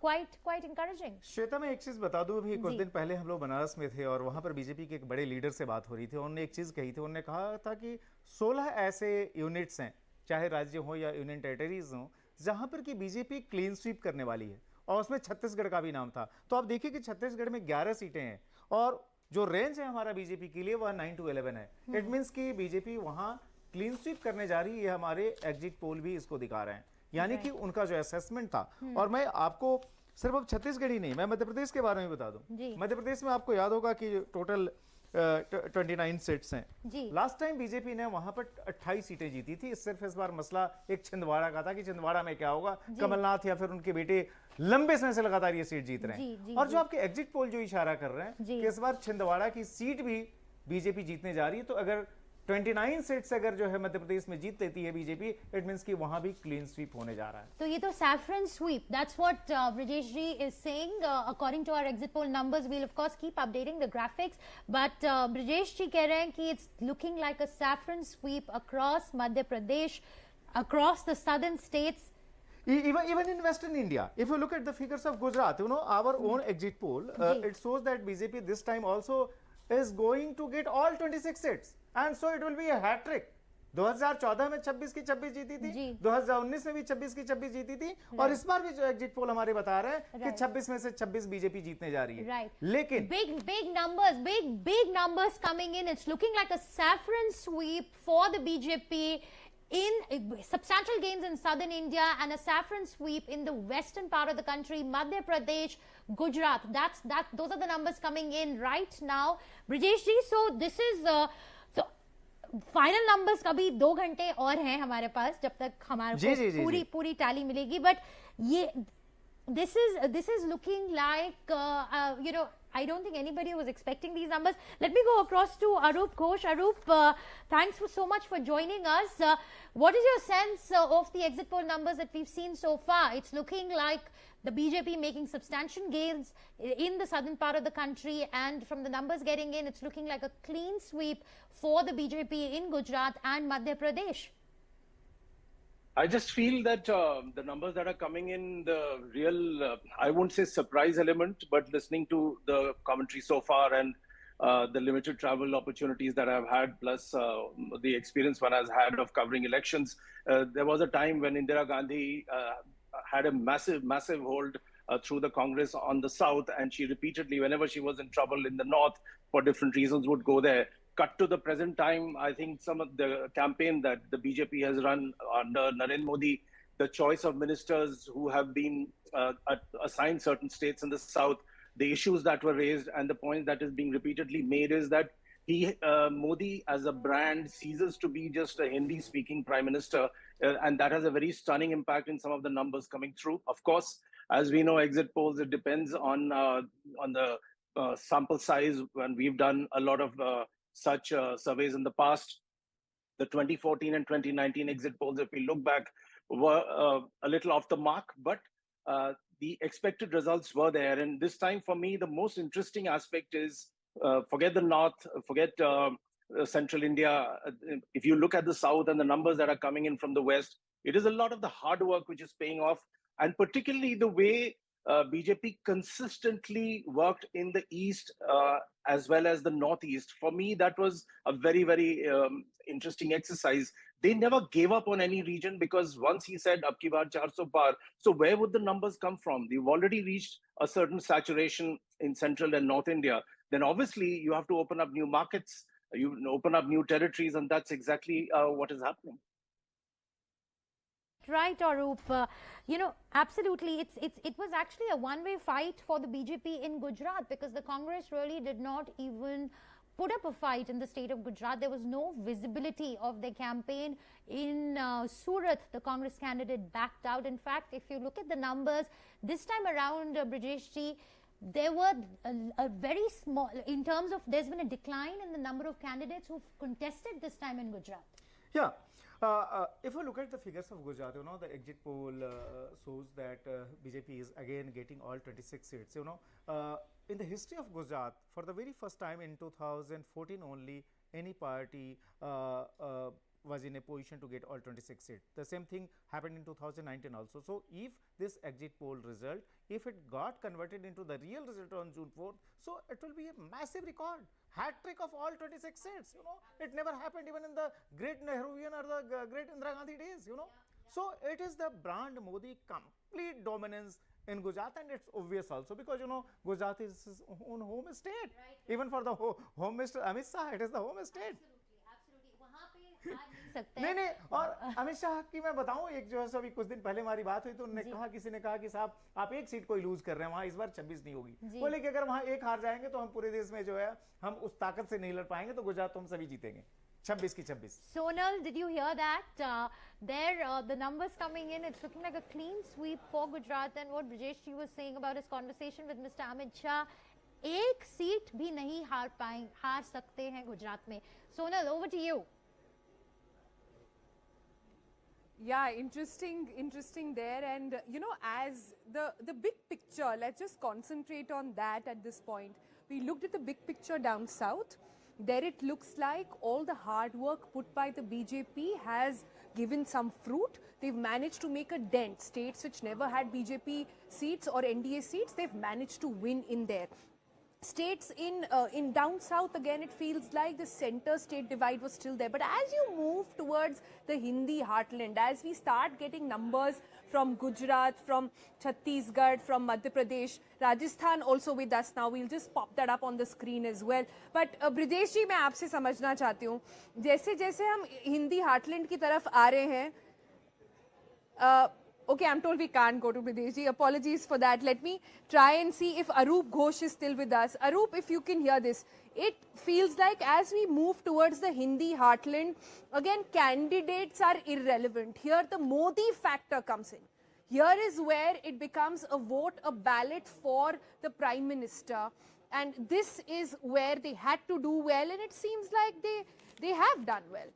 quite encouraging. Shweta, मैं एक चीज बता दूं, अभी कुछ दिन पहले हम लोग बनारस में थे और वहां पर बीजेपी के एक बड़े लीडर से बात हो रही थी। उन्होंने एक चीज कही थी, उन्होंने कहा था कि 16 ऐसे यूनिट्स हैं, चाहे राज्य हो या यूनियन टेरिटरीज हो, जहां पर की बीजेपी क्लीन स्वीप करने वाली है, और उसमें छत्तीसगढ़ का भी नाम था। तो आप देखिए कि छत्तीसगढ़ में 11 सीटें हैं और जो रेंज है हमारा बीजेपी के लिए वह 9 to 11 है। इट मीन्स कि बीजेपी वहां क्लीन स्वीप करने जा रही है। हमारे एग्जिट पोल भी इसको दिखा रहे हैं, यानी कि उनका जो असेसमेंट था। और मैं आपको सिर्फ अब छत्तीसगढ़ ही नहीं, मैं मध्य प्रदेश के बारे में बता दूं। मध्य प्रदेश में आपको याद होगा कि टोटल 29 सीट्स हैं। लास्ट टाइम बीजेपी ने वहां पर 28 सीटें जीती थी। सिर्फ इस बार मसला एक छिंदवाड़ा का था कि छिंदवाड़ा में क्या होगा, कमलनाथ या फिर उनके बेटे लंबे समय से लगातार ये सीट जीत रहे हैं। और जो आपके एग्जिट पोल जो इशारा कर रहे हैं कि इस बार छिंदवाड़ा की सीट भी बीजेपी जीतने जा रही है, तो अगर 29 सीट्स अगर जो है मध्य प्रदेश में जीत लेती है बीजेपी, इट मींस कि वहां भी क्लीन स्वीप होने जा रहा है। तो ये तो saffron sweep, that's what Brajesh ji is saying. According to our exit poll numbers, we'll of course keep updating the graphics, but Brajesh ji कह रहे हैं कि it's looking like a saffron sweep across Madhya Pradesh, across the southern states. Even in Western India, if you look at the figures of Gujarat, you know, our own exit poll, it shows that BJP this time also is going to get all 26 seats. And so it will be a hat trick. 2014 में 26 की 26 जीती थी, 2019 में भी 26 की 26 जीती थी, और इस बार भी जो एग्जिट पोल हमारे बता रहे हैं कि 26 में से 26 बीजेपी जीतने जा रही है। लेकिन big numbers coming in. It's looking like a saffron sweep for the BJP in substantial gains in southern India and a saffron sweep in the western part of the country, Madhya Pradesh, Gujarat. Those are the numbers coming in right now. Brajesh ji, so this is final numbers कभी 2 घंटे और हैं हमारे पास जब तक हमारे को पूरी टैली मिलेगी, बट ये this is looking like you know, I don't think anybody was expecting these numbers. Let me go across to Arup Ghosh. Arup, thanks so much for joining us. What is your sense of the exit poll numbers that we've seen so far? It's looking like the BJP making substantial gains in the southern part of the country, and from the numbers getting in, it's looking like a clean sweep for the BJP in Gujarat and Madhya Pradesh. I just feel that the numbers that are coming in, the real, I won't say surprise element, but listening to the commentary so far and the limited travel opportunities that I've had, plus the experience one has had of covering elections, there was a time when Indira Gandhi had a massive hold through the Congress on the south, and she repeatedly, whenever she was in trouble in the north for different reasons, would go there. Cut to the present time, I think some of the campaign that the BJP has run under Narendra Modi, the choice of ministers who have been assigned certain states in the south, the issues that were raised, and the point that is being repeatedly made is that Modi as a brand ceases to be just a Hindi-speaking prime minister, and that has a very stunning impact in some of the numbers coming through. Of course, as we know, exit polls, it depends on the sample size, and we've done a lot of such surveys in the past. The 2014 and 2019 exit polls, if we look back, were a little off the mark, but the expected results were there. And this time, for me, the most interesting aspect is forget the north, forget central India. If you look at the south and the numbers that are coming in from the west, it is a lot of the hard work which is paying off, and particularly the way BJP consistently worked in the east as well as the northeast. For me, that was a very, very interesting exercise. They never gave up on any region, because once he said "Ab ki baar 400 par," so where would the numbers come from? They've already reached a certain saturation in central and north India. Then obviously you have to open up new markets, you open up new territories, and that's exactly what is happening. Right, Arup. You know, absolutely. It was actually a one-way fight for the BJP in Gujarat, because the Congress really did not even put up a fight in the state of Gujarat. There was no visibility of their campaign. In Surat, the Congress candidate backed out. In fact, if you look at the numbers, this time around, Brijesh ji, there were a very small, in terms of, there's been a decline in the number of candidates who've contested this time in Gujarat. Yeah. If you look at the figures of Gujarat, you know, the exit poll shows that BJP is again getting all 26 seats. You know, in the history of Gujarat, for the very first time in 2014 only, any party was in a position to get all 26 seats. The same thing happened in 2019 also. So if this exit poll result, if it got converted into the real result on June 4th, so it will be a massive record. Hat trick of all 26 seats, you know, it never happened even in the great Nehruvian or the great Indira Gandhi days, you know. So it is the brand Modi complete dominance in Gujarat, and it's obvious also, because you know Gujarat is his own home state. Right. Even for the home minister Amit Shah, it is the home state. Absolutely. वहाँ पे हार नहीं सकते नहीं और अमित शाह की मैं बताऊं, एक जो है सो अभी कुछ दिन पहले हमारी बात हुई तो उन्होंने कहा, किसी ने कहा कि साहब आप एक सीट कोई लूज कर रहे हैं, वहां इस बार 26 नहीं होगी, बोले कि अगर वहां एक हार जाएंगे तो हम पूरे देश में जो है हम उस ताकत से नहीं लड़ पाएंगे, तो गुजरात तो हम सभी जीतेंगे 26 की 26. Sonal, did you hear that? The numbers coming in, it's looking like a clean sweep for Gujarat. And what Brijesh ji was saying about his conversation with Mr. Amit Shah, एक सीट भी नहीं हार सकते हैं गुजरात में. Sonal, over to you. Yeah, interesting there. And you know, as the big picture, let's just concentrate on that at this point. We looked at the big picture down south. There it looks like all the hard work put by the BJP has given some fruit. They've managed to make a dent. States which never had BJP seats or NDA seats, they've managed to win in there. States in down south, again, it feels like the center-state divide was still there. But as you move towards the Hindi heartland, as we start getting numbers from Gujarat, from Chhattisgarh, from Madhya Pradesh, Rajasthan also with us now, we'll just pop that up on the screen as well. But Brijesh ji, मैं आपसे समझना चाहती हूँ, जैसे जैसे हम Hindi heartland की तरफ आ रहे हैं, okay, I'm told we can't go to Brijesh ji. Apologies for that. Let me try and see if Arup Ghosh is still with us. Arup, if you can hear this, it feels like as we move towards the Hindi heartland, again, candidates are irrelevant. Here, the Modi factor comes in. Here is where it becomes a vote, a ballot for the Prime Minister. And this is where they had to do well, and it seems like they have done well.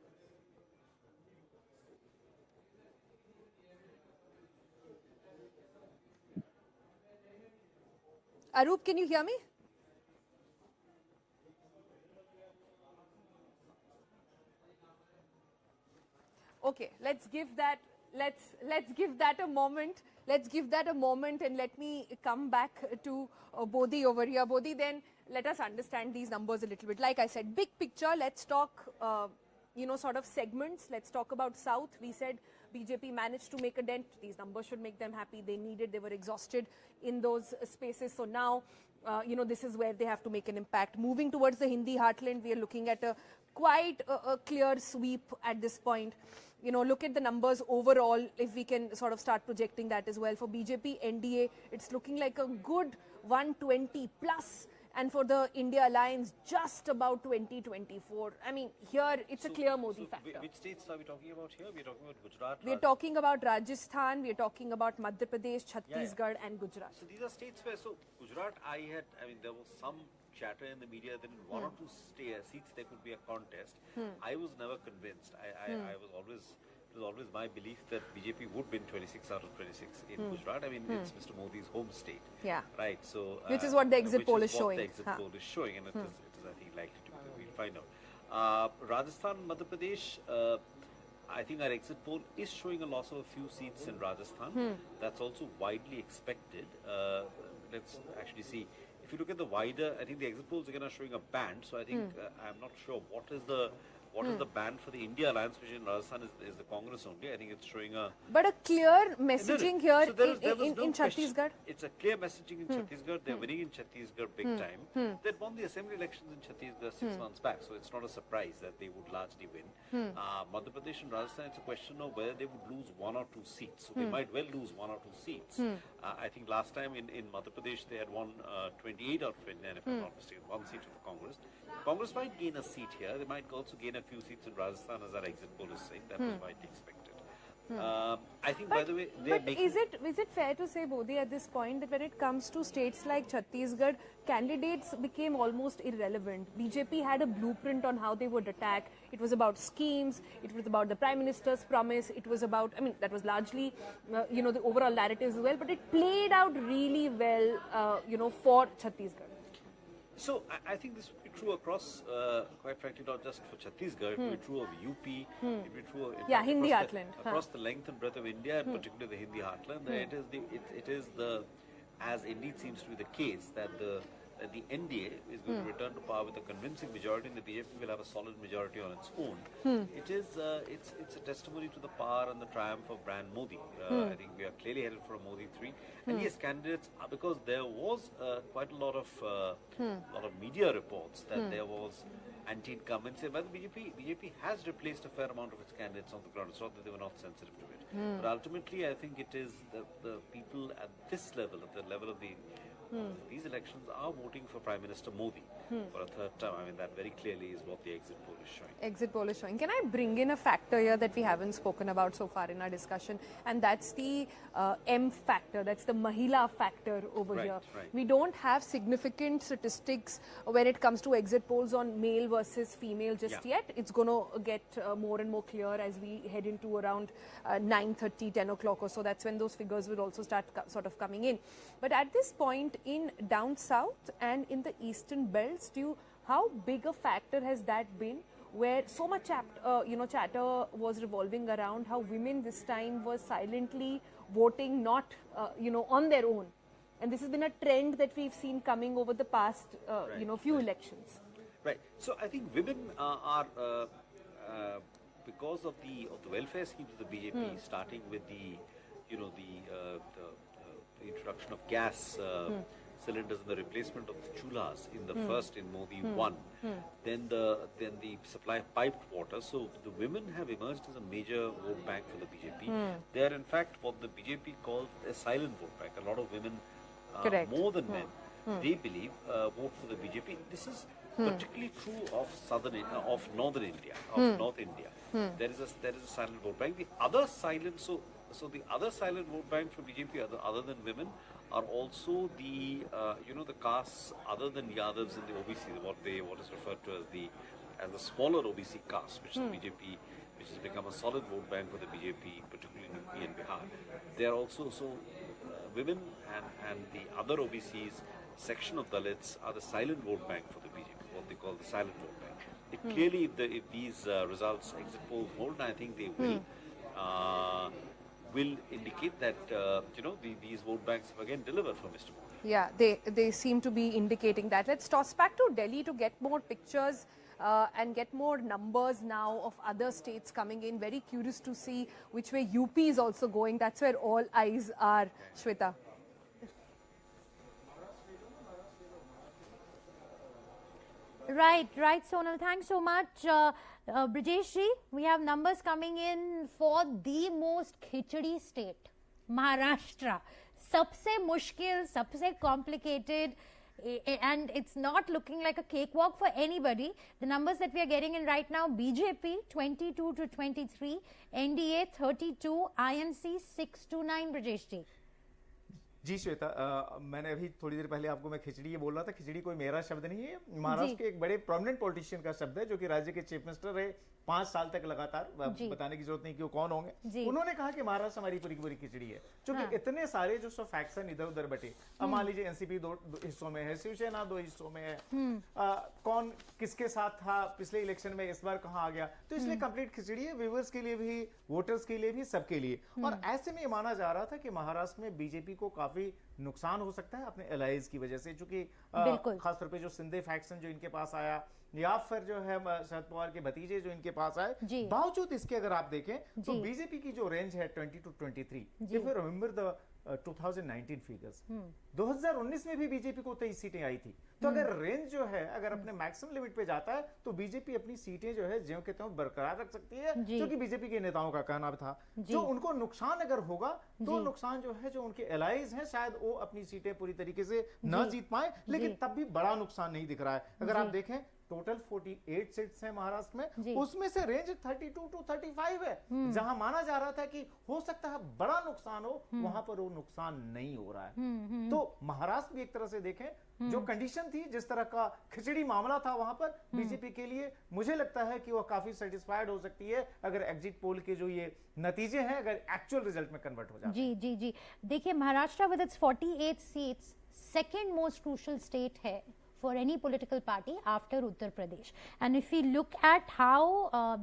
Arup, can you hear me? Okay, let's give that a moment. Let's give that a moment, and let me come back to Bodhi over here. Bodhi, then let us understand these numbers a little bit. Like I said, big picture, let's talk, sort of segments. Let's talk about South. We said BJP managed to make a dent. These numbers should make them happy. They were exhausted in those spaces. So now, this is where they have to make an impact. Moving towards the Hindi heartland, we are looking at quite a clear sweep at this point. Look at the numbers overall, if we can sort of start projecting that as well. For BJP, NDA, it's looking like a good 120 plus. and for the India Alliance just about 2024. I mean, here it's a clear Modi factor. Which states are we talking about here? We're talking about Gujarat. We're talking about Rajasthan, we're talking about Madhya Pradesh, Chhattisgarh and Gujarat. So these are states where, Gujarat, there was some chatter in the media that in one or two seats there could be a contest. I was never convinced. I was always, it was always my belief that BJP would win 26 out of 26 in Gujarat. I mean, it's Mr. Modi's home state. Yeah. Right. So which is what the exit poll is showing. The exit poll is showing, and it is, I think, likely to be. We'll find out. Rajasthan, Madhya Pradesh. I think our exit poll is showing a loss of a few seats in Rajasthan. That's also widely expected. Let's actually see. If you look at the wider, I think the exit polls again are showing a band. So I think I'm not sure what is the band for the India Alliance, which in Rajasthan is the Congress only. I think it's showing a... But a clear messaging here in Chhattisgarh. It's a clear messaging in Chhattisgarh. They're winning in Chhattisgarh big time. They'd won the assembly elections in Chhattisgarh 6 months back, so it's not a surprise that they would largely win. Madhya Pradesh and Rajasthan, it's a question of whether they would lose 1 or 2 seats. So they might well lose 1 or 2 seats. I think last time in Madhya Pradesh they had won 28 or 29, if I'm not mistaken, 1 seat for the Congress. Congress might gain a seat here. They might also gain a few seats in Rajasthan, as our exit poll is saying. That was widely expected. I think, by the way, is it fair to say, Bodhi, at this point that when it comes to states like Chhattisgarh, candidates became almost irrelevant? BJP had a blueprint on how they would attack. It was about schemes. It was about the Prime Minister's promise. It was about, I mean, that was largely, the overall narratives as well. But it played out really well, for Chhattisgarh. So I think this would be true across, quite frankly, not just for Chhattisgarh. It would be true of UP. It would be true of Hindi heartland across the length and breadth of India, and particularly the Hindi heartland. It is as indeed seems to be the case that the NDA is going to return to power with a convincing majority, and the BJP will have a solid majority on its own. It's a testimony to the power and the triumph of brand Modi. I think we are clearly headed for a Modi 3. And yes, candidates, because there was quite a lot of media reports that there was anti-incumbency. But the BJP has replaced a fair amount of its candidates on the ground. It's not that they were not sensitive to it. But ultimately, I think it is the people at this level, at the level of these elections, are voting for Prime Minister Modi for a third term. I mean, that very clearly is what the exit poll is showing. Exit poll is showing. Can I bring in a factor here that we haven't spoken about so far in our discussion? And that's the M factor. That's the Mahila factor over here. Right. We don't have significant statistics when it comes to exit polls on male versus female just yet. It's going to get more and more clear as we head into around 9:30, 10 o'clock or so. That's when those figures will also start sort of coming in. But at this point, in down south and in the eastern belts, how big a factor has that been, where so much chatter was revolving around how women this time were silently voting, not on their own, and this has been a trend that we've seen coming over the past few elections. Right. So I think women are because of the welfare schemes of the BJP, starting with the introduction of gas cylinders and the replacement of the chulhas in the first in Modi 1, then the supply of piped water. So the women have emerged as a major vote bank for the BJP. They are in fact what the BJP calls a silent vote bank. A lot of women, more than men, they believe vote for the BJP. This is particularly true of northern India, of North India. There is a silent vote bank. The other silent the other silent vote bank for BJP, other than women, are also the castes other than Yadavs in the OBC, what is referred to as the smaller OBC caste, which the BJP, which has become a solid vote bank for the BJP, particularly in UP and Bihar. They are also women and the other OBCs, section of Dalits, are the silent vote bank for the BJP, what they call the silent vote bank. Clearly, if these results, exit polls hold, and I think they will indicate that these vote banks have again delivered for Mr. Modi. Yeah, they seem to be indicating that. Let's toss back to Delhi to get more pictures and get more numbers now of other states coming in. Very curious to see which way UP is also going. That's where all eyes are, Shweta. Right, Sonal. Thanks so much. Brajeshji, we have numbers coming in for the most khichdi state, Maharashtra. Sabse mushkil, sabse complicated. and it's not looking like a cakewalk for anybody. The numbers that we are getting in right now: BJP 22 to 23, NDA 32, INC 6 to 9. Brajesh ji. जी श्वेता, मैंने अभी थोड़ी देर पहले आपको मैं खिचड़ी ये बोल रहा था. खिचड़ी कोई मेरा शब्द नहीं है, महाराष्ट्र के एक बड़े प्रोमिनेंट पॉलिटिशियन का शब्द है जो कि राज्य के चीफ मिनिस्टर रहे 5 साल तक लगातार. बताने की जरूरत नहीं कि वो कौन होंगे. उन्होंने कहा कि महाराष्ट्र हमारी पूरी की पूरी खिचड़ी है, क्योंकि इतने सारे जो फैक्शन इधर उधर बटे. अब मान लीजिए एनसीपी दो हिस्सों में है, शिवसेना 2 हिस्सों में है, कौन किसके साथ था पिछले इलेक्शन में, इस बार कहां आ गया. तो इसलिए कंप्लीट खिचड़ी है, व्यूअर्स के लिए भी, वोटर्स के लिए भी, सबके लिए. और ऐसे में माना जा रहा था कि महाराष्ट्र में बीजेपी को काफी नुकसान हो सकता है अपने एलाइज की वजह से, क्योंकि खासतौर पे जो सिंधे फैक्शन जो इनके पास आया, या फिर जो है शरद पवार के भतीजे जो इनके पास आए, बावजूद इसके अगर आप देखें तो बीजेपी की जो रेंज है 20 to 23, if you remember the 2019 figures, 2019 में भी बीजेपी को 23 सीटें आई थी. तो अगर रेंज जो है अगर अपने मैक्सिमम लिमिट पे जाता है तो बीजेपी अपनी सीटें जो है ज्यों के त्यों बरकरार रख सकती है, जो कि बीजेपी के नेताओं का कहना था. जो उनको नुकसान अगर होगा तो नुकसान जो है जो उनके एलाइज हैं, शायद वो अपनी सीटें पूरी तरीके से न जीत पाए, लेकिन तब भी बड़ा नुकसान नहीं दिख रहा है. अगर आप देखें टोटल 48 सीट्स हैं महाराष्ट्र में, उसमें से रेंज 32 to 35 है. जहां माना जा रहा था कि हो सकता है बड़ा नुकसान हो, वहां पर वो नुकसान नहीं हो रहा है. तो महाराष्ट्र भी एक तरह से देखें, जो कंडीशन थी, जिस तरह का खिचड़ी मामला था वहां पर बीजेपी के लिए, मुझे लगता है कि वो काफी सेटिस्फाइड हो सकती है अगर एग्जिट पोल के जो ये नतीजे हैं अगर एक्चुअल रिजल्ट में कन्वर्ट हो जाए. जी. देखिए, Maharashtra with its 48 seats second most crucial state है for any political party after Uttar Pradesh. And if we look at how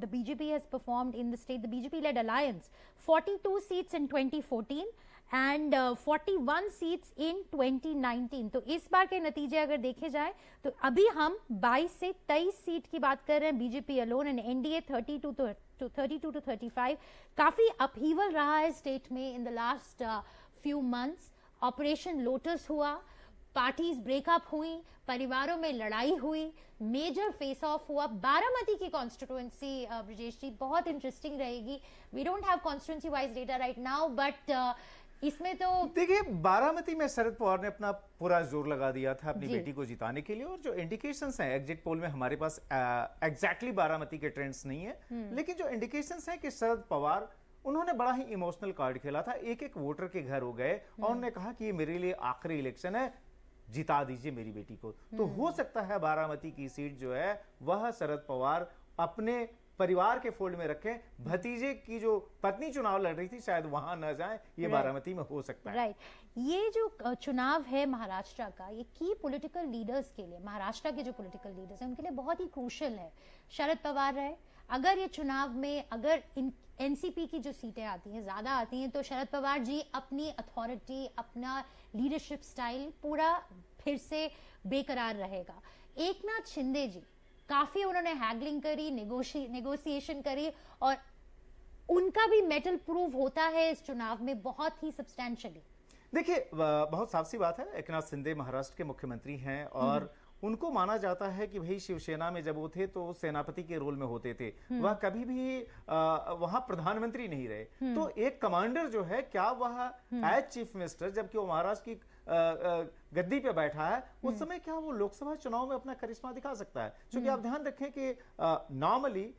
the BJP has performed in the state, the BJP-led alliance, 42 seats in 2014 and 41 seats in 2019. तो इस बार के नतीजे अगर देखे जाए तो अभी हम 22 से 23 सीट की बात कर रहे हैं, BJP alone, and NDA 32 to 35. काफी अपहीवल रहा है स्टेट में in the last few months. Operation lotus हुआ, पार्टीज ब्रेकअप हुई, परिवारों में लड़ाई हुई, मेजर फेस ऑफ हुआ. बारामती की कॉन्स्टिट्यूएंसी ब्रजेश जी बहुत इंटरेस्टिंग रहेगी. We don't have constituency wise data right now, but इसमें तो देखिए बारामती में शरद पवार ने अपना पूरा जोर लगा दिया था अपनी बेटी को जिताने के लिए. और जो इंडिकेशंस हैं एग्जिट पोल में, हमारे पास एग्जैक्टली बारामती के ट्रेंड्स नहीं है, लेकिन जो इंडिकेशंस हैं कि शरद पवार उन्होंने बड़ा ही इमोशनल कार्ड खेला था. एक वोटर के घर हो गए और उन्होंने कहा कि ये मेरे लिए आखिरी इलेक्शन है, जिता दीजिए मेरी बेटी को. तो हो सकता है बारामती की सीट जो है वह शरद पवार अपने परिवार के फोल्ड में रखें. भतीजे की जो पत्नी चुनाव लड़ रही थी शायद वहां न जाए, ये बारामती में हो सकता है. राइट. ये जो चुनाव है महाराष्ट्र का, ये की पॉलिटिकल लीडर्स के लिए, महाराष्ट्र के जो पॉलिटिकल लीडर्स हैं उनके लिए बहुत ही क्रूशियल है. शरद पवार रहे, अगर ये चुनाव में अगर एनसीपी की जो सीटें आती हैं ज्यादा आती हैं, तो शरद पवार जी अपनी अथॉरिटी, अपना लीडरशिप स्टाइल पूरा फिर से बेकरार रहेगा. एकनाथ शिंदे जी काफी उन्होंने हैगलिंग करी, नेगोशिएशन करी, और उनका भी मेटल प्रूव होता है इस चुनाव में बहुत ही सब्सटैंशियली. देखिए बहुत साफ सी बात है, एकनाथ शिंदे महाराष्ट्र के मुख्यमंत्री हैं और उनको माना जाता है कि भाई शिवसेना में जब वो थे तो सेनापति के रोल में होते थे, वह कभी भी वहां प्रधानमंत्री नहीं रहे. तो एक कमांडर जो है, क्या वह एज चीफ मिनिस्टर जबकि वो महाराष्ट्र की गद्दी पे बैठा है, उस समय क्या वो लोकसभा चुनाव में अपना करिश्मा दिखा सकता है? क्योंकि आप ध्यान रखें कि नॉर्मली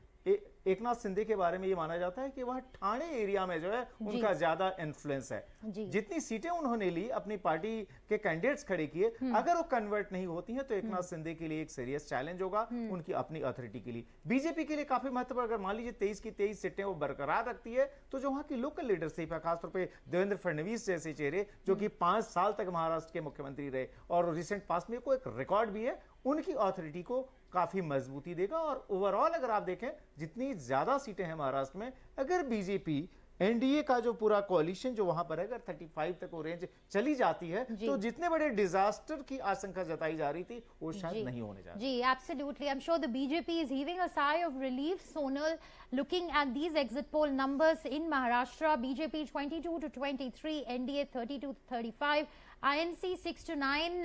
एकनाथ शिंदे के बारे में ये माना जाता है कि वह ठाणे एरिया में जो है उनका ज्यादा इन्फ्लुएंस है. जितनी सीटें उन्होंने ली, अपनी पार्टी के कैंडिडेट्स खड़े किए, अगर वो कन्वर्ट नहीं होती हैं तो एकनाथ शिंदे के लिए एक सीरियस चैलेंज होगा उनकी अपनी अथॉरिटी के लिए. बीजेपी के लिए काफी महत्वपूर्ण, अगर मान लीजिए 23 की 23 सीटें वो बरकरार रखती है तो जो वहां की लोकल लीडरशिप है, खासतौर पर देवेंद्र फडणवीस जैसे चेहरे जो कि 5 साल तक महाराष्ट्र के मुख्यमंत्री रहे और रिसेंट पास्ट में को एक रिकॉर्ड भी है, उनकी अथॉरिटी को काफी मजबूती देगा. और ओवरऑल अगर आप देखें जितनी ज्यादा सीटें हैं महाराष्ट्र में, अगर बीजेपी एनडीए का जो पूरा कोalition जो वहां पर है, अगर 35 तक वो रेंज चली जाती है तो जितने बड़े डिजास्टर की आशंका जताई जा रही थी वो शायद नहीं होने जा रही. जी, absolutely. I am sure the BJP is heaving a sigh of relief. Sonal, looking at these exit poll numbers in Maharashtra, BJP 22 to 23, NDA 32 to 35, INC 6 to 9.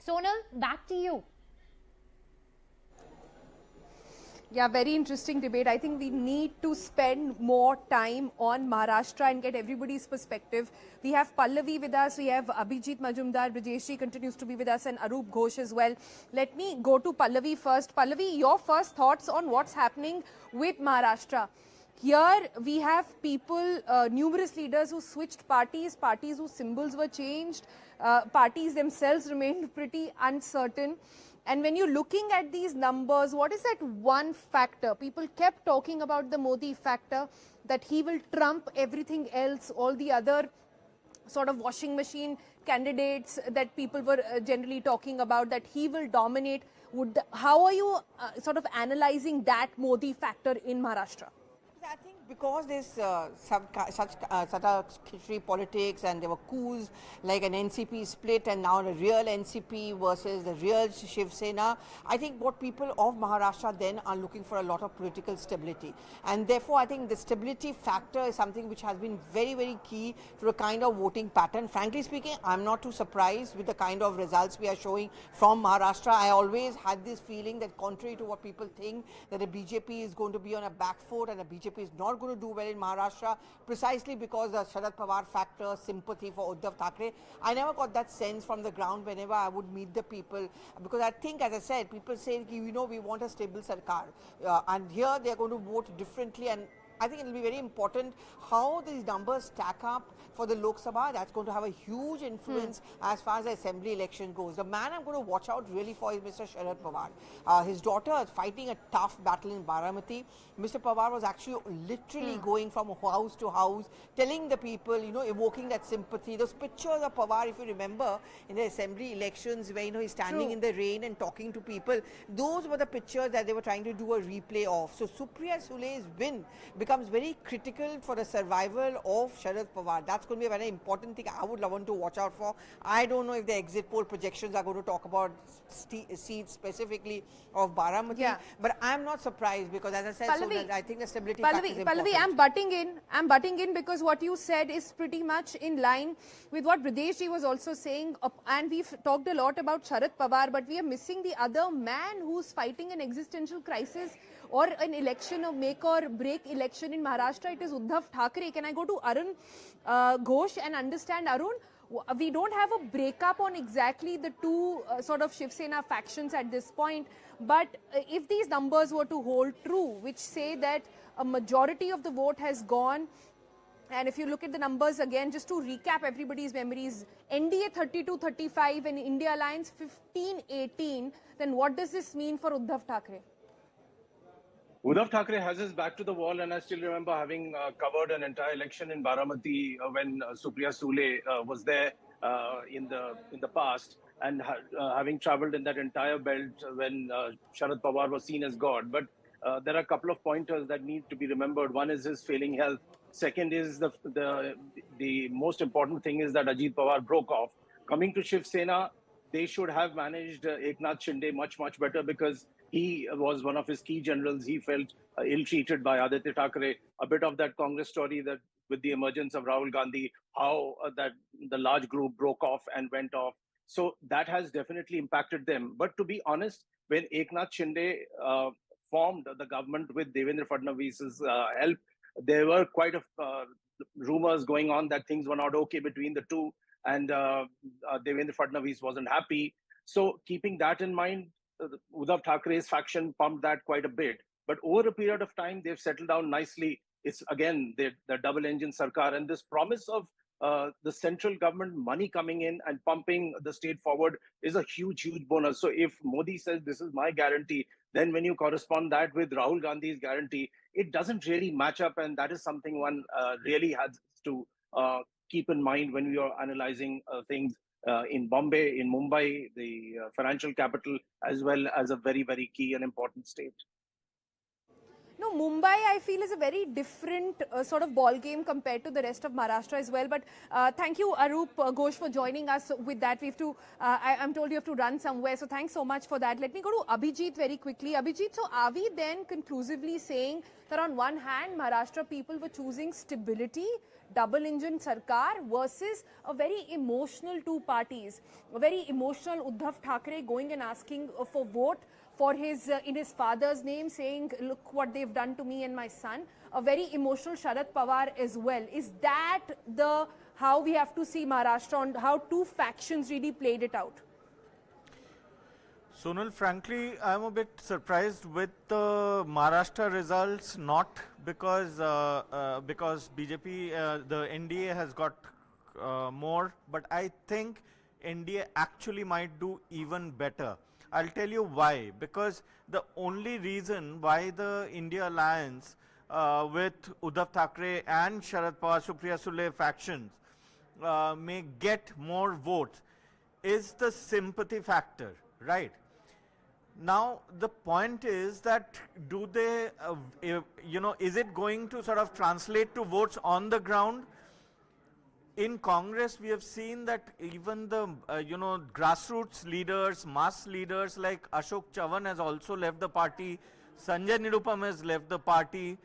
Sonal, back to you. Yeah, very interesting debate. I think we need to spend more time on Maharashtra and get everybody's perspective. We have Pallavi with us, we have Abhijit Majumdar, Brijeshi continues to be with us, and Arup Ghosh as well. Let me go to Pallavi first. Pallavi, your first thoughts on what's happening with Maharashtra. Here we have people, numerous leaders who switched parties, parties whose symbols were changed, parties themselves remained pretty uncertain. And when you're looking at these numbers, what is that one factor? People kept talking about the Modi factor, that he will trump everything else, all the other sort of washing machine candidates that people were generally talking about, that he will dominate. How are you sort of analyzing that Modi factor in Maharashtra? I think because there's such a khichdi politics, and there were coups like an NCP split and now a real NCP versus the real Shiv Sena. I think what people of Maharashtra then are looking for a lot of political stability, and therefore I think the stability factor is something which has been very, very key to the kind of voting pattern. Frankly speaking, I'm not too surprised with the kind of results we are showing from Maharashtra. I always had this feeling that, contrary to what people think, that the BJP is going to be on a back foot and the BJP is not going to do well in Maharashtra, precisely because the Sharad Pawar factor, sympathy for Uddhav Thackeray. I never got that sense from the ground whenever I would meet the people, because I think, as I said, people say, you know, we want a stable sarkar, and here they are going to vote differently, and I think it will be very important how these numbers stack up for the Lok Sabha. That's going to have a huge influence as far as the assembly election goes. The man I'm going to watch out really for is Mr. Sharad Pawar. His daughter is fighting a tough battle in Baramati. Mr. Pawar was actually literally going from house to house, telling the people, you know, evoking that sympathy. Those pictures of Pawar, if you remember, in the assembly elections where, you know, he's standing in the rain and talking to people, those were the pictures that they were trying to do a replay of. So Supriya Sule's win becomes very critical for the survival of Sharad Pawar. That's going to be a very important thing I would want to watch out for. I don't know if the exit poll projections are going to talk about seats specifically of Baramati, but I'm not surprised, because, as I said, Pallavi, I think the stability factor is important. Pallavi, I'm butting in because what you said is pretty much in line with what Brideshji was also saying, and we've talked a lot about Sharad Pawar, but we are missing the other man who's fighting an existential crisis or an election, a make or break election in Maharashtra. It is Uddhav Thackeray. Can I go to Arun Ghosh and understand, Arun? We don't have a breakup on exactly the two sort of Shiv Sena factions at this point, but if these numbers were to hold true, which say that a majority of the vote has gone, and if you look at the numbers again, just to recap everybody's memories, NDA 32-35 and India Alliance 15-18, then what does this mean for Uddhav Thackeray? Uddhav Thackeray has his back to the wall, and I still remember having covered an entire election in Baramati when Supriya Sule was there in the past, and having travelled in that entire belt when Sharad Pawar was seen as God. But there are a couple of pointers that need to be remembered. One is his failing health. Second is the most important thing is that Ajit Pawar broke off. Coming to Shiv Sena, they should have managed Eknath Shinde much better, because he was one of his key generals. He felt ill-treated by Aditya Thackeray. A bit of that Congress story, that with the emergence of Rahul Gandhi, how that the large group broke off and went off. So that has definitely impacted them. But to be honest, when Eknath Shinde formed the government with Devendra Fadnavis's help, there were quite a rumors going on that things were not okay between the two, and Devendra Fadnavis wasn't happy. So keeping that in mind, Uddhav Thackeray's faction pumped that quite a bit. But over a period of time, they've settled down nicely. It's again the double engine sarkar, and this promise of the central government money coming in and pumping the state forward is a huge bonus. So if Modi says this is my guarantee, then when you correspond that with Rahul Gandhi's guarantee, it doesn't really match up, and that is something one really has to keep in mind when we are analyzing things in Bombay, in Mumbai, the financial capital, as well as a very key and important state. No, Mumbai, I feel, is a very different sort of ball game compared to the rest of Maharashtra as well. But thank you, Arup Ghosh, for joining us with that. We have to, I'm told you have to run somewhere, so thanks so much for that. Let me go to Abhijit very quickly. Abhijit, so are we then conclusively saying that on one hand, Maharashtra people were choosing stability, double engine sarkar, versus a very emotional two parties, a very emotional Uddhav Thackeray going and asking for vote for his in his father's name, saying, "Look what they've done to me and my son." A very emotional Sharad Pawar as well. Is that the how we have to see Maharashtra, and how two factions really played it out? Sonal, frankly, I'm a bit surprised with the Maharashtra results, not because BJP, the NDA has got more, but I think NDA actually might do even better. I'll tell you why. Because the only reason why the INDI Alliance with Uddhav Thackeray and Sharad Pawar, Supriya Sule factions may get more votes is the sympathy factor, right? Now, the point is that do they, is it going to sort of translate to votes on the ground? In Congress, we have seen that even the, grassroots leaders, mass leaders like Ashok Chavan has also left the party. Sanjay Nirupam has left the party.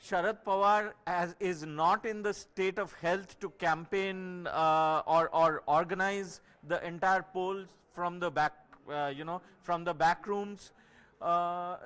Sharad Pawar is not in the state of health to campaign or organize the entire polls from the back, from the back rooms. And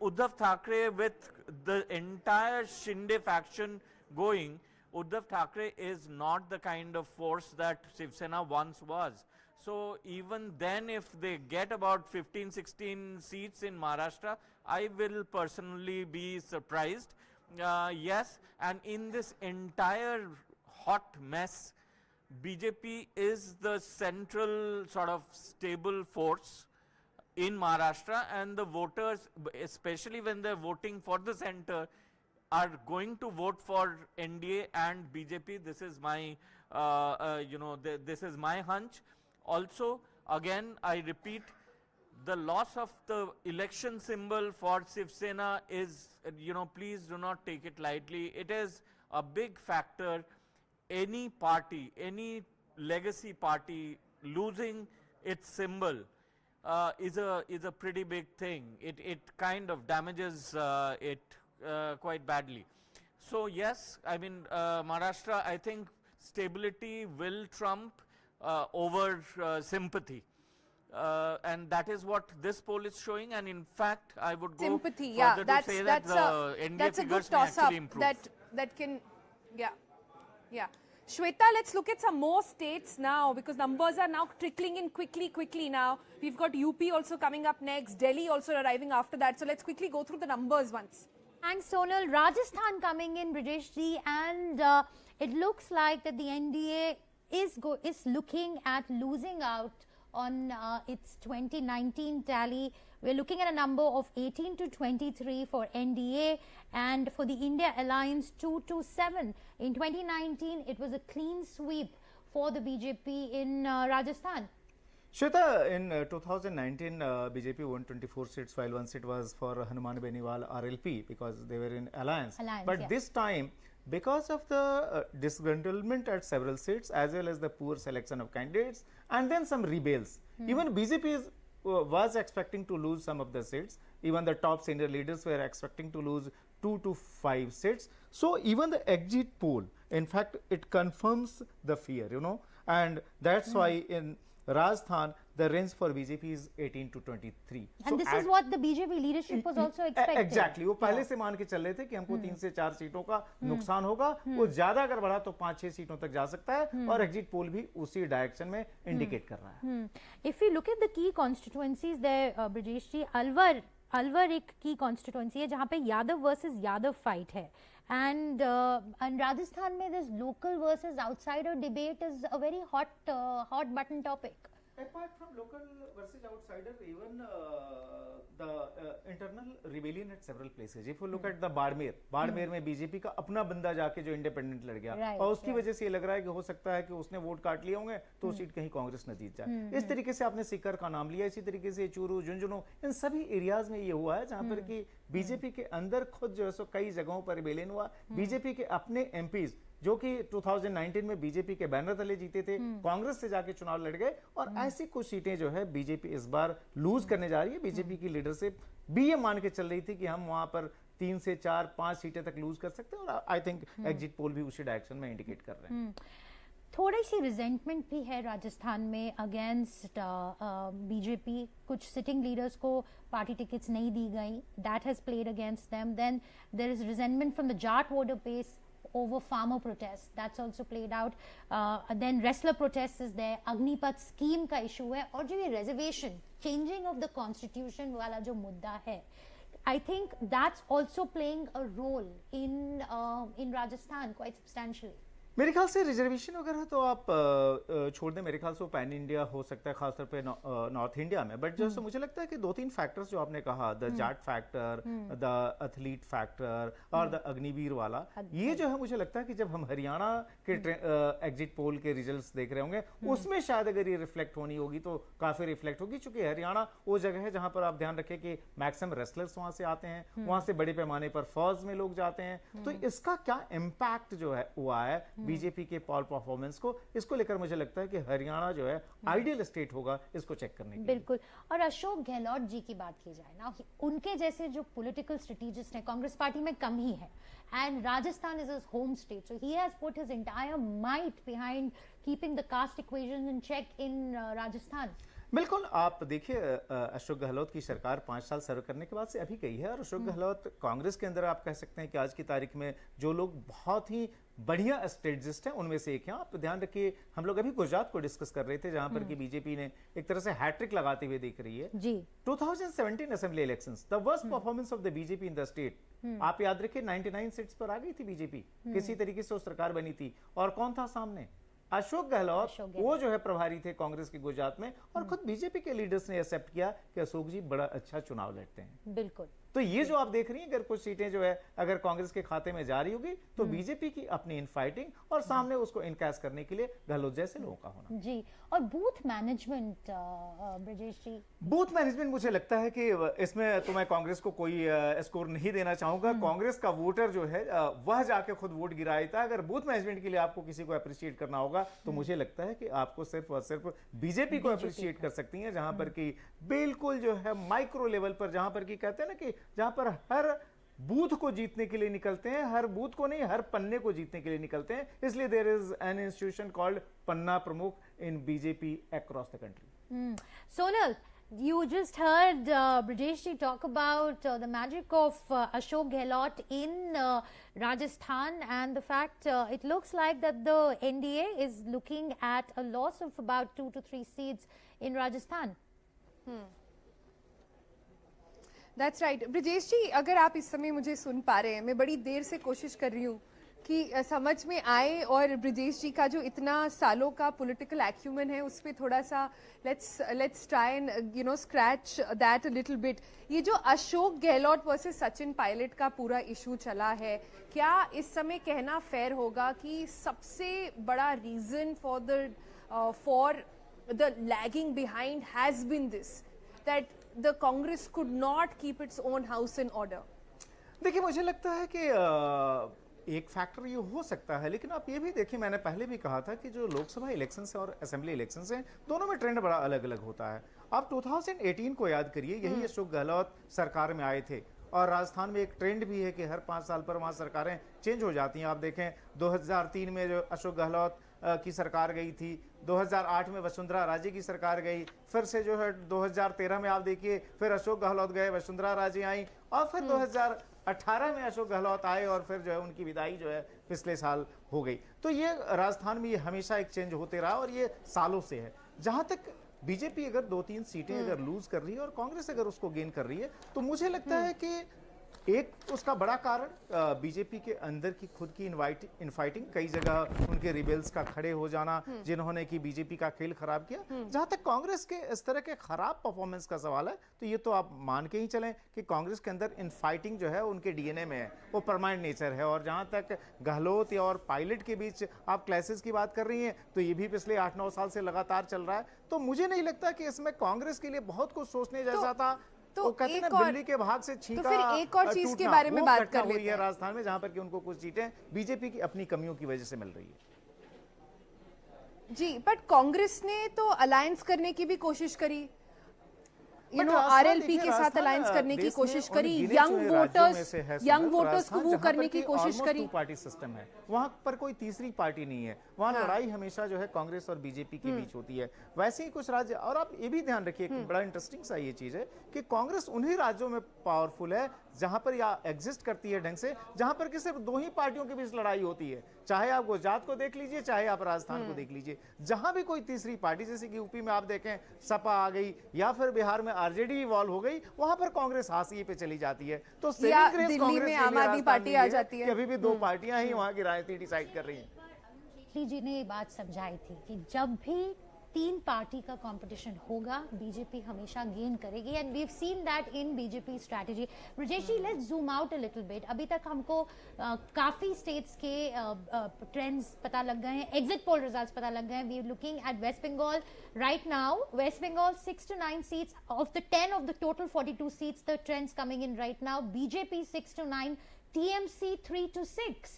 Uddhav Thackeray, with the entire Shinde faction going, Uddhav Thackeray is not the kind of force that Shiv Sena once was. So even then, if they get about 15-16 seats in Maharashtra, I will personally be surprised. Yes, and in this entire hot mess, BJP is the central sort of stable force in Maharashtra, and the voters, especially when they're voting for the center, are going to vote for NDA and BJP. This is my, this is my hunch. Also, again, I repeat, the loss of the election symbol for Shiv Sena is, please do not take it lightly. It is a big factor. Any party, any legacy party losing its symbol is a pretty big thing. It kind of damages it quite badly. So yes, I mean, Maharashtra, I think stability will trump over sympathy. And that is what this poll is showing. And in fact, I would go Sympathy, further yeah, to say that the NDA figures may actually improve. That can, yeah. Shweta, let's look at some more states now, because numbers are now trickling in quickly now. We've got UP also coming up next, Delhi also arriving after that. So let's quickly go through the numbers once. Thanks, Sonal. Rajasthan coming in, Brajeshji, and it looks like that the NDA is looking at losing out on its 2019 tally. We're looking at a number of 18 to 23 for NDA, and for the INDI Alliance 2-7. In 2019, it was a clean sweep for the BJP in Rajasthan. Shweta, in 2019, BJP won 24 seats, while one seat was for Hanuman Beniwal RLP, because they were in alliance. But yeah, this time, because of the disgruntlement at several seats, as well as the poor selection of candidates, and then some rebels, even BJP was expecting to lose some of the seats. Even the top senior leaders were expecting to lose 2 to 5 seats. So even the exit poll, in fact, it confirms the fear, and that's why in Rajasthan, the range for BJP is 18 to 23. And so this is what the BJP leadership was also expecting. Exactly. वो पहले से मान के चल रहे थे कि हमको 3 से 4 सीटों का नुकसान होगा. वो ज्यादा अगर बढ़ा तो 5-6 सीटों तक जा सकता है, और एग्जिट पोल भी उसी डायरेक्शन में इंडिकेट कर रहा है. If we look at the key constituencies there, Brajesh ji, Alwar एक key constituency है जहाँ पे यादव versus यादव fight है. And Rajasthan में this local versus outsider debate is a very hot button topic. Apart from local versus outsider, even the internal rebellion at several places. If you look at the Barmer में BJP का अपना बंदा जाके जो independent लड़ गया, और उसकी वजह से ये लग रहा है कि हो सकता है कि उसने वोट काट लिए होंगे तो सीट कहीं कांग्रेस न जीत जाए. इस तरीके से आपने सीकर का नाम लिया, इसी तरीके से चूरू, झुंझुनू, इन सभी एरियाज में ये हुआ है जहां पर कि बीजेपी के अंदर खुद जो है सो कई जगहों पर रिबेलियन हुआ. बीजेपी के अपने एमपीज जो कि 2019 में बीजेपी के बैनर तले जीते थे, कांग्रेस से जाके चुनाव लड़ गए, और ऐसी कुछ सीटें जो है बीजेपी इस बार लूज करने जा रही है. बीजेपी की लीडरशिप भी ये मान के चल रही थी कि हम वहां पर 3 से 4-5 सीटें तक लूज कर सकते हैं, और आई थिंक एग्जिट पोल भी उसी डायरेक्शन में इंडिकेट कर रहे हैं. थोड़ी सी रिजेंटमेंट भी है राजस्थान में अगेंस्ट बीजेपी. कुछ सिटिंग लीडर्स को पार्टी टिकट्स नहीं दी गई. That has played against them. Then there is resentment from the Jat voter base over farmer protests. That's also played out. Then wrestler protests is there. Agnipath scheme का issue है. और जो ये reservation, changing of the constitution वाला जो मुद्दा है, I think that's also playing a role in Rajasthan quite substantially. मेरे ख्याल से रिजर्वेशन वगैरह तो आप छोड़ दें. मेरे ख्याल से वो पैन इंडिया हो सकता है, खासतौर पे नॉर्थ इंडिया में. बट जैसे मुझे लगता है कि 2-3 फैक्टर्स जो आपने कहा, the Jat factor, the athlete factor और द अग्निवीर वाला, ये जो है मुझे लगता है कि जब हम हरियाणा के एग्जिट पोल के रिजल्ट्स देख रहे होंगे, उसमें शायद अगर ये रिफ्लेक्ट होनी होगी तो काफी रिफ्लेक्ट होगी. चूंकि हरियाणा वो जगह है जहां पर आप ध्यान रखें कि मैक्सिमम रेसलर्स वहां से आते हैं, वहां से बड़े पैमाने पर फौज में लोग जाते हैं. तो इसका क्या इम्पैक्ट जो है हुआ है बीजेपी के पॉल परफॉर्मेंस को, इसको लेकर मुझे लगता है कि हरियाणा जो है आइडियल स्टेट होगा इसको चेक करने के लिए. बिल्कुल. और अशोक गहलोत जी की बात की जाए ना, उनके जैसे जो पॉलिटिकल स्ट्रेटेजिस्ट हैं कांग्रेस पार्टी में कम ही है. And Rajasthan is his home state, so he has put his entire might behind keeping the caste equation in check in Rajasthan. बिल्कुल. आप देखिए अशोक गहलोत की सरकार 5 साल सर्व करने के बाद से अभी गई है, और अशोक गहलोत कांग्रेस के अंदर आप कह सकते हैं कि आज की तारीख में जो लोग बहुत ही बढ़िया स्ट्रेटजिस्ट हैं उनमें से एक हैं. आप ध्यान रखिए, हम लोग अभी गुजरात को डिस्कस कर रहे थे जहां पर कि बीजेपी ने एक तरह से हैट्रिक लगाते हुए दिख रही है जी. 2017 assembly elections, the worst performance of the BJP in the state. आप याद रखिए 99 सीट्स पर आ गई थी बीजेपी, किसी तरीके से वो सरकार बनी थी, और कौन था सामने? अशोक गहलोत. वो जो है प्रभारी थे कांग्रेस के गुजरात में, और खुद बीजेपी के लीडर्स ने एक्सेप्ट किया कि अशोक जी बड़ा अच्छा चुनाव लड़ते हैं. बिल्कुल. तो ये जो आप देख रही हैं, अगर कुछ सीटें जो है अगर कांग्रेस के खाते में जा रही होगी तो बीजेपी की अपनी इन फाइटिंग और सामने उसको इनकैश करने के लिए गहलोत जैसे लोगों का होना जी. और बूथ मैनेजमेंट ब्रजेश जी, बूथ मैनेजमेंट मुझे लगता है कि इसमें तो मैं कांग्रेस को कोई स्कोर नहीं देना चाहूंगा. कांग्रेस का वोटर जो है वह जाके खुद वोट गिराता है. अगर बूथ मैनेजमेंट के लिए आपको किसी को अप्रिशिएट करना होगा तो मुझे लगता है कि आपको सिर्फ और सिर्फ बीजेपी को अप्रिशिएट कर सकती हैं, जहां पर कि बिल्कुल जो है माइक्रो लेवल पर, जहां पर कि कहते हैं ना कि जहां पर हर बूथ को जीतने के लिए निकलते हैं, हर बूथ को नहीं हर पन्ने को जीतने के लिए निकलते हैं. इसलिए there is an institution called panna pramukh in BJP across the country. Sonal, you just heard Brajesh ji talk about the magic of Ashok Gehlot in Rajasthan, and the fact it looks like that the NDA is looking at a loss of about 2 to 3 seats in Rajasthan. That's right. Brajesh ji, अगर आप इस समय मुझे सुन पा रहे हैं, मैं बड़ी देर से कोशिश कर रही हूँ कि समझ में आए, और ब्रजेश जी का जो इतना सालों का पॉलिटिकल एक्यूमेन है उस पर थोड़ा सा let's try and scratch that a little bit. ये जो अशोक गहलोत वर्सेस सचिन पायलट का पूरा इशू चला है, क्या इस समय कहना फेयर होगा कि सबसे बड़ा reason for the lagging behind has been this, that the Congress could not keep its own house in order? देखिए, मुझे लगता है कि एक फैक्टर ये हो सकता है, लेकिन आप ये भी देखिए, मैंने पहले भी कहा था कि जो लोकसभा इलेक्शंस है और असेंबली इलेक्शंस हैं, दोनों में ट्रेंड बड़ा अलग अलग होता है. आप 2018 को याद करिए, यही अशोक गहलोत सरकार में आए थे, और राजस्थान में एक ट्रेंड भी है कि हर 5 साल पर वहाँ सरकारें चेंज हो जाती हैं. आप देखें 2003 में जो अशोक गहलोत की सरकार गई थी, 2008 में वसुंधरा राजे की सरकार गई, फिर से जो है 2013 में आप देखिए फिर अशोक गहलोत गए, वसुंधरा राजे आई, और फिर 2018 में अशोक गहलोत आए, और फिर जो है उनकी विदाई जो है पिछले साल हो गई. तो ये राजस्थान में ये हमेशा एक चेंज होते रहा, और ये सालों से है. जहां तक बीजेपी अगर 2-3 सीटें अगर लूज कर रही है और कांग्रेस अगर उसको गेन कर रही है, तो मुझे लगता है कि एक उसका बड़ा कारण बीजेपी के अंदर की खुद की इनफाइटिंग, कई जगह उनके रिबेल्स का खड़े हो जाना जिन्होंने की बीजेपी का खेल खराब किया. जहां तक कांग्रेस के इस तरह के खराब परफॉर्मेंस का सवाल है, तो ये तो आप मान के ही चलें कि कांग्रेस के अंदर इनफाइटिंग जो है उनके डीएनए में है, वो परमानेंट नेचर है. और जहां तक गहलोत और पायलट के बीच आप क्लैशेस की बात कर रही हैं, तो ये भी पिछले 8-9 साल से लगातार चल रहा है. तो मुझे नहीं लगता कि इसमें कांग्रेस के लिए बहुत कुछ सोचने जैसा था. तो एक और बिल्ली के भाग से छींका, तो फिर एक और चीज के बारे में बात कर लेते हैं. राजस्थान में जहां पर कि उनको कुछ सीटें बीजेपी की अपनी कमियों की वजह से मिल रही है. जी, बट कांग्रेस ने तो अलायंस करने की भी कोशिश करी. यू नो आरएलपी के साथ अलायंस करने की कोशिश करी, यंग वोटर्स को मूव करने की कोशिश करी। टू पार्टी सिस्टम है, वहां पर कोई तीसरी पार्टी नहीं है, वहां लड़ाई हमेशा जो है कांग्रेस और बीजेपी के बीच होती है। वैसे ही कुछ राज्य, और आप ये भी ध्यान रखिए, बड़ा इंटरेस्टिंग सा ये चीज है कि कांग्रेस उन्हीं राज्यों में पावरफुल है जहां पर या एग्जिस्ट करती है ढंग से, जहां पर कि सिर्फ दो ही पार्टियों के बीच लड़ाई होती है। चाहे आप गुजरात को देख लीजिए, चाहे आप राजस्थान को देख लीजिए, जहां भी कोई तीसरी पार्टी, जैसे कि यूपी में आप देखें सपा आ गई या फिर बिहार में आरजेडी इवॉल्व हो गई, वहां पर कांग्रेस हाशिए पे चली जाती है। तो दिल्ली में आम आदमी पार्टी आ जाती है। अभी भी दो पार्टियां ही वहां की राजनीति डिसाइड कर रही हैं। जेटली जी ने ये बात समझाई थी कि जब भी तीन पार्टी का कंपटीशन होगा, बीजेपी हमेशा गेन करेगी, and we have seen that in BJP strategy. Brajesh ji, let's zoom out a little bit. अभी तक हमको काफी स्टेट्स के ट्रेंड्स पता लग गए हैं, एग्जिट पोल रिजल्ट्स पता लग गए हैं। We are looking at West Bengal right now. West Bengal 6 to 9 seats of the 10 of the total 42 seats, the trends coming in right now. BJP 6 to 9, TMC 3 to 6.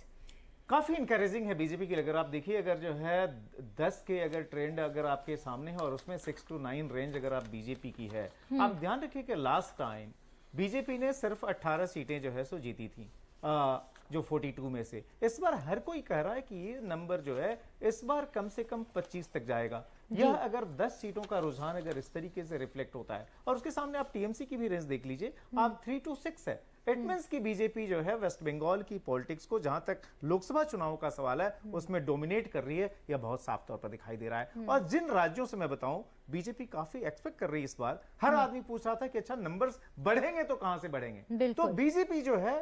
काफी इंकरेजिंग है बीजेपी की। अगर आप देखिए, अगर जो है 10 के अगर ट्रेंड अगर आपके सामने है और उसमें 6 to 9 रेंज अगर आप बीजेपी की है, आप ध्यान रखिए कि लास्ट टाइम बीजेपी ने सिर्फ 18 सीटें जो है सो जीती थी, जो 42 में से। इस बार हर कोई कह रहा है कि ये नंबर जो है इस बार कम से कम 25 तक जाएगा। यह अगर 10 सीटों का रुझान अगर इस तरीके से रिफ्लेक्ट होता है, और उसके सामने आप टीएमसी की भी रेंज देख लीजिए, आप 3 to 6 है। इट मींस की बीजेपी जो है वेस्ट बंगाल की पॉलिटिक्स को, जहां तक लोकसभा चुनाव का सवाल है, उसमें डोमिनेट कर रही है, यह बहुत साफ तौर पर दिखाई दे रहा है। और जिन राज्यों से मैं बताऊं बीजेपी काफी एक्सपेक्ट कर रही है इस बार, हर आदमी पूछ रहा था कि अच्छा नंबर्स बढ़ेंगे तो कहां से बढ़ेंगे, तो बीजेपी जो है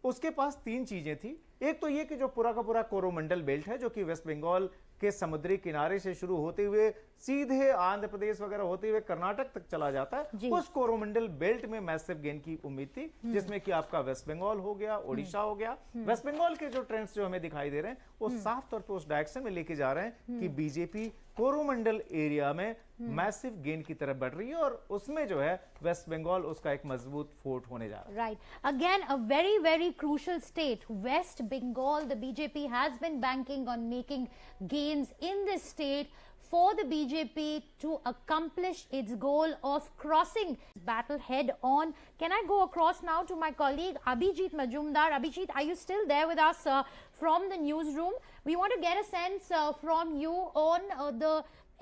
उसके पास तीन चीजें थी। एक तो ये कि जो पूरा का पूरा कोरोमंडल बेल्ट है, जो कि वेस्ट बंगाल के समुद्री किनारे से शुरू होते हुए सीधे आंध्र प्रदेश वगैरह होते हुए कर्नाटक तक चला जाता है, उस कोरोमंडल बेल्ट में मैसिव गेन की उम्मीद थी, जिसमें कि आपका वेस्ट बंगाल हो गया, ओडिशा हो गया। वेस्ट बंगाल के जो ट्रेंड्स जो हमें दिखाई दे रहे हैं वो साफ तौर पर उस डायरेक्शन में लेके जा रहे हैं कि बीजेपी कोरोमंडल एरिया में मैसिव गेन की तरफ बढ़ रही है, और उसमें जो है वेस्ट बंगाल उसका एक मजबूत फोर्ट होने जा रहा है। Right, again a very very crucial state, West Bengal. The BJP has been banking on making gains in this state for the BJP to accomplish its goal of crossing battle head on. Can I go across now to my colleague Abhijit Majumdar? Abhijit, are you still there with us from the newsroom? We want to get a sense from you on the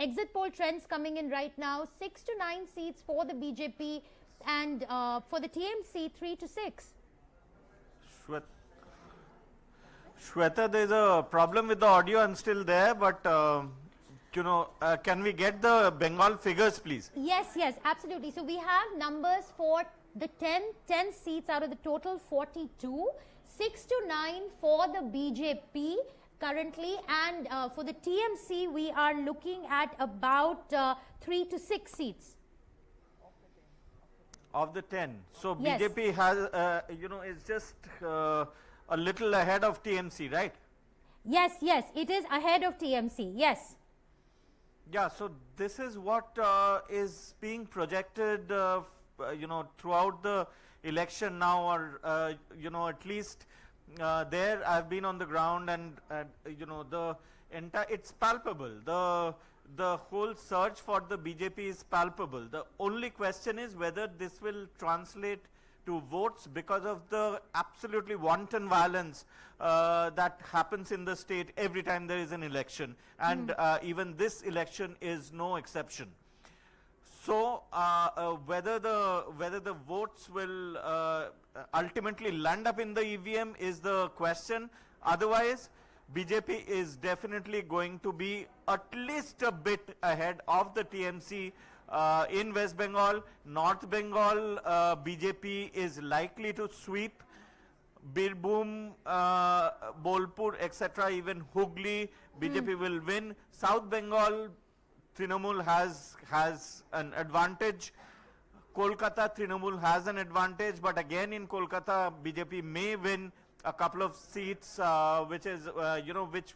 exit poll trends coming in right now. 6 to 9 seats for the BJP, and for the TMC 3 to 6. Shweta, there's a problem with the audio. I'm still there, but can we get the Bengal figures, please? Yes, absolutely. So we have numbers for the 10 seats out of the total 42, 6 to 9 for the BJP currently, and for the TMC we are looking at about 3 to 6 seats. Of the 10. So BJP has, is just a little ahead of TMC, right? Yes, it is ahead of TMC, yes. Yeah, so this is what is being projected, throughout the election now, or, at least there I've been on the ground, and, it's palpable. The whole search for the BJP is palpable. The only question is whether this will translate to votes because of the absolutely wanton violence that happens in the state every time there is an election, and even this election is no exception. So whether the votes will ultimately land up in the EVM is the question. Otherwise, BJP is definitely going to be at least a bit ahead of the TMC. In West Bengal, North Bengal, BJP is likely to sweep. Birbhum, Bolpur, etc., even Hooghly, BJP will win. South Bengal, Trinamool has an advantage. Kolkata, Trinamool has an advantage, but again in Kolkata, BJP may win a couple of seats, which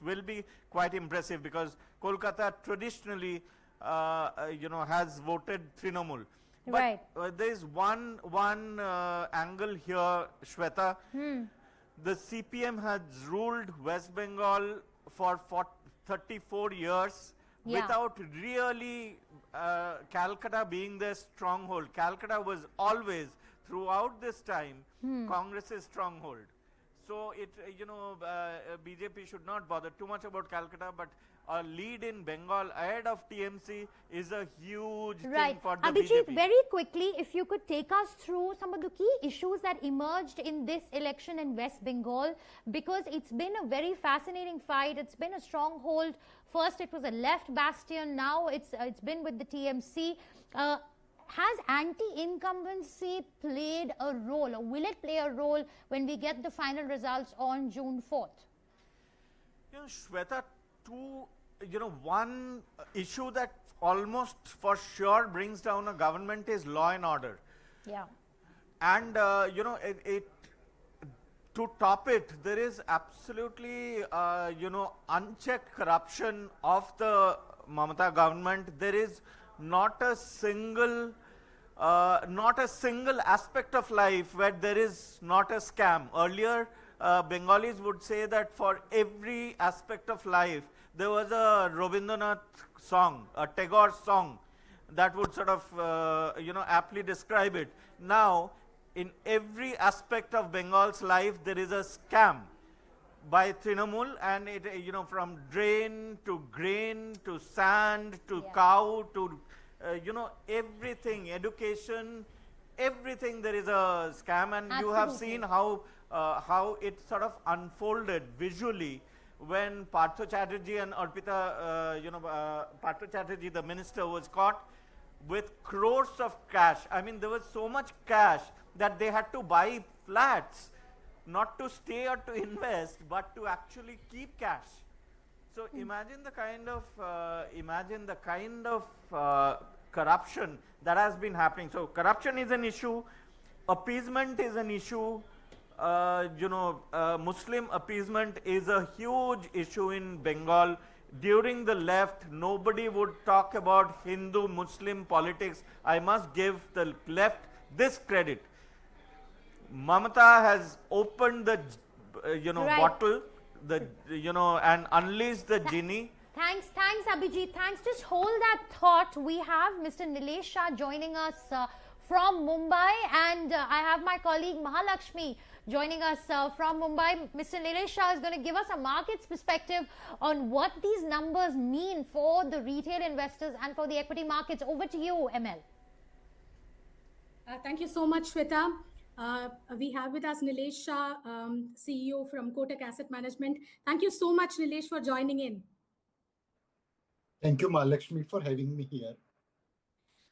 will be quite impressive, because Kolkata traditionally has voted Trinamool. But there is one angle here, Shweta. The CPM has ruled West Bengal for 34 years, Yeah. without really Calcutta being their stronghold. Calcutta was always, throughout this time, Congress's stronghold. So it, BJP should not bother too much about Calcutta, but a lead in Bengal ahead of TMC is a huge thing for the Abhijit, BJP. very quickly, if you could take us through some of the key issues that emerged in this election in West Bengal, because it's been a very fascinating fight. It's been a stronghold. First, it was a left bastion. Now it's been with the TMC. Has anti-incumbency played a role, or will it play a role when we get the final results on June 4th? Shweta, one issue that almost for sure brings down a government is law and order. Yeah. And, to top it, there is absolutely, unchecked corruption of the Mamata government. There is not a single aspect of life where there is not a scam. Earlier, Bengalis would say that for every aspect of life, there was a Rabindranath song, a Tagore song that would sort of, aptly describe it. Now, in every aspect of Bengal's life, there is a scam by Trinamool, and it, from drain to grain to sand to cow to, everything, education, everything there is a scam, and you have seen how it sort of unfolded visually when Partho Chatterjee and Arpita, Partho Chatterjee, the minister, was caught with crores of cash. I mean, there was so much cash that they had to buy flats, not to stay or to invest, but to actually keep cash. So imagine the kind of corruption that has been happening. So corruption is an issue, appeasement is an issue, Muslim appeasement is a huge issue in Bengal. During the left, nobody would talk about Hindu-Muslim politics. I must give the left this credit. Mamata has opened the, bottle, and unleashed the genie. Thanks, Abhijit. Thanks. Just hold that thought. We have Mr. Nilesh Shah joining us from Mumbai, and I have my colleague Mahalakshmi joining us from Mumbai. Mr. Nilesh Shah is going to give us a markets perspective on what these numbers mean for the retail investors and for the equity markets. Over to you, ML. Thank you so much, Shweta. We have with us Nilesh Shah, CEO from Kotak Asset Management. Thank you so much, Nilesh, for joining in. Thank you, Mahalakshmi, for having me here.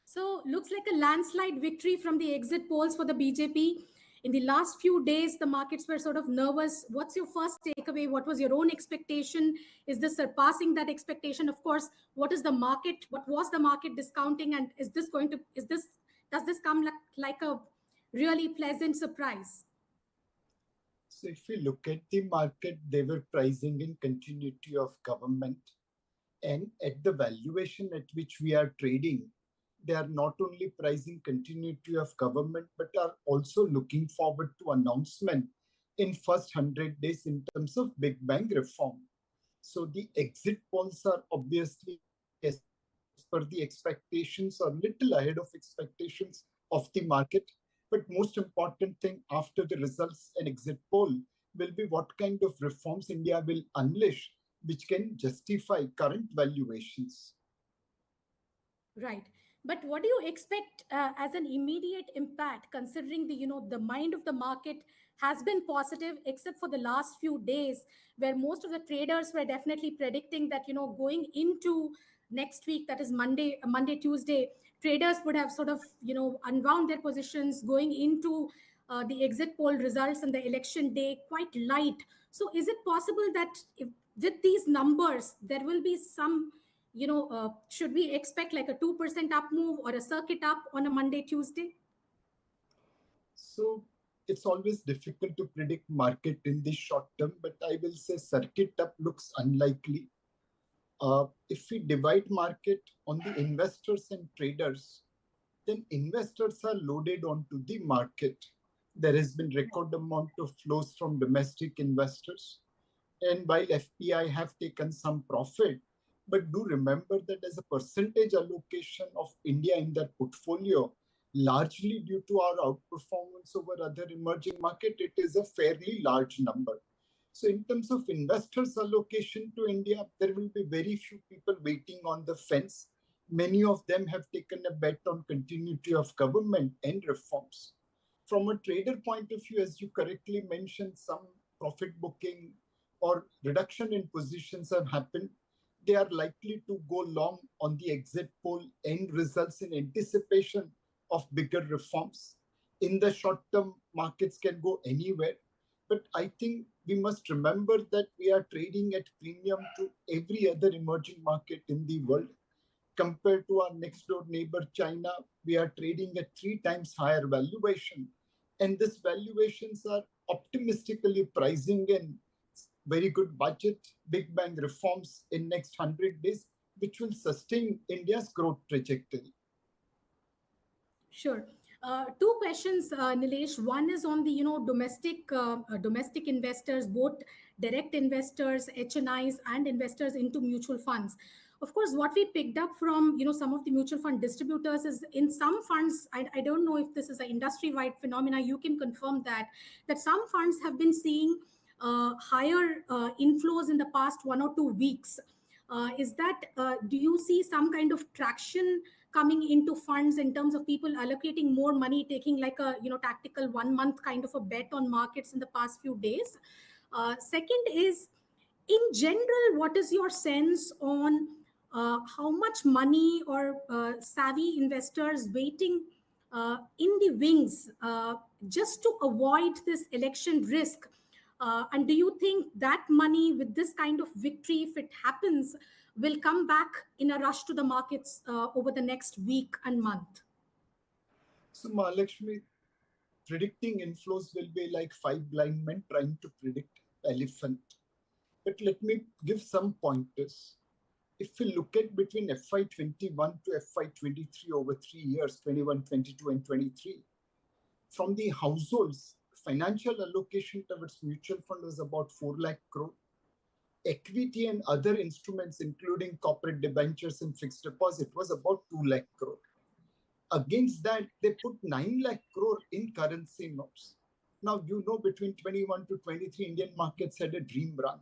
So, looks like a landslide victory from the exit polls for the BJP. In the last few days, the markets were sort of nervous. What's your first takeaway? What was your own expectation? Is this surpassing that expectation? Of course, what was the market discounting? And does this come like a really pleasant surprise? So if we look at the market, they were pricing in continuity of government. And at the valuation at which we are trading, they are not only pricing continuity of government, but are also looking forward to announcement in first 100 days in terms of Big Bang reform. So the exit polls are obviously, as per the expectations, or little ahead of expectations of the market. But most important thing after the results and exit poll will be what kind of reforms India will unleash, which can justify current valuations. Right. But what do you expect as an immediate impact, considering the mind of the market has been positive, except for the last few days, where most of the traders were definitely predicting that, going into next week, that is Monday, Tuesday, traders would have sort of, unwound their positions going into the exit poll results and the election day quite light. So is it possible that with these numbers, there will be some, should we expect like a 2% up move or a circuit up on a Monday, Tuesday? So it's always difficult to predict market in the short term, but I will say circuit up looks unlikely. If we divide market on the investors and traders, then investors are loaded onto the market. There has been record amount of flows from domestic investors. And while FPI have taken some profit, But do remember that as a percentage allocation of India in their portfolio, largely due to our outperformance over other emerging market, it is a fairly large number. So in terms of investors' allocation to India, there will be very few people waiting on the fence. Many of them have taken a bet on continuity of government and reforms. From a trader point of view, as you correctly mentioned, some profit booking or reduction in positions have happened. They are likely to go long on the exit poll end results in anticipation of bigger reforms. In the short term, markets can go anywhere. But I think we must remember that we are trading at premium to every other emerging market in the world. Compared to our next door neighbor, China, we are trading at 3 times higher valuation. And these valuations are optimistically pricing in very good budget, big bang reforms in next 100 days, which will sustain India's growth trajectory. Sure. Two questions, Nilesh. One is on the domestic investors, both direct investors, HNIs, and investors into mutual funds. Of course, what we picked up from some of the mutual fund distributors is in some funds. I don't know if this is an industry-wide phenomena. You can confirm that some funds have been seeing higher inflows in the past 1 or 2 weeks. Do you see some kind of traction coming into funds in terms of people allocating more money, taking like a tactical 1 month kind of a bet on markets in the past few days? Second is, in general, what is your sense on how much money or savvy investors waiting in the wings just to avoid this election risk? And do you think that money with this kind of victory, if it happens, will come back in a rush to the markets over the next week and month? So Mahalakshmi, predicting inflows will be like 5 blind men trying to predict elephant. But let me give some pointers. If we look at between FY21 to FY23 over 3 years, 21, 22 and 23, from the households, financial allocation towards mutual fund was about 4 lakh crore. Equity and other instruments, including corporate debentures and fixed deposit, was about 2 lakh crore. Against that, they put 9 lakh crore in currency notes. Now, between 21 to 23, Indian markets had a dream run.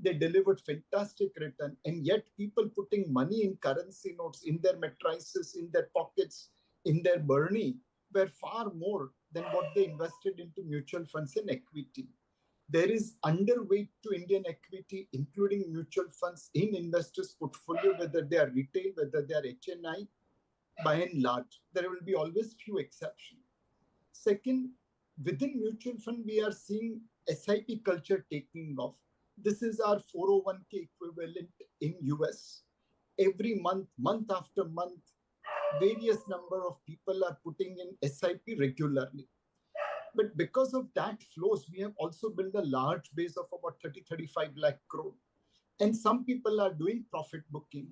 They delivered fantastic return, and yet people putting money in currency notes in their matrices, in their pockets, in their burnie, were far more than what they invested into mutual funds and equity. There is underweight to Indian equity, including mutual funds in investors' portfolio, whether they are retail, whether they are HNI, by and large. There will be always few exceptions. Second, within mutual fund, we are seeing SIP culture taking off. This is our 401k equivalent in US. Every month, month after month, various number of people are putting in SIP regularly. But because of that flows, we have also built a large base of about 30-35 lakh crore. And some people are doing profit booking.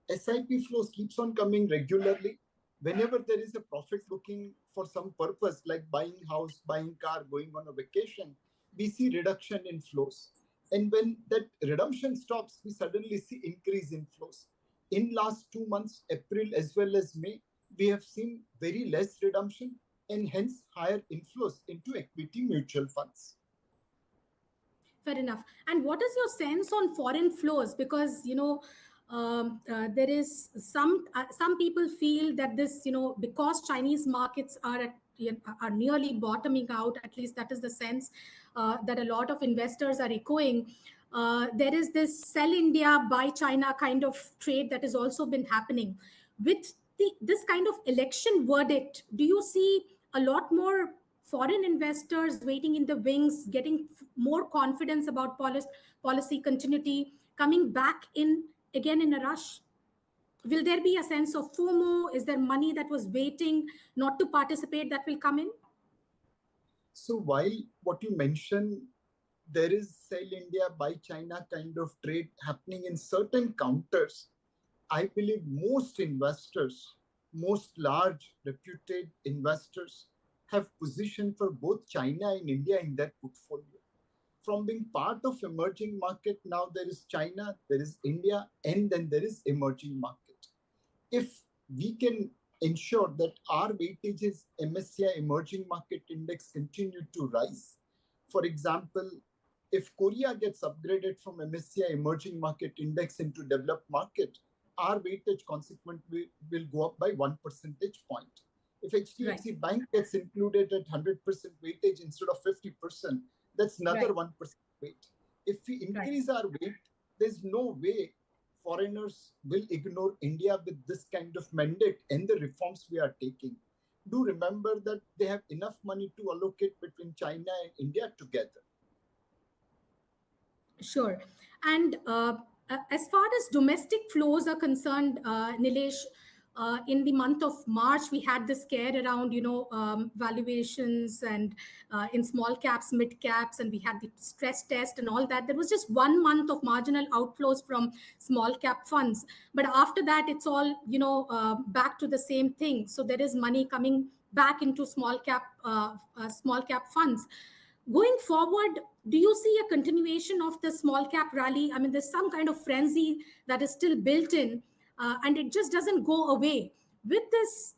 SIP flows keeps on coming regularly. Whenever there is a profit booking for some purpose, like buying house, buying car, going on a vacation, we see reduction in flows. And when that redemption stops, we suddenly see increase in flows. In last 2 months, April as well as May, we have seen very less redemption and hence higher inflows into equity mutual funds. Fair enough. And what is your sense on foreign flows? Because, there is some people feel that this, because Chinese markets are nearly bottoming out, at least that is the sense that a lot of investors are echoing. There is this sell India, buy China kind of trade that has also been happening. With this kind of election verdict, do you see a lot more foreign investors waiting in the wings, getting more confidence about policy continuity, coming back in again in a rush? Will there be a sense of FOMO? Is there money that was waiting not to participate that will come in? So while what you mentioned, there is sell India, buy China kind of trade happening in certain counters, I believe most investors, most large reputed investors have positioned for both China and India in their portfolio. from being part of emerging market, now there is China, there is India, and then there is emerging market. If we can ensure that our weightages MSCI emerging market index continue to rise, for example, if Korea gets upgraded from MSCI emerging market index into developed market, our weightage consequently will go up by 1 percentage point. If HDFC Bank gets included at 100% weightage instead of 50%, that's another 1% weight. If we increase our weight, there's no way foreigners will ignore India with this kind of mandate and the reforms we are taking. Do remember that they have enough money to allocate between China and India together. Sure. And as far as domestic flows are concerned, Nilesh, in the month of March, we had this scare around, valuations and in small caps, mid caps, and we had the stress test and all that. There was just 1 month of marginal outflows from small cap funds. But after that, it's all, back to the same thing. So there is money coming back into small cap funds. Going forward, do you see a continuation of the small cap rally? I mean, there's some kind of frenzy that is still built in, and it just doesn't go away. With this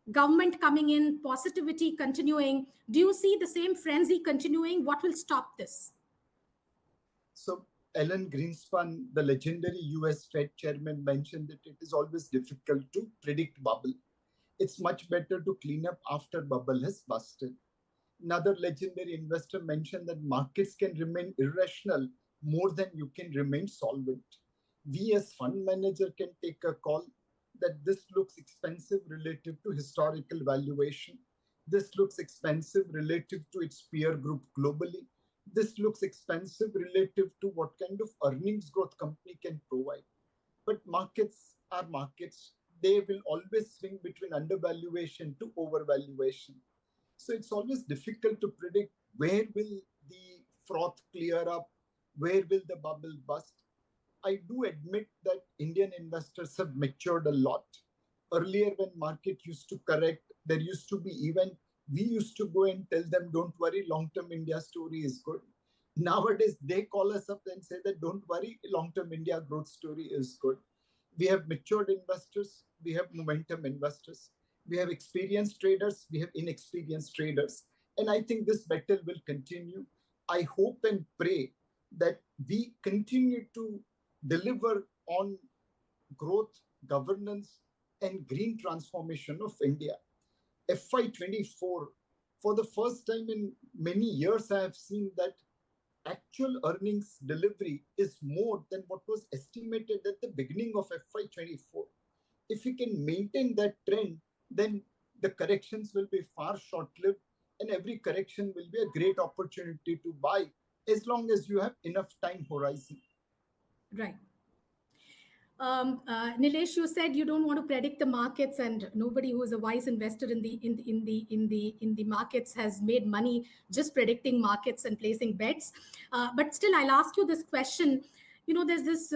government coming in, positivity continuing, do you see the same frenzy continuing? What will stop this? So Alan Greenspan, the legendary US Fed chairman, mentioned that it is always difficult to predict bubble. It's much better to clean up after bubble has busted. Another legendary investor mentioned that markets can remain irrational more than you can remain solvent. We as fund manager can take a call that this looks expensive relative to historical valuation. This looks expensive relative to its peer group globally. This looks expensive relative to what kind of earnings growth company can provide. But markets are markets. They will always swing between undervaluation to overvaluation. So it's always difficult to predict where will the froth clear up, where will the bubble bust. I do admit that Indian investors have matured a lot. Earlier, when market used to correct, there used to be even, we used to go and tell them, don't worry, long-term India story is good. Nowadays, they call us up and say that, don't worry, long-term India growth story is good. We have matured investors, we have momentum investors. We have experienced traders, we have inexperienced traders. And I think this battle will continue. I hope and pray that we continue to deliver on growth, governance, and green transformation of India. FY24, for the first time in many years, I have seen that actual earnings delivery is more than what was estimated at the beginning of FY24. If we can maintain that trend, then the corrections will be far short-lived and every correction will be a great opportunity to buy as long as you have enough time horizon. Right. Nilesh, you said you don't want to predict the markets, and nobody who is a wise investor in the markets has made money just predicting markets and placing bets. But still, I'll ask you this question. There's this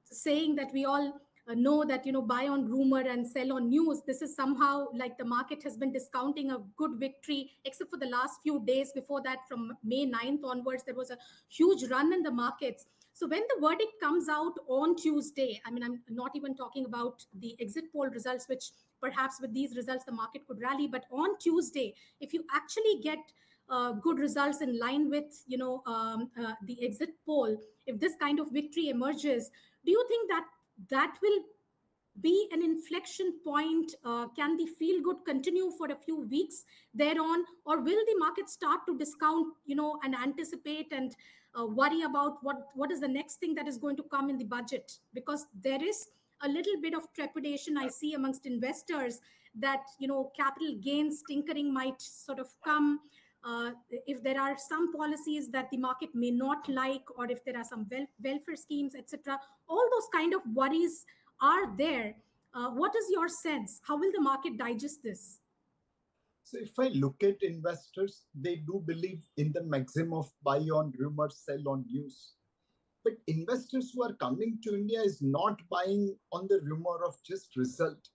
saying that we all know that, buy on rumor and sell on news. This is somehow like the market has been discounting a good victory, except for the last few days. Before that, from May 9th onwards, there was a huge run in the markets. So when the verdict comes out on Tuesday, I mean, I'm not even talking about the exit poll results, which perhaps with these results, the market could rally. But on Tuesday, if you actually get good results in line with, the exit poll, if this kind of victory emerges, do you think that will be an inflection point? Can the feel good continue for a few weeks thereon, or will the market start to discount, and anticipate and worry about what is the next thing that is going to come in the budget? Because there is a little bit of trepidation I see amongst investors that, capital gains tinkering might sort of come. If there are some policies that the market may not like, or if there are some welfare schemes, etc., all those kind of worries are there. What is your sense? How will the market digest this? So if I look at investors, they do believe in the maxim of buy on rumor, sell on news. But investors who are coming to India is not buying on the rumor of just result.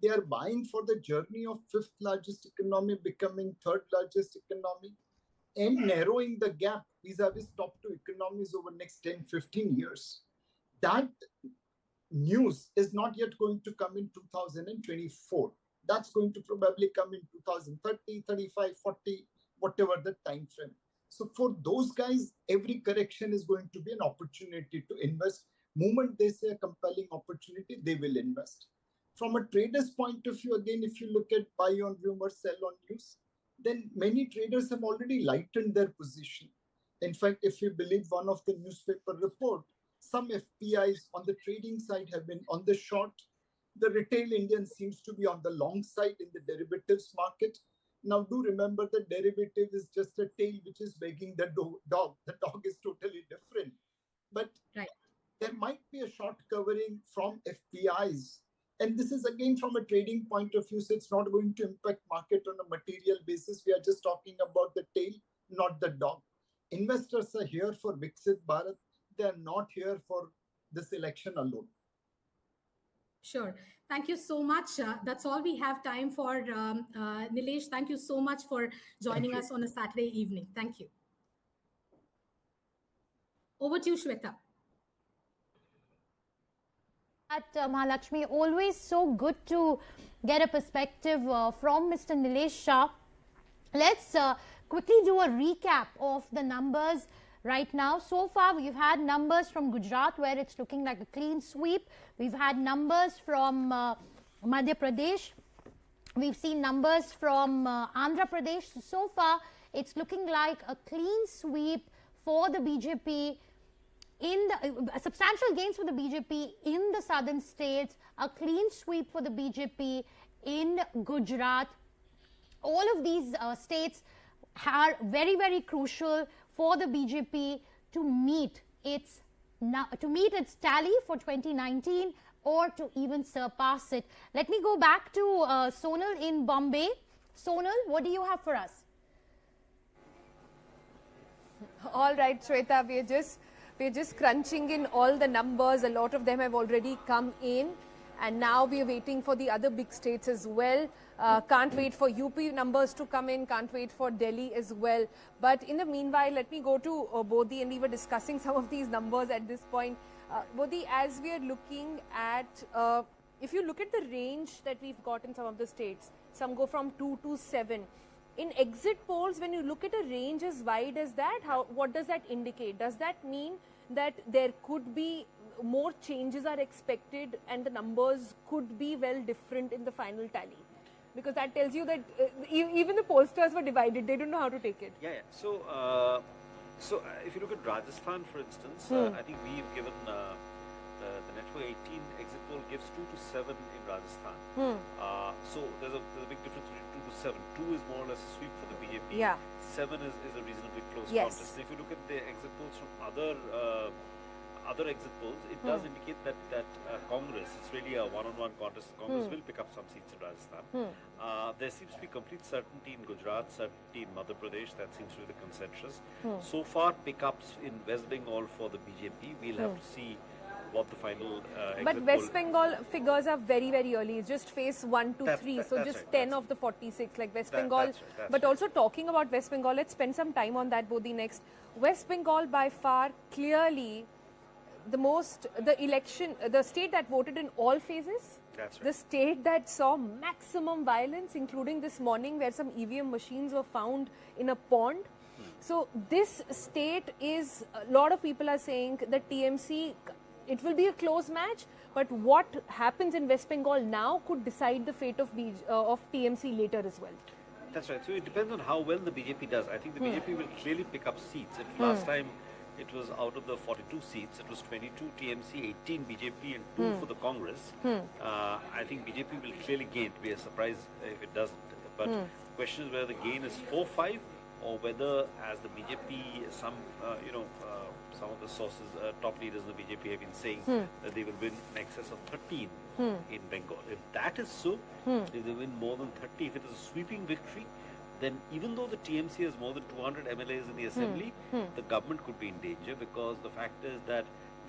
They are buying for the journey of fifth largest economy becoming third largest economy and narrowing the gap vis-a-vis top two economies over next 10, 15 years. That news is not yet going to come in 2024. That's going to probably come in 2030, 35, 40, whatever the time frame. So for those guys, every correction is going to be an opportunity to invest. Moment they say a compelling opportunity, they will invest. From a trader's point of view, again, if you look at buy on rumor, sell on news, then many traders have already lightened their position. In fact, if you believe one of the newspaper report, some FPIs on the trading side have been on the short. The retail Indian seems to be on the long side in the derivatives market. Now, do remember that derivative is just a tail which is wagging the dog. The dog is totally different. But there might be a short covering from FPIs. And this is again from a trading point of view, so it's not going to impact market on a material basis. We are just talking about the tail, not the dog. Investors are here for Viksit Bharat. They are not here for this election alone. Sure. Thank you so much. That's all we have time for. Nilesh, thank you so much for joining us on a Saturday evening. Thank you. Over to you, Shweta. Mahalakshmi, always so good to get a perspective from Mr. Nilesh Shah. Let's quickly do a recap of the numbers right now. So far, we've had numbers from Gujarat where it's looking like a clean sweep. We've had numbers from Madhya Pradesh. We've seen numbers from Andhra Pradesh. So far, it's looking like a clean sweep for the BJP. Substantial gains for the BJP in the southern states, a clean sweep for the BJP in Gujarat. All of these states are very, very crucial for the BJP to meet its tally for 2019 or to even surpass it. Let me go back to Sonal in Bombay. Sonal, what do you have for us? All right, Shweta, we're just crunching in all the numbers. A lot of them have already come in. And now we are waiting for the other big states as well. Can't wait for UP numbers to come in. Can't wait for Delhi as well. But in the meanwhile, let me go to Bodhi, and we were discussing some of these numbers at this point. Bodhi, as we are looking at, if you look at the range that we've got in some of the states, some go from 2 to 7. In exit polls, when you look at a range as wide as that, what does that indicate? Does that mean that there could be more changes are expected and the numbers could be well different in the final tally? Because that tells you that even the pollsters were divided. They don't know how to take it. Yeah. So if you look at Rajasthan, for instance, I think we've given the Network 18 exit poll gives 2 to 7 in Rajasthan. So there's a big difference between 2 to 7. 2 is more or less a sweep for the BJP. Yeah. 7 is a reasonably close Yes. contest. And if you look at the exit polls from other exit polls, it does indicate that Congress, it's really a one-on-one contest. Congress will pick up some seats in Rajasthan. There seems to be complete certainty in Gujarat, certainty in Madhya Pradesh. That seems to be the consensus. So far, pickups in West Bengal for the BJP. We'll have to see what the final But West Bengal figures are very, very early. It's just phase 1 to 3. So just 10 of the 46, like West Bengal. But also talking about West Bengal, let's spend some time on that, Bodhi, next. West Bengal by far, clearly, the state that voted in all phases. That's right. The state that saw maximum violence, including this morning where some EVM machines were found in a pond. So this state is, a lot of people are saying that TMC, it will be a close match, but what happens in West Bengal now could decide the fate of TMC later as well. That's right. So it depends on how well the BJP does. I think the BJP will clearly pick up seats. Last time it was out of the 42 seats, it was 22 TMC, 18 BJP and 2 for the Congress. I think BJP will clearly gain. It will be a surprise if it doesn't. But the question is whether the gain is 4-5 or whether, as the BJP, some of the sources, top leaders of the BJP have been saying that they will win in excess of 13 in Bengal. If that is so, if they win more than 30, if it is a sweeping victory, then even though the TMC has more than 200 MLAs in the assembly, the government could be in danger, because the fact is that,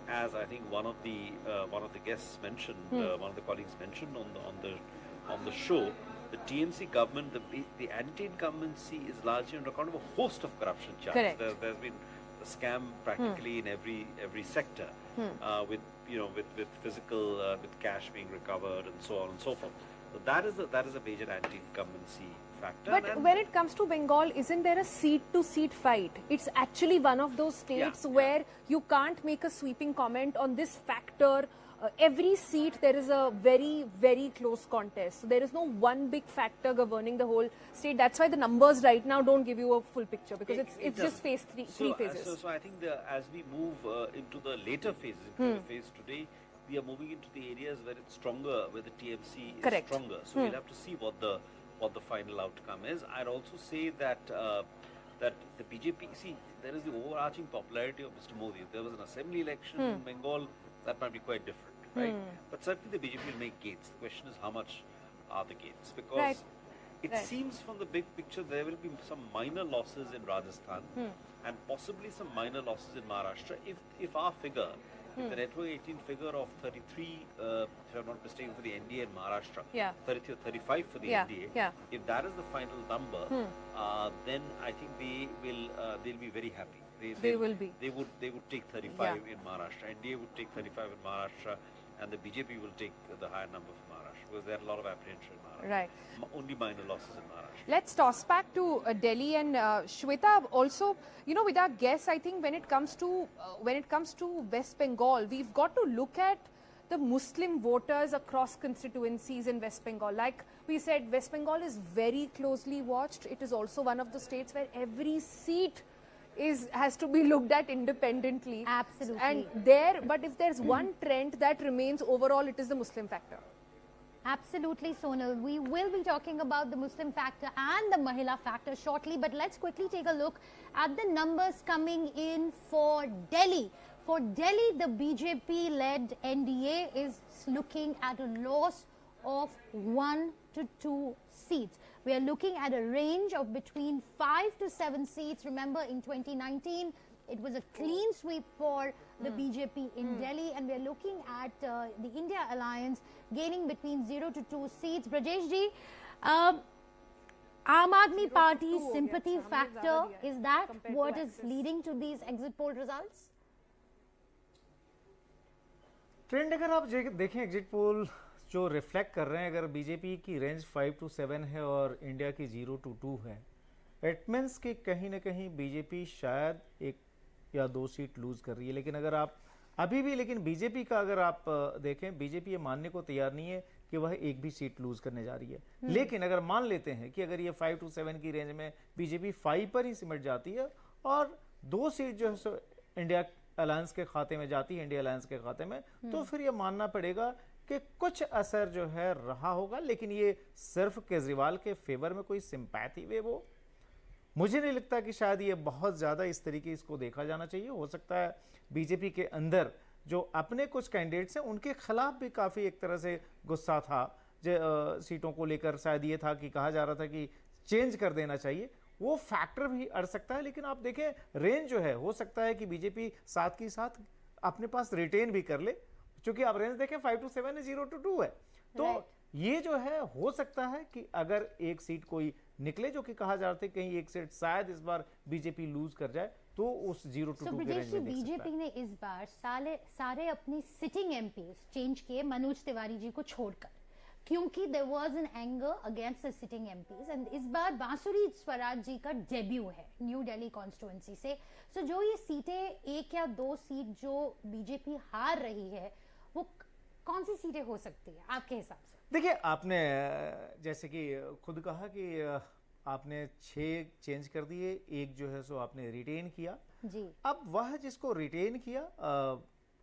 as I think one of the guests mentioned, one of the colleagues mentioned on the show, the TMC government, the anti-incumbency is largely on account of a host of corruption charges. Correct. There's been a scam practically in every sector, with with physical with cash being recovered and so on and so forth. So that is a major anti-incumbency factor. But when it comes to Bengal, isn't there a seat-to-seat fight? It's actually one of those states where you can't make a sweeping comment on this factor. Every seat there is a very, very close contest. So there is no one big factor governing the whole state. That's why the numbers right now don't give you a full picture, because it's just phase three phases. So I think as we move into the later phases, into the phase today, we are moving into the areas where it's stronger, where the TMC is stronger. So we'll have to see what the final outcome is. I'd also say that that the BJP, see, there is the overarching popularity of Mr. Modi. If there was an assembly election in Bengal, that might be quite different, right? But certainly the BJP will make gains. The question is how much are the gains? Because it seems from the big picture there will be some minor losses in Rajasthan and possibly some minor losses in Maharashtra. If our figure, if the Network 18 figure of 33, if I'm not mistaken, for the NDA in Maharashtra, 33 or 35 for the NDA, if that is the final number, then I think they'll be very happy. They would take 35 in Maharashtra. NDA would take 35 in Maharashtra, and the BJP will take the higher number for Maharashtra, because there are a lot of apprehension in Maharashtra. Right. Only minor losses in Maharashtra. Let's toss back to Delhi, and Shweta, also, with our guests, I think when it comes to West Bengal, we've got to look at the Muslim voters across constituencies in West Bengal. Like we said, West Bengal is very closely watched. It is also one of the states where every seat has to be looked at independently. Absolutely. But if there's one trend that remains overall, it is the Muslim factor. Absolutely, Sonal. We will be talking about the Muslim factor and the Mahila factor shortly, but let's quickly take a look at the numbers coming in for Delhi. For Delhi, the BJP-led NDA is looking at a loss of 1 to 2 seats. We are looking at a range of between 5 to 7 seats. Remember, in 2019, it was a clean sweep for the BJP in Delhi, and we are looking at the India Alliance gaining between 0 to 2 seats. Brajesh ji, Aam Aadmi Party's sympathy factor, is that what is leading to these exit poll results? Trend अगर आप देखें exit poll जो reflect कर रहे हैं, अगर BJP की range 5 to 7 है और इंडिया की 0 to 2 है, इट मीन्स कि कहीं ना कहीं बीजेपी शायद 1 या 2 सीट लूज कर रही है. लेकिन अगर आप अभी भी, लेकिन बीजेपी का अगर आप देखें, बीजेपी ये मानने को तैयार नहीं है कि वह एक भी सीट लूज करने जा रही है. लेकिन अगर मान लेते हैं कि अगर ये 5 to 7 की रेंज में बीजेपी 5 पर ही सिमट जाती है और 2 सीट जो है इंडिया अलायंस के खाते में जाती है, इंडिया अलायंस के खाते में, तो फिर ये मानना पड़ेगा कि कुछ असर जो है रहा होगा. लेकिन ये सिर्फ केजरीवाल के फेवर में कोई सिंपैथी वे वो मुझे नहीं लगता कि शायद ये बहुत ज़्यादा इस तरीके इसको देखा जाना चाहिए. हो सकता है बीजेपी के अंदर जो अपने कुछ कैंडिडेट्स हैं उनके खिलाफ भी काफ़ी एक तरह से गुस्सा था, सीटों को लेकर शायद ये था कि कहा जा रहा था कि चेंज कर देना चाहिए. वो फैक्टर भी अड़ सकता है. लेकिन आप देखें रेंज जो है, हो सकता है कि बीजेपी साथ की साथ अपने पास रिटेन भी कर ले, क्योंकि आप रेंज देखें 5 to 7 है, 0 to 2 है. तो ये जो है हो सकता है कि अगर एक सीट कोई निकले, जो कि कहा जा रहा था कहीं एक सीट शायद इस बार बीजेपी लूज कर जाए, तो उस 0 to 2 के रेंज में बीजेपी ने इस बार सारे अपनी सिटिंग एमपीज चेंज किए मनोज तिवारी जी को छोड़कर, क्योंकि there was an anger against the sitting MPs. And इस बार बांसुरी स्वराज जी का डेब्यू है न्यू दिल्ली कॉन्स्टिट्यूएंसी से. सो जो ये सीटें 1 या 2 सीट जो बीजेपी हार रही है, वो कौन सी सीटें हो सकती है आपके हिसाब से? देखिए, आपने जैसे कि खुद कहा कि आपने 6 चेंज कर दिए, 1 जो है सो आपने रिटेन किया जी. अब वह जिसको रिटेन किया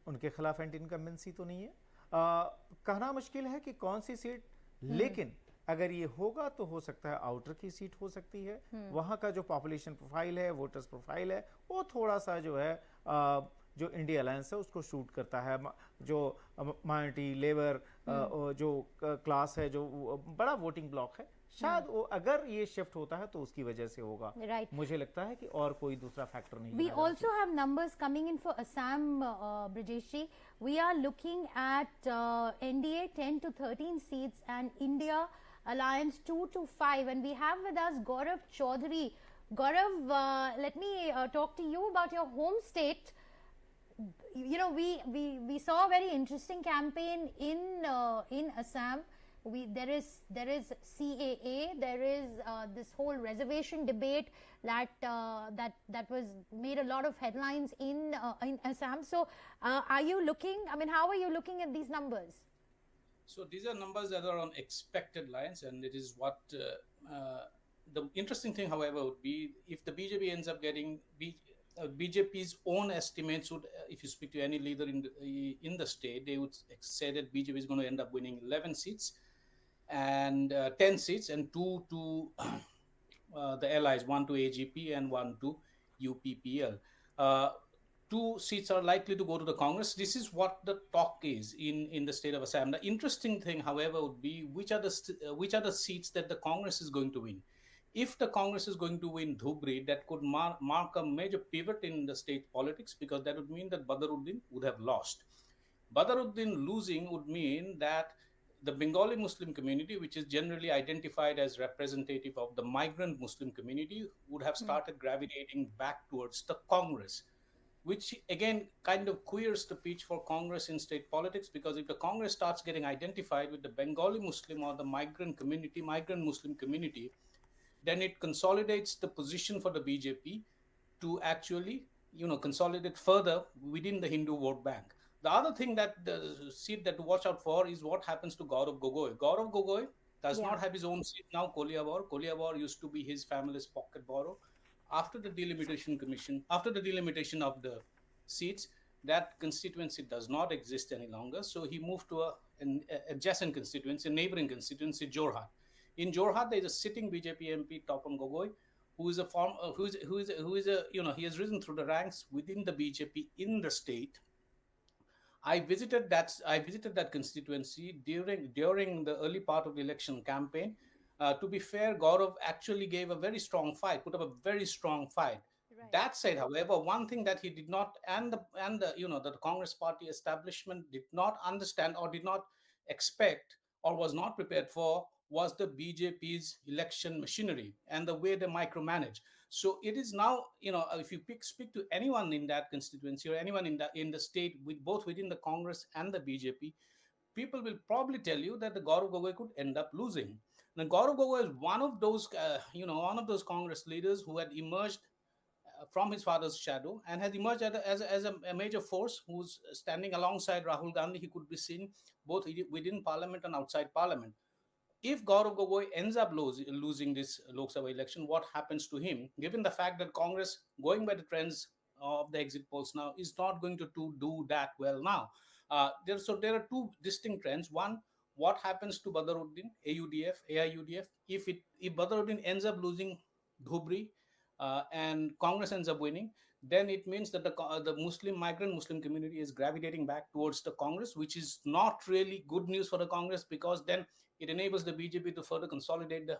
उनके खिलाफ एंटी इनकम्बेंसी तो नहीं है. कहना मुश्किल है कि कौन सी सीट, लेकिन अगर ये होगा तो हो सकता है आउटर की सीट हो सकती है. वहां का जो पॉपुलेशन प्रोफाइल है, वोटर्स प्रोफाइल है, वो थोड़ा सा जो है जो इंडिया अलायंस है उसको शूट करता है. जो माइनॉरिटी लेबर जो क्लास है, जो बड़ा वोटिंग ब्लॉक है, शायद वो अगर ये शिफ्ट होता है तो उसकी वजह से होगा. मुझे लगता है कि और कोई दूसरा फैक्टर नहीं. We also have numbers coming in for Assam, Brajesh ji. We are looking at NDA 10 to 13 seats and India Alliance 2 to 5. And we have with us Gaurav Chaudhary, Gaurav, let me talk to you about your home state. You know, we saw a very interesting campaign in Assam. There is CAA, there is this whole reservation debate that was made a lot of headlines in Assam. So are you looking, I mean, how are you looking at these numbers? So these are numbers that are on expected lines, and it is what the interesting thing, however, would be if the BJP ends up getting BJP's own estimates would, if you speak to any leader in the state, they would say that BJP is going to end up winning 11 seats and 10 seats, and 2 to the allies, 1 to AGP and 1 to UPPL. 2 seats are likely to go to the Congress. This is what the talk is in the state of Assam. The interesting thing, however, would be which are the seats that the Congress is going to win. If the Congress is going to win Dhubri, that could mark a major pivot in the state politics, because that would mean that Badaruddin would have lost. Badaruddin losing would mean that the Bengali Muslim community, which is generally identified as representative of the migrant Muslim community, would have started gravitating back towards the Congress, which again kind of queers the pitch for Congress in state politics, because if the Congress starts getting identified with the Bengali Muslim or the migrant Muslim community, then it consolidates the position for the BJP to actually, consolidate further within the Hindu vote bank. The other thing that the seat that to watch out for is what happens to Gaurav Gogoi. Gaurav Gogoi does not have his own seat now. Koliabor used to be his family's pocket borough. After the delimitation of the seats, that constituency does not exist any longer. So he moved to an adjacent constituency, a neighboring constituency, Jorhat. In Jorhat, there is a sitting BJP MP, Tapan Gogoi, he has risen through the ranks within the BJP in the state. I visited that constituency during the early part of the election campaign. To be fair, Gaurav actually gave a very strong fight, put up a very strong fight. Right. That said, however, one thing that he did not, and the Congress party establishment did not understand or did not expect or was not prepared for, was the BJP's election machinery and the way they micromanage. So it is now, if you speak to anyone in that constituency or anyone in the state, both within the Congress and the BJP, people will probably tell you that the Gaurav Gogoi could end up losing. Now, Gaurav Gogoi is one of those Congress leaders who had emerged from his father's shadow and has emerged as a major force who's standing alongside Rahul Gandhi. He could be seen both within Parliament and outside Parliament. If Gaurav Gogoi ends up losing this Lok Sabha election, what happens to him, given the fact that Congress, going by the trends of the exit polls now, is not going to do that well now? There are 2 distinct trends. One, what happens to Badaruddin, AIUDF, if Badaruddin ends up losing Dhubri and Congress ends up winning, then it means that the migrant Muslim community is gravitating back towards the Congress, which is not really good news for the Congress, because then it enables the BJP to further consolidate the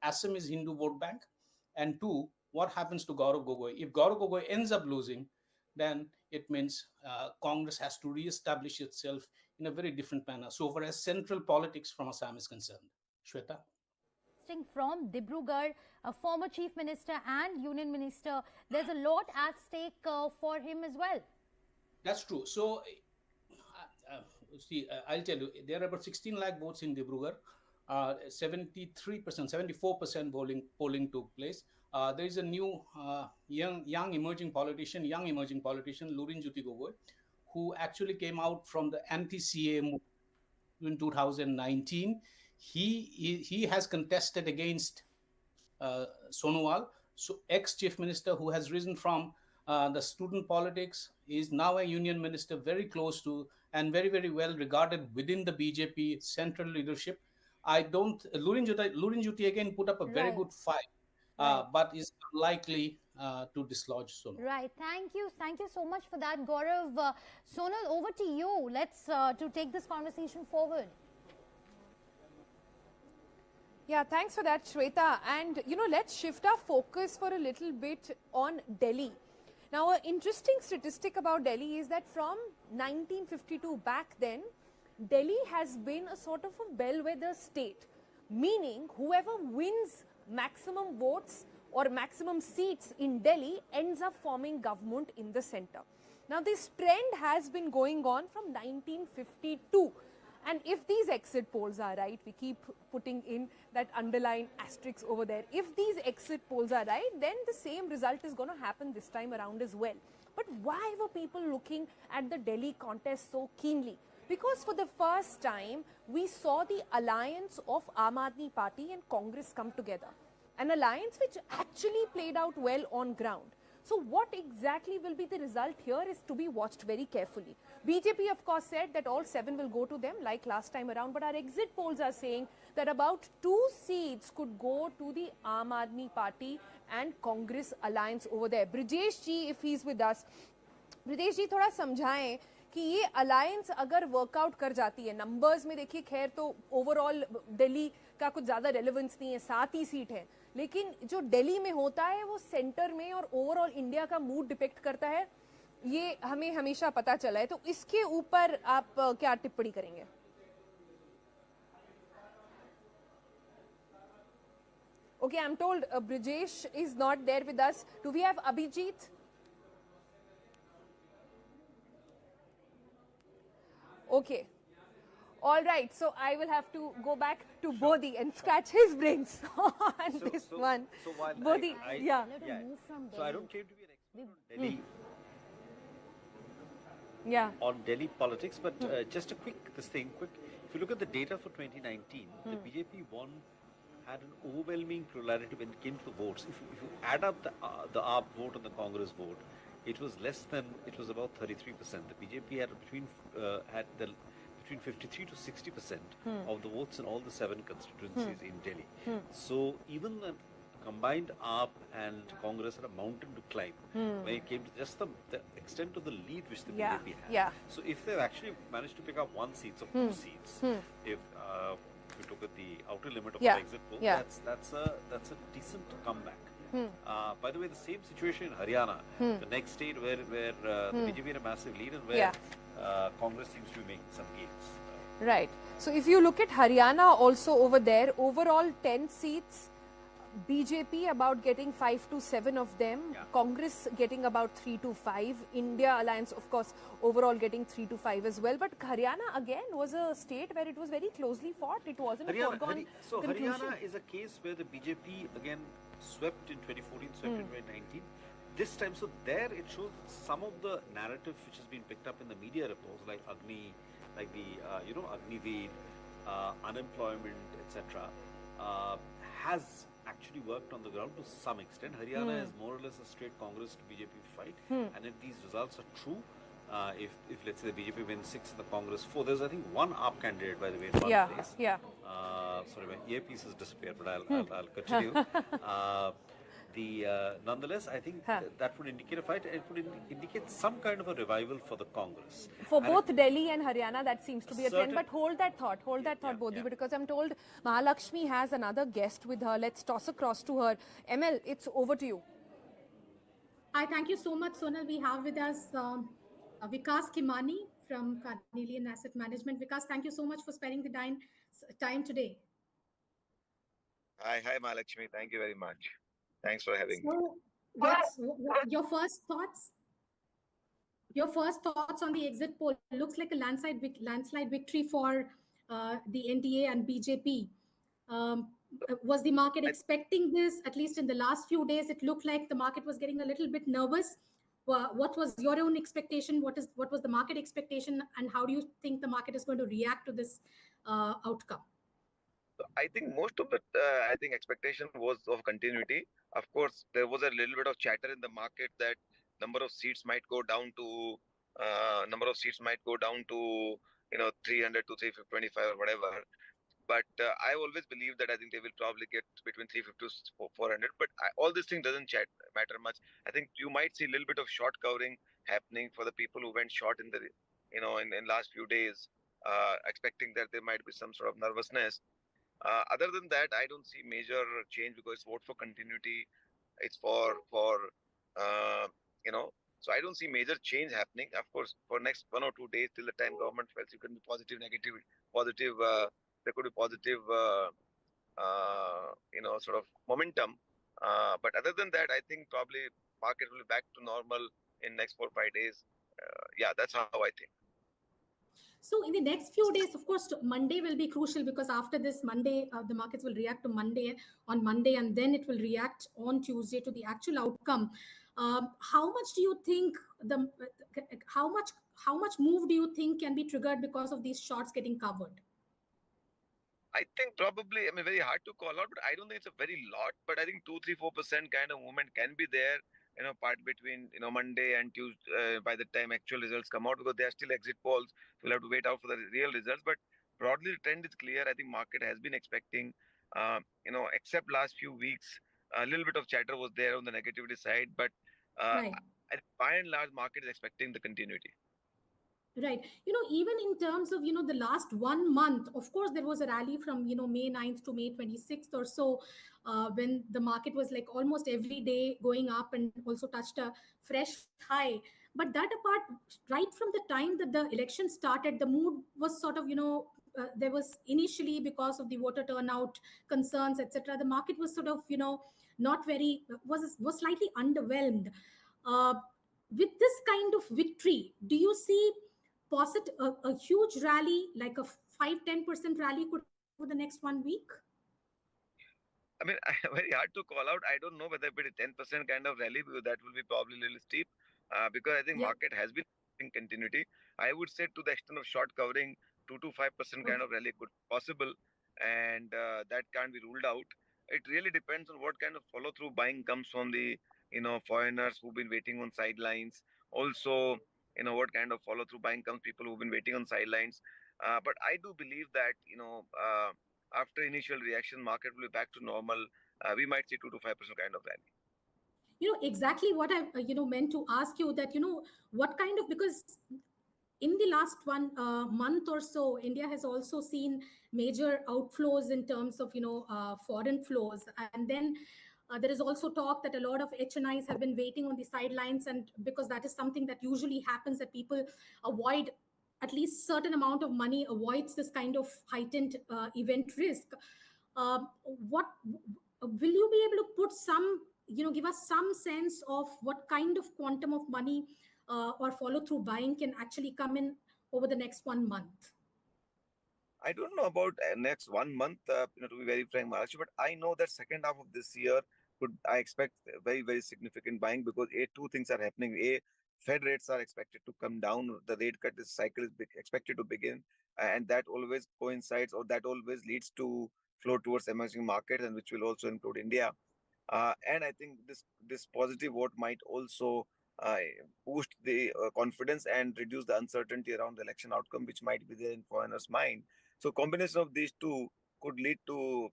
Assamese Hindu vote bank. And 2, what happens to Gaurav Gogoi? If Gaurav Gogoi ends up losing, then it means Congress has to re-establish itself in a very different manner, so far as central politics from Assam is concerned. Shweta? From Dibrugarh, a former chief minister and union minister, there's a lot at stake for him as well. That's true. So, I'll tell you, there are about 16 lakh votes in Dibrugarh. 74% polling took place. There is a new young emerging politician, Lurin Jyoti Gogoi, who actually came out from the anti-CA movement in 2019. He has contested against Sonowal, ex-chief minister who has risen from the student politics, is now a union minister, very close to and very, very well regarded within the BJP central leadership. Lurin Jyoti again put up a very good fight, but is unlikely to dislodge Sonal. Right. Thank you so much for that, Gaurav. Sonal, over to you. Let's to take this conversation forward. Yeah, thanks for that, Shweta. And, let's shift our focus for a little bit on Delhi. Now, an interesting statistic about Delhi is that from 1952 back then, Delhi has been a sort of a bellwether state, meaning whoever wins maximum votes or maximum seats in Delhi ends up forming government in the center. Now this trend has been going on from 1952. And if these exit polls are right, we keep putting in that underline asterisk over there. If these exit polls are right, then the same result is going to happen this time around as well. But why were people looking at the Delhi contest so keenly? Because for the first time, we saw the alliance of Aam Aadmi Party and Congress come together. An alliance which actually played out well on ground. So what exactly will be the result here is to be watched very carefully. BJP of course said that all 7 will go to them like last time around, but our exit polls are saying that about 2 seats could go to the Aam Aadmi Party and Congress alliance over there. Brijesh ji, if he's with us, Brijesh ji थोड़ा समझाएं कि ये alliance अगर workout कर जाती है, numbers में देखिए खैर तो ओवरऑल दिल्ली का कुछ ज़्यादा रेलेवेंस नहीं है, 7 ही सीट है, लेकिन जो दिल्ली में होता है वो सेंटर में और ओवरऑल इंडिया का मूड डिपेक्ट करता है, ये हमें हमेशा पता चला है. तो इसके ऊपर आप क्या टिप्पणी करेंगे? Okay, I'm told Brijesh is not there with us. Do we have Abhijit? Okay. All right. So I will have to go back to Bodhi and scratch his brains on this one. So while Bodhi, yeah. So I don't claim to be an expert on Delhi. Yeah. On Delhi politics, but just a quick. If you look at the data for 2019, the BJP had an overwhelming plurality when it came to the votes. If you add up the AAP vote and the Congress vote, it was about 33%. The BJP had between 53 to 60% of the votes in all the 7 constituencies in Delhi. So even the combined AAP and Congress had a mountain to climb when it came to just the extent of the lead which the BJP had. Yeah. So if they've actually managed to pick up 1 seat or 2 seats, if we look at the outer limit of the exit poll, that's a decent comeback. By the way, the same situation in Haryana, the next state where the BJP had a massive lead and where Congress seems to be making some gains. Right. So if you look at Haryana also over there, overall 10 seats, BJP about getting 5 to 7 of them, Congress getting about 3 to 5, India Alliance of course overall getting 3 to 5 as well. But Haryana again was a state where it was very closely fought. It wasn't a foregone conclusion. Haryana is a case where the BJP again swept in 2014, swept in 2019. This time, so there it shows that some of the narrative which has been picked up in the media reports like Agni, like the Agniveer, unemployment, etc., has actually worked on the ground to some extent. Haryana is more or less a straight Congress to BJP fight, and if these results are true, if let's say the BJP wins 6 and the Congress 4, there's I think 1 AAP candidate by the way in one place. Sorry, my earpiece has disappeared, but I'll continue. Nonetheless, I think that would indicate a fight. It would indicate some kind of a revival for the Congress. For both Delhi and Haryana, that seems to be a trend. But hold that thought, Bodhi, because I'm told Mahalakshmi has another guest with her. Let's toss across to her. ML, it's over to you. Hi, thank you so much, Sonal. We have with us Vikas Kimani from Carnelian Asset Management. Vikas, thank you so much for sparing the time today. Hi, Mahalakshmi. Thank you very much. Thanks for having me. Yes, your first thoughts? Your first thoughts on the exit poll? Looks like a landslide victory for the NDA and BJP. Was the market expecting this? At least in the last few days, it looked like the market was getting a little bit nervous. What was your own expectation? What was the market expectation, and how do you think the market is going to react to this outcome? So I think most of the expectation was of continuity. Of course, there was a little bit of chatter in the market that number of seats might go down to 300 to 325 or whatever. But I always believe that I think they will probably get between 350 to 400. But all this thing doesn't matter much. I think you might see a little bit of short covering happening for the people who went short in the in last few days, expecting that there might be some sort of nervousness. Other than that, I don't see major change because vote for continuity. It's for So I don't see major change happening. Of course, for next 1 or 2 days till the time government felt you can be positive, negative, positive. There could be positive, sort of momentum. But other than that, I think probably market will be back to normal in next 4 or 5 days. Yeah, that's how I think. So in the next few days, of course, Monday will be crucial because after this Monday, the markets will react to Monday on Monday, and then it will react on Tuesday to the actual outcome. How much do you think the how much how much move do you think can be triggered because of these shorts getting covered? I think probably, I mean, very hard to call out, but I don't think it's a very lot. But I think 2, 3, 4% kind of movement can be there, part between, Monday and Tuesday by the time actual results come out, because there are still exit polls. So we'll have to wait out for the real results. But broadly, the trend is clear. I think market has been expecting, except last few weeks, a little bit of chatter was there on the negativity side. But Right. by and large, market is expecting the continuity. Right. Even in terms of, the last 1 month, of course, there was a rally from, May 9th to May 26th or so, when the market was like almost every day going up and also touched a fresh high. But that apart, right from the time that the election started, the mood was sort of, there was initially, because of the voter turnout concerns, etc., the market was sort of, not very, was slightly underwhelmed. Uh, with this kind of victory, do you see a huge rally, like a 5-10% rally could happen over the next 1 week? I mean, very hard to call out. I don't know whether it be a 10% kind of rally, because that will be probably a little steep. Because I think Yeah. market has been in continuity. I would say to the extent of short covering, 2 to 5% kind of rally could be possible, and that can't be ruled out. It really depends on what kind of follow through buying comes from the foreigners who've been waiting on sidelines. Also, what kind of follow through buying comes people who've been waiting on sidelines. But I do believe that after initial reaction, market will be back to normal. We might see 2 to 5% kind of rally. Exactly what I meant to ask you, that what kind of, because in the last 1 month or so, India has also seen major outflows in terms of foreign flows, and then there is also talk that a lot of HNIs have been waiting on the sidelines, and because that is something that usually happens, that people avoid, at least certain amount of money avoids this kind of heightened event risk. What will you be able to put some, give us some sense of what kind of quantum of money or follow through buying can actually come in over the next 1 month? I don't know about next 1 month, to be very frank, Maharashtra, but I know that second half of this year I expect very, very significant buying, because two things are happening. Fed rates are expected to come down. The rate cut this cycle is expected to begin, and that always coincides, or that always leads to flow towards emerging markets, and which will also include India. And I think this positive vote might also uh, boost the confidence and reduce the uncertainty around the election outcome, which might be there in foreigners' mind. So combination of these two could lead to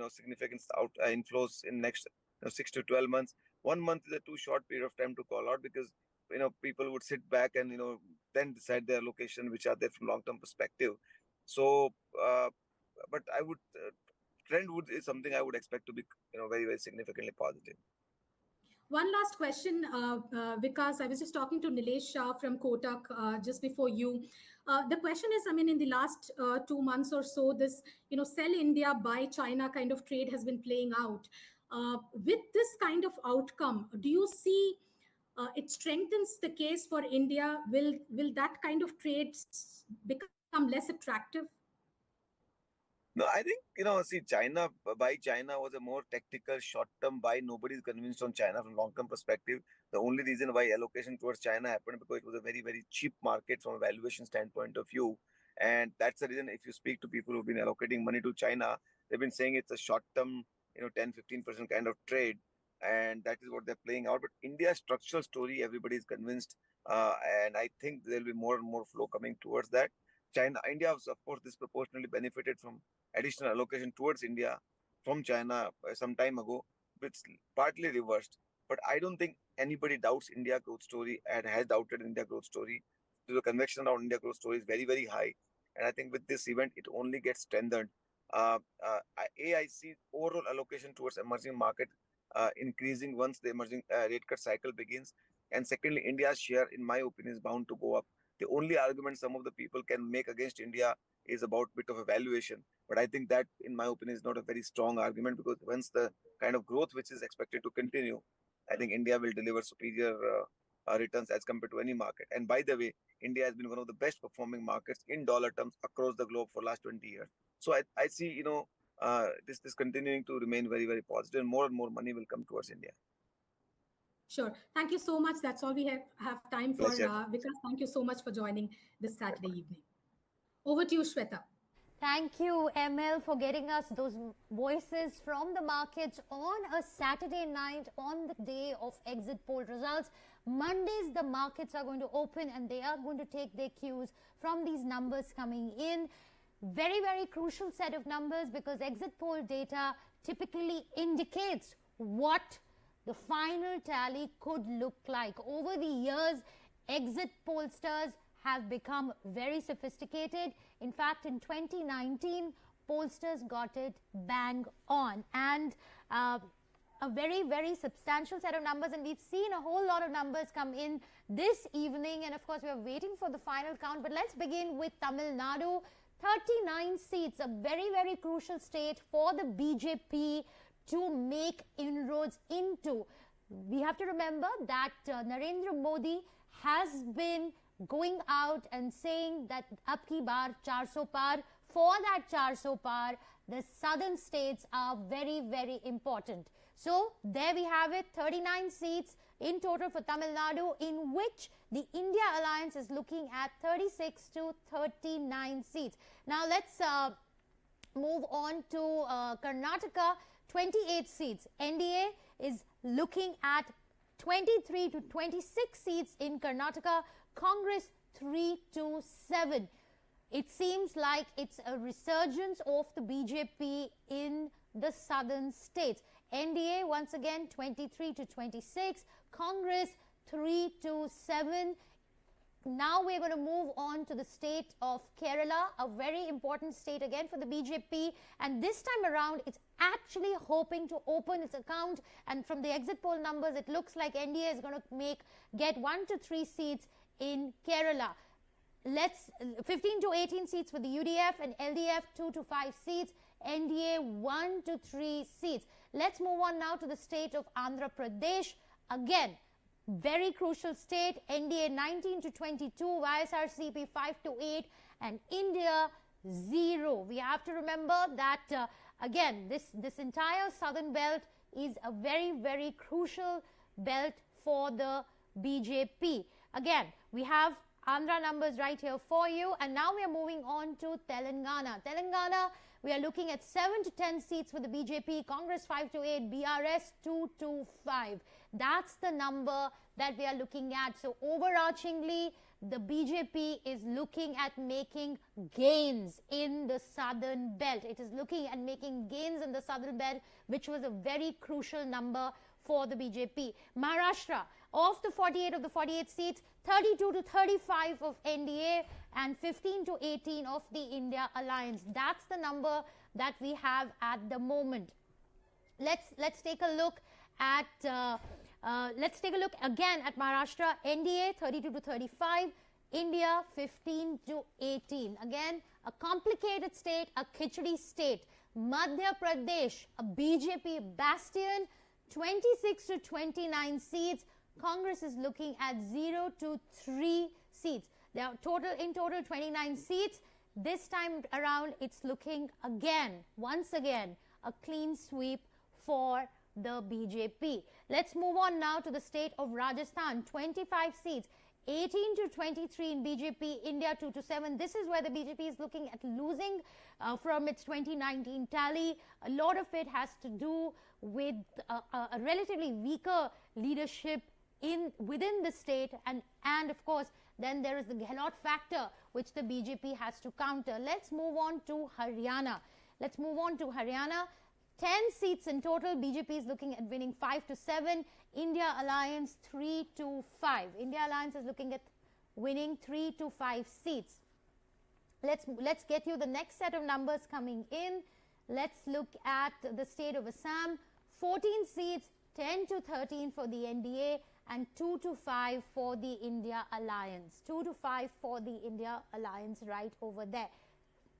significant inflows in next 6 to 12 months. 1 month is a too short period of time to call out, because people would sit back and then decide their location, which are there from long-term perspective. So, but I would trend is something I would expect to be very, very significantly positive. One last question, Vikas. I was just talking to Nilesh Shah from Kotak just before you. The question is, I mean, in the last 2 months or so, this, sell India, buy China kind of trade has been playing out. With this kind of outcome, do you see it strengthens the case for India? Will that kind of trade become less attractive? No, I think, see, buy China was a more tactical short-term buy. Nobody's convinced on China from long-term perspective. The only reason why allocation towards China happened because it was a very, very cheap market from a valuation standpoint of view. And that's the reason, if you speak to people who've been allocating money to China, they've been saying it's a short-term, 10-15% kind of trade. And that is what they're playing out. But India's structural story, everybody is convinced. And I think there'll be more and more flow coming towards that. India has, of course, disproportionately benefited from additional allocation towards India from China some time ago, which partly reversed. But I don't think anybody doubts India growth story and has doubted India growth story. The conviction around India growth story is very, very high. And I think with this event, it only gets strengthened. I see overall allocation towards emerging market increasing once the emerging rate cut cycle begins. And secondly, India's share, in my opinion, is bound to go up. The only argument some of the people can make against India is about bit of a valuation. But I think that, in my opinion, is not a very strong argument, because once the kind of growth which is expected to continue, I think India will deliver superior returns as compared to any market. And by the way, India has been one of the best performing markets in dollar terms across the globe for last 20 years. So I see, this continuing to remain very, very positive, and more money will come towards India. Sure. Thank you so much. That's all we have time for. Pleasure. Vikas, thank you so much for joining this Saturday evening. Over to you, Shweta. Thank you, ML, for getting us those voices from the markets on a Saturday night on the day of exit poll results. Mondays, the markets are going to open and they are going to take their cues from these numbers coming in. Very, very crucial set of numbers, because exit poll data typically indicates what the final tally could look like. Over the years, exit pollsters have become very sophisticated. In fact, in 2019, pollsters got it bang on, and a very, very substantial set of numbers, and we've seen a whole lot of numbers come in this evening, and of course we are waiting for the final count. But let's begin with Tamil Nadu. 39 seats, a very, very crucial state for the BJP to make inroads into. We have to remember that Narendra Modi has been going out and saying that ab ki baar 400 par. For that 400 par, the southern states are very, very important. So there we have it, 39 seats in total for Tamil Nadu, in which the India Alliance is looking at 36 to 39 seats. Now let's move on to Karnataka, 28 seats. NDA is looking at 23 to 26 seats in Karnataka. Congress 3 to 7. It seems like it's a resurgence of the BJP in the southern states. NDA once again 23 to 26. Congress 3 to 7. Now we're going to move on to the state of Kerala, a very important state again for the BJP, and this time around it's actually hoping to open its account, and from the exit poll numbers it looks like NDA is going to get 1 to 3 seats in Kerala. 15 to 18 seats for the UDF, and LDF 2 to 5 seats, NDA 1 to 3 seats. Let's move on now to the state of Andhra Pradesh. Again, very crucial state. NDA 19 to 22, YSRCP 5 to 8, and India 0. We have to remember that again, this entire southern belt is a very, very crucial belt for the BJP. Again, we have Andhra numbers right here for you, and now we are moving on to Telangana. Telangana, we are looking at 7 to 10 seats for the BJP, Congress 5 to 8, BRS 2 to 5. That's the number that we are looking at. So overarchingly, the BJP is looking at making gains in the southern belt. It is looking at making gains in the southern belt, which was a very crucial number for the BJP. Maharashtra, of the 48 of the 48 seats, 32 to 35 of NDA and 15 to 18 of the India Alliance. That's the number that we have at the moment. Let's take a look at again at Maharashtra. NDA 32 to 35, India 15 to 18. Again, a complicated state, a khichdi state. Madhya Pradesh, a BJP bastion, 26 to 29 seats. Congress is looking at 0 to 3 seats. There are in total 29 seats. This time around, it's looking once again, a clean sweep for the BJP. Let's move on now to the state of Rajasthan. 25 seats, 18 to 23 in BJP, India 2 to 7. This is where the BJP is looking at losing from its 2019 tally. A lot of it has to do with a relatively weaker leadership within the state, and of course then there is the Gehlot factor which the BJP has to counter. Let's move on to Haryana. 10 seats in total. BJP is looking at winning 5 to 7. India Alliance 3 to 5. India Alliance is looking at winning 3 to 5 seats. Let's get you the next set of numbers coming in. Let's look at the state of Assam. 14 seats, 10 to 13 for the NDA and 2 to 5 for the India Alliance. 2 to 5 for the India Alliance right over there.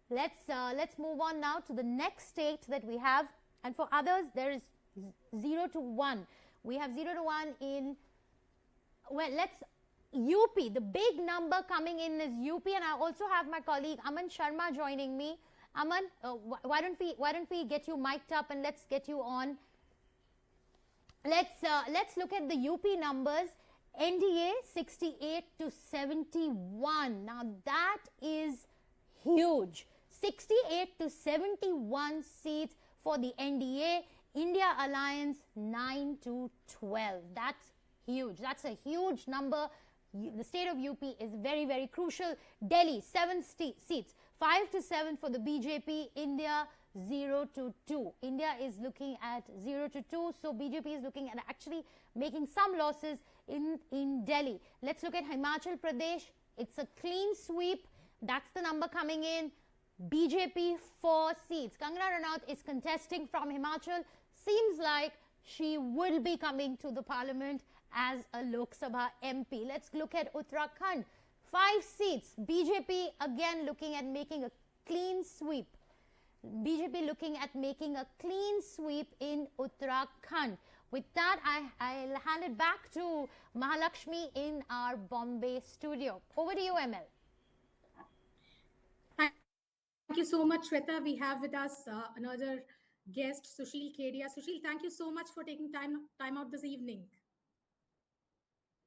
Let's move on now to the next state that we have, and for others there is 0 to 1. We have 0 to 1 in, well, let's UP. The big number coming in is UP, and I also have my colleague Aman Sharma joining me. Aman, why don't we get you mic'd up and let's get you on. Let's look at the UP numbers. NDA 68 to 71. Now that is huge. 68 to 71 seats for the NDA. India Alliance 9 to 12. That's huge. That's a huge number. The state of UP is very, very crucial. Delhi 7 seats, 5 to 7 for the BJP. India 0 to 2. India is looking at 0 to 2. So BJP is looking at actually making some losses in Delhi. Let's look at Himachal Pradesh. It's a clean sweep. That's the number coming in. BJP 4 seats. Kangana Ranaut is contesting from Himachal. Seems like she will be coming to the parliament as a Lok Sabha MP. Let's look at Uttarakhand. 5 seats. BJP again looking at making a clean sweep. BJP looking at making a clean sweep in Uttarakhand. With that, I'll hand it back to Mahalakshmi in our Bombay studio. Over to you, ML. Thank you so much, Shweta. We have with us another guest, Sushil Kedia. Sushil, thank you so much for taking time out this evening.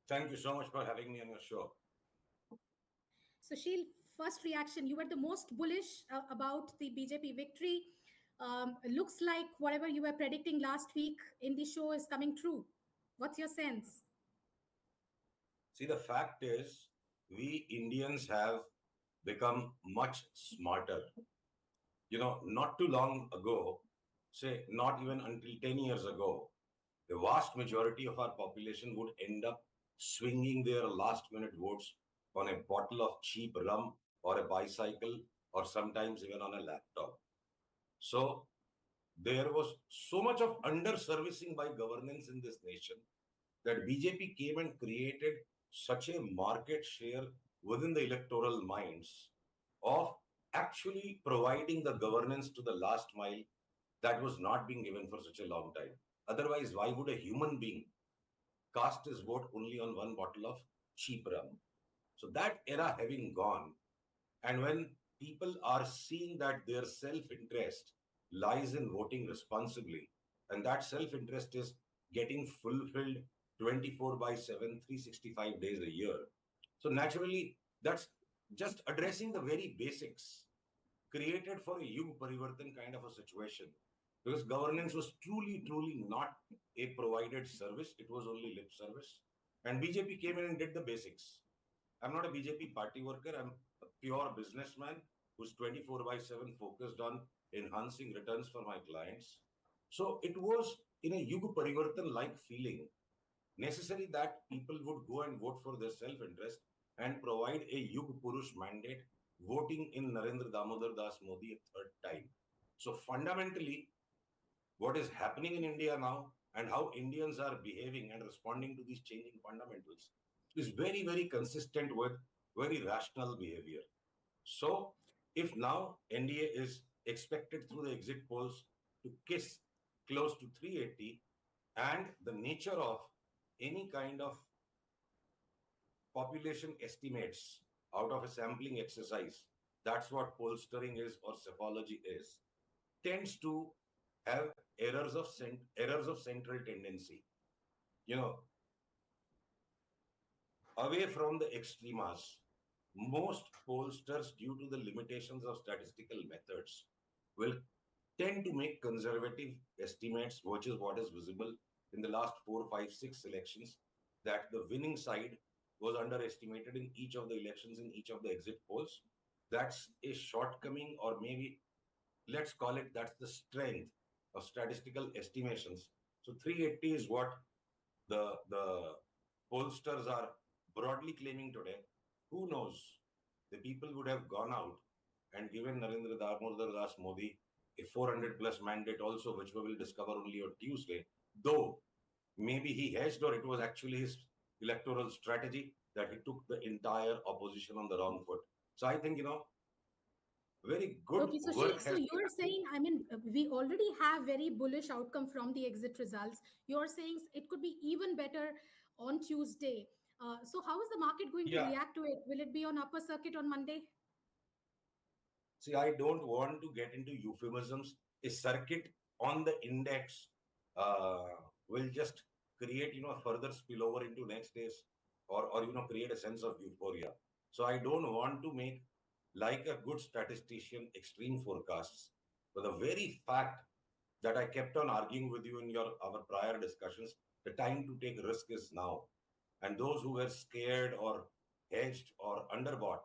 Thank you so much for having me on your show. Sushil, first reaction, you were the most bullish about the BJP victory. Looks like whatever you were predicting last week in the show is coming true. What's your sense? See, the fact is, we Indians have become much smarter. You know, not too long ago, say not even until 10 years ago, the vast majority of our population would end up swinging their last minute votes on a bottle of cheap rum or a bicycle or sometimes even on a laptop. So there was so much of under-servicing by governance in this nation that BJP came and created such a market share within the electoral minds of actually providing the governance to the last mile that was not being given for such a long time. Otherwise, why would a human being cast his vote only on one bottle of cheap rum? So that era having gone, and when people are seeing that their self-interest lies in voting responsibly, and that self-interest is getting fulfilled 24/7, 365 days a year. So naturally, that's just addressing the very basics created for a Yug Parivartan kind of a situation. Because governance was truly not a provided service. It was only lip service. And BJP came in and did the basics. I'm not a BJP party worker. I'm a pure businessman who's 24/7 focused on enhancing returns for my clients. So it was in a Yug Parivartan-like feeling necessary that people would go and vote for their self-interest and provide a Yug Purush mandate, voting in Narendra Damodar Das Modi a third time. So fundamentally, what is happening in India now and how Indians are behaving and responding to these changing fundamentals is very, very consistent with very rational behavior. So if now NDA is expected through the exit polls to kiss close to 380, and the nature of any kind of population estimates out of a sampling exercise, that's what pollstering is or psephology is, tends to have errors of central tendency. You know, away from the extremas, most pollsters, due to the limitations of statistical methods, will tend to make conservative estimates, which is what is visible in the last 4, 5, 6 elections, that the winning side was underestimated in each of the elections, in each of the exit polls. That's a shortcoming, or maybe let's call it that's the strength of statistical estimations. So 380 is what the pollsters are broadly claiming today. Who knows? The people would have gone out and given Narendra Damodar Das Modi a 400 plus mandate also, which we will discover only on Tuesday. Though maybe he hedged, or it was actually his electoral strategy that he took the entire opposition on the wrong foot. So I think, you know, very good Okay, so work so has been you're saying, I mean, we already have very bullish outcome from the exit results. You're saying it could be even better on Tuesday. So how is the market going to Yeah. react to it? Will it be on upper circuit on Monday? See, I don't want to get into euphemisms. A circuit on the index uh, will just create, further spillover into next days, or create a sense of euphoria. So I don't want to make, like a good statistician, extreme forecasts. But the very fact that I kept on arguing with you in our prior discussions, the time to take risk is now. And those who were scared or hedged or underbought,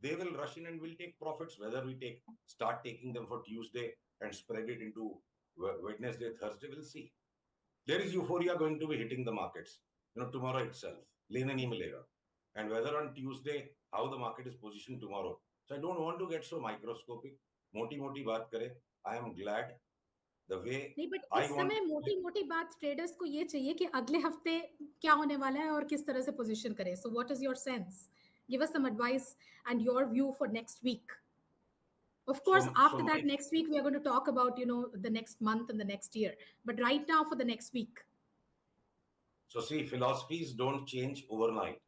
they will rush in and will take profits, whether we start taking them for Tuesday and spread it into Wednesday, Thursday, we'll see. There is euphoria going to be hitting the markets, tomorrow itself. Lena nahi milega. And whether on Tuesday, how the market is positioned tomorrow. So I don't want to get so microscopic. Moti baat kare. I am glad the way नहीं, but I इस want. समय मोटी मोटी बात traders को ये चाहिए कि अगले हफ्ते क्या होने वाला है और किस तरह से पोजीशन करें. So what is your sense? Give us some advice and your view for next week. Of course, after that, next week, we are going to talk about, the next month and the next year. But right now, for the next week. So see, philosophies don't change overnight.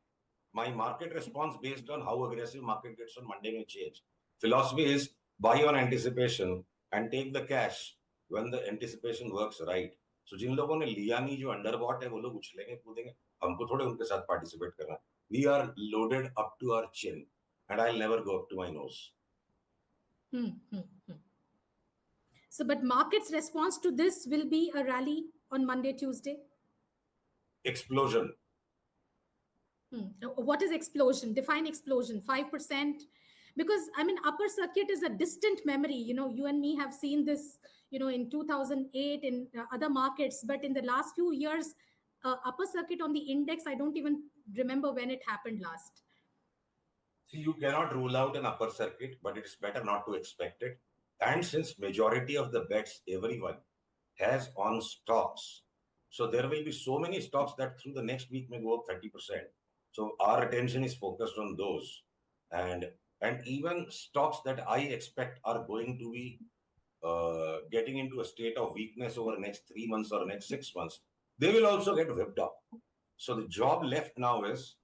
My market response based on how aggressive market gets on Monday may change. Philosophy is buy on anticipation and take the cash when the anticipation works right. So जिन लोगों ने लिया नहीं, जो underbought है, वो लोग उछलेंगे कूदेंगे. हमको थोड़े उनके साथ participate करना. We are loaded up to our chin, and I'll never go up to my nose. So, but market's response to this will be a rally on Monday, Tuesday? Explosion. What is explosion? Define explosion. 5%? Because, I mean, upper circuit is a distant memory. You and me have seen this, in 2008 in other markets. But in the last few years, upper circuit on the index, I don't even remember when it happened last. See, you cannot rule out an upper circuit, but it's better not to expect it. And since majority of the bets everyone has on stocks, so there will be so many stocks that through the next week may go up 30%. So our attention is focused on those. And even stocks that I expect are going to be getting into a state of weakness over the next 3 months or next 6 months, they will also get whipped up. So the job left now is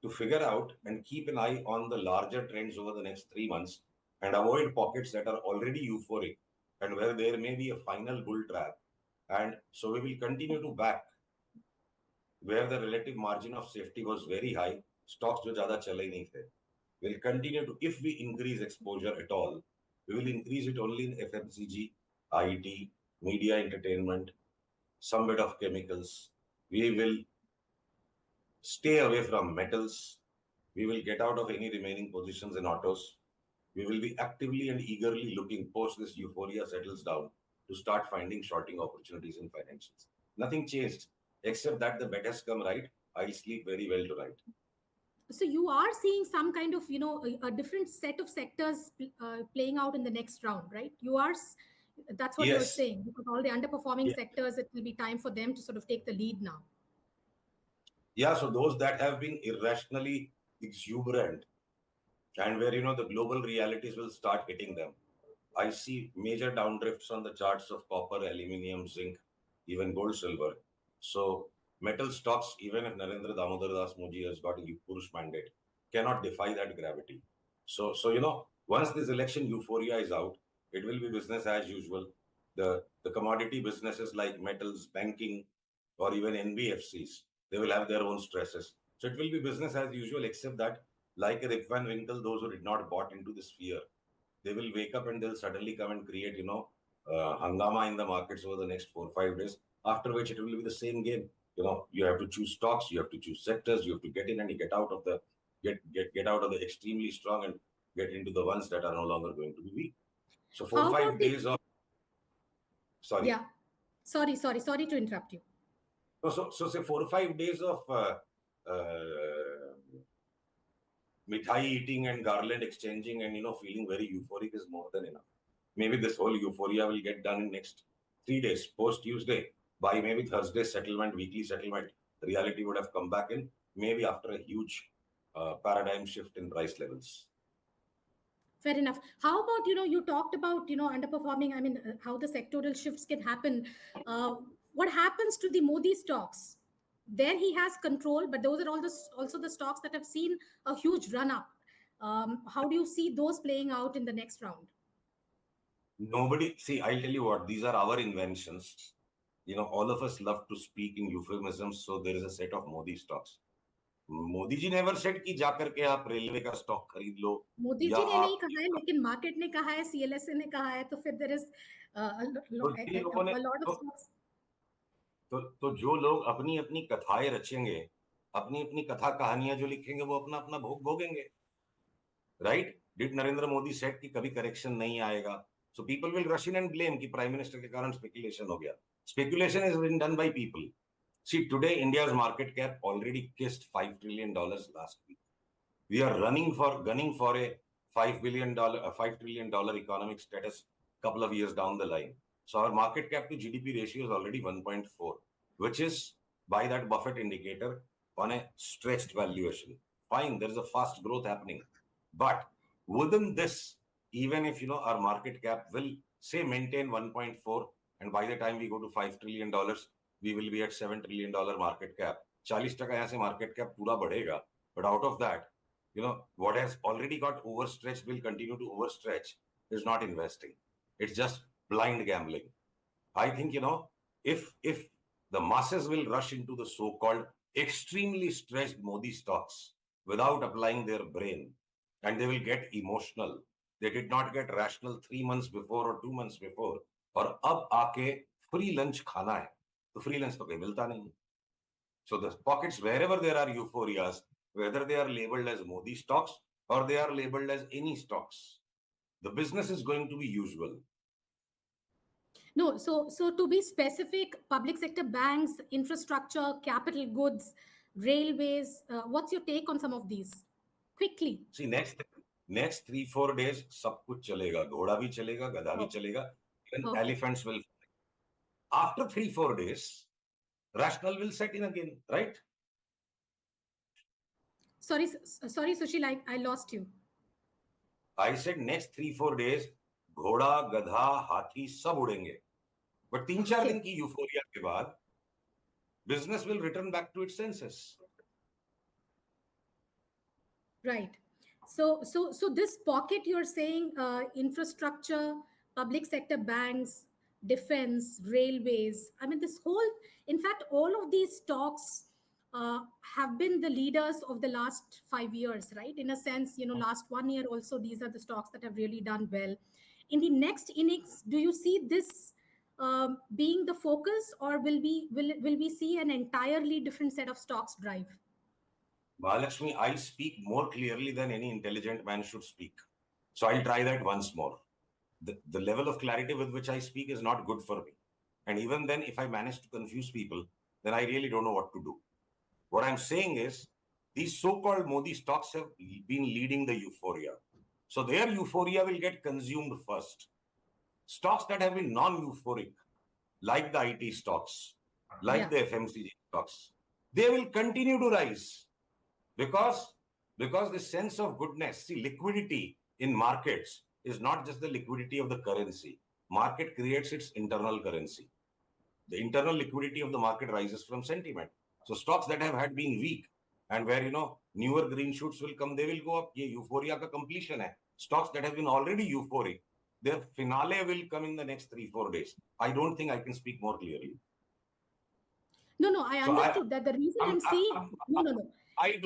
to figure out and keep an eye on the larger trends over the next 3 months and avoid pockets that are already euphoric and where there may be a final bull trap. And so we will continue to back where the relative margin of safety was very high, stocks jo zyada chale nahi the. We'll continue to, if we increase exposure at all, we will increase it only in FMCG, IT, media entertainment, some bit of chemicals. We will stay away from metals. We will get out of any remaining positions in autos. We will be actively and eagerly looking post this euphoria settles down to start finding shorting opportunities in financials. Nothing changed except that the bet has come right. I'll sleep very well tonight. So you are seeing some kind of, a different set of sectors playing out in the next round, right? That's what you're saying. Because all the underperforming sectors, it will be time for them to sort of take the lead now. Yeah, so those that have been irrationally exuberant and where, the global realities will start hitting them. I see major downdrifts on the charts of copper, aluminium, zinc, even gold, silver. So metal stocks, even if Narendra Damodar Das Modi has got a Purush mandate, cannot defy that gravity. So once this election euphoria is out, it will be business as usual. The commodity businesses like metals, banking, or even NBFCs, they will have their own stresses. So it will be business as usual, except that, like a Rip Van Winkle, those who did not bought into this fear, they will wake up and they'll suddenly come and create, hangama in the markets over the next 4 or 5 days, after which it will be the same game. You have to choose stocks, you have to choose sectors, you have to get in and get out of the extremely strong and get into the ones that are no longer going to be weak. So 4 or 5 days of... Sorry. Yeah. Sorry to interrupt you. So say 4 or 5 days of mithai eating and garland exchanging and, feeling very euphoric is more than enough. Maybe this whole euphoria will get done in next 3 days, post Tuesday. By maybe Thursday settlement, weekly settlement, reality would have come back in, maybe after a huge paradigm shift in price levels. Fair enough. How about, you talked about, underperforming, I mean, how the sectoral shifts can happen. What happens to the Modi stocks? There he has control, but those are all also the stocks that have seen a huge run up. How do you see those playing out in the next round? Nobody, see, I'll tell you what, these are our inventions. All of us love to speak in euphemisms, so there is a set of Modi stocks. Modi ji never said कि जाकर के आप railway का stock खरीद लो मोदी या जी ने नहीं आप कहा है, लेकिन मार्केट ने कहा है, सीएलएसए ने कहा है, तो फिर देयर इज तो जिन लोगों ने a lot of stocks. तो जो लोग अपनी अपनी कथाएं रचेंगे, अपनी अपनी कथा कहानियां जो लिखेंगे, वो अपना अपना भोग भोगेंगे, right? Did Narendra Modi said कि कभी करेक्शन नहीं आएगा? So people will rush in and blame कि प्राइम मिनिस्टर के कारण स्पेकुलेशन हो गया. Speculation has been done by people. See, today India's market cap already kissed $5 trillion last week. We are gunning for a $5 trillion economic status couple of years down the line. So our market cap to GDP ratio is already 1.4, which is by that Buffett indicator on a stretched valuation. Fine, there is a fast growth happening. But within this, even if our market cap will say maintain 1.4, and by the time we go to $5 trillion, we will be at $7 trillion market cap. 40% यहाँ से market cap पूरा बढ़ेगा. But out of that, what has already got overstretched will continue to overstretch is not investing. It's just blind gambling. I think, if the masses will rush into the so-called extremely stretched Modi stocks without applying their brain, and they will get emotional. They did not get rational 3 months before or 2 months before. और अब आके free lunch खाना है, तो free lunch तो कहीं मिलता नहीं. So the pockets wherever there are euphorias, whether they are labeled as Modi stocks or they are labeled as any stocks, the business is going to be usual. No, so to be specific, public sector banks, infrastructure, capital goods, railways, what's your take on some of these? Quickly. See, next 3-4 days, सब कुछ चलेगा. घोड़ा भी चलेगा, गधा भी चलेगा. Even elephants will. After 3-4 days, rational will set in again, right? Sorry, Sushil, I lost you. I said next 3-4 days, घोड़ा, गधा, हाथी सब उड़ेंगे. But 3-4 दिन की euphoria के बाद, business will return back to its senses. Right. So this pocket you're saying, infrastructure, public sector banks, defense, railways. I mean, this whole, in fact, all of these stocks have been the leaders of the last 5 years, right? In a sense, last 1 year also, these are the stocks that have really done well. In the next innings, do you see this being the focus, or will we see an entirely different set of stocks drive? Mahalakshmi, I speak more clearly than any intelligent man should speak. So I'll try that once more. The level of clarity with which I speak is not good for me. And even then, if I manage to confuse people, then I really don't know what to do. What I'm saying is, these so-called Modi stocks have been leading the euphoria. So their euphoria will get consumed first. Stocks that have been non-euphoric, like the IT stocks, like the FMCG stocks, they will continue to rise. Because the sense of goodness, see, liquidity in markets is not just the liquidity of the currency. Market creates its internal currency. The internal liquidity of the market rises from sentiment. So stocks that have been weak and where, newer green shoots will come, they will go up. Ye euphoria ka completion hai. Stocks that have been already euphoric, their finale will come in the next 3-4 days. I don't think I can speak more clearly. No, I understood that. The reason I'm saying, no. I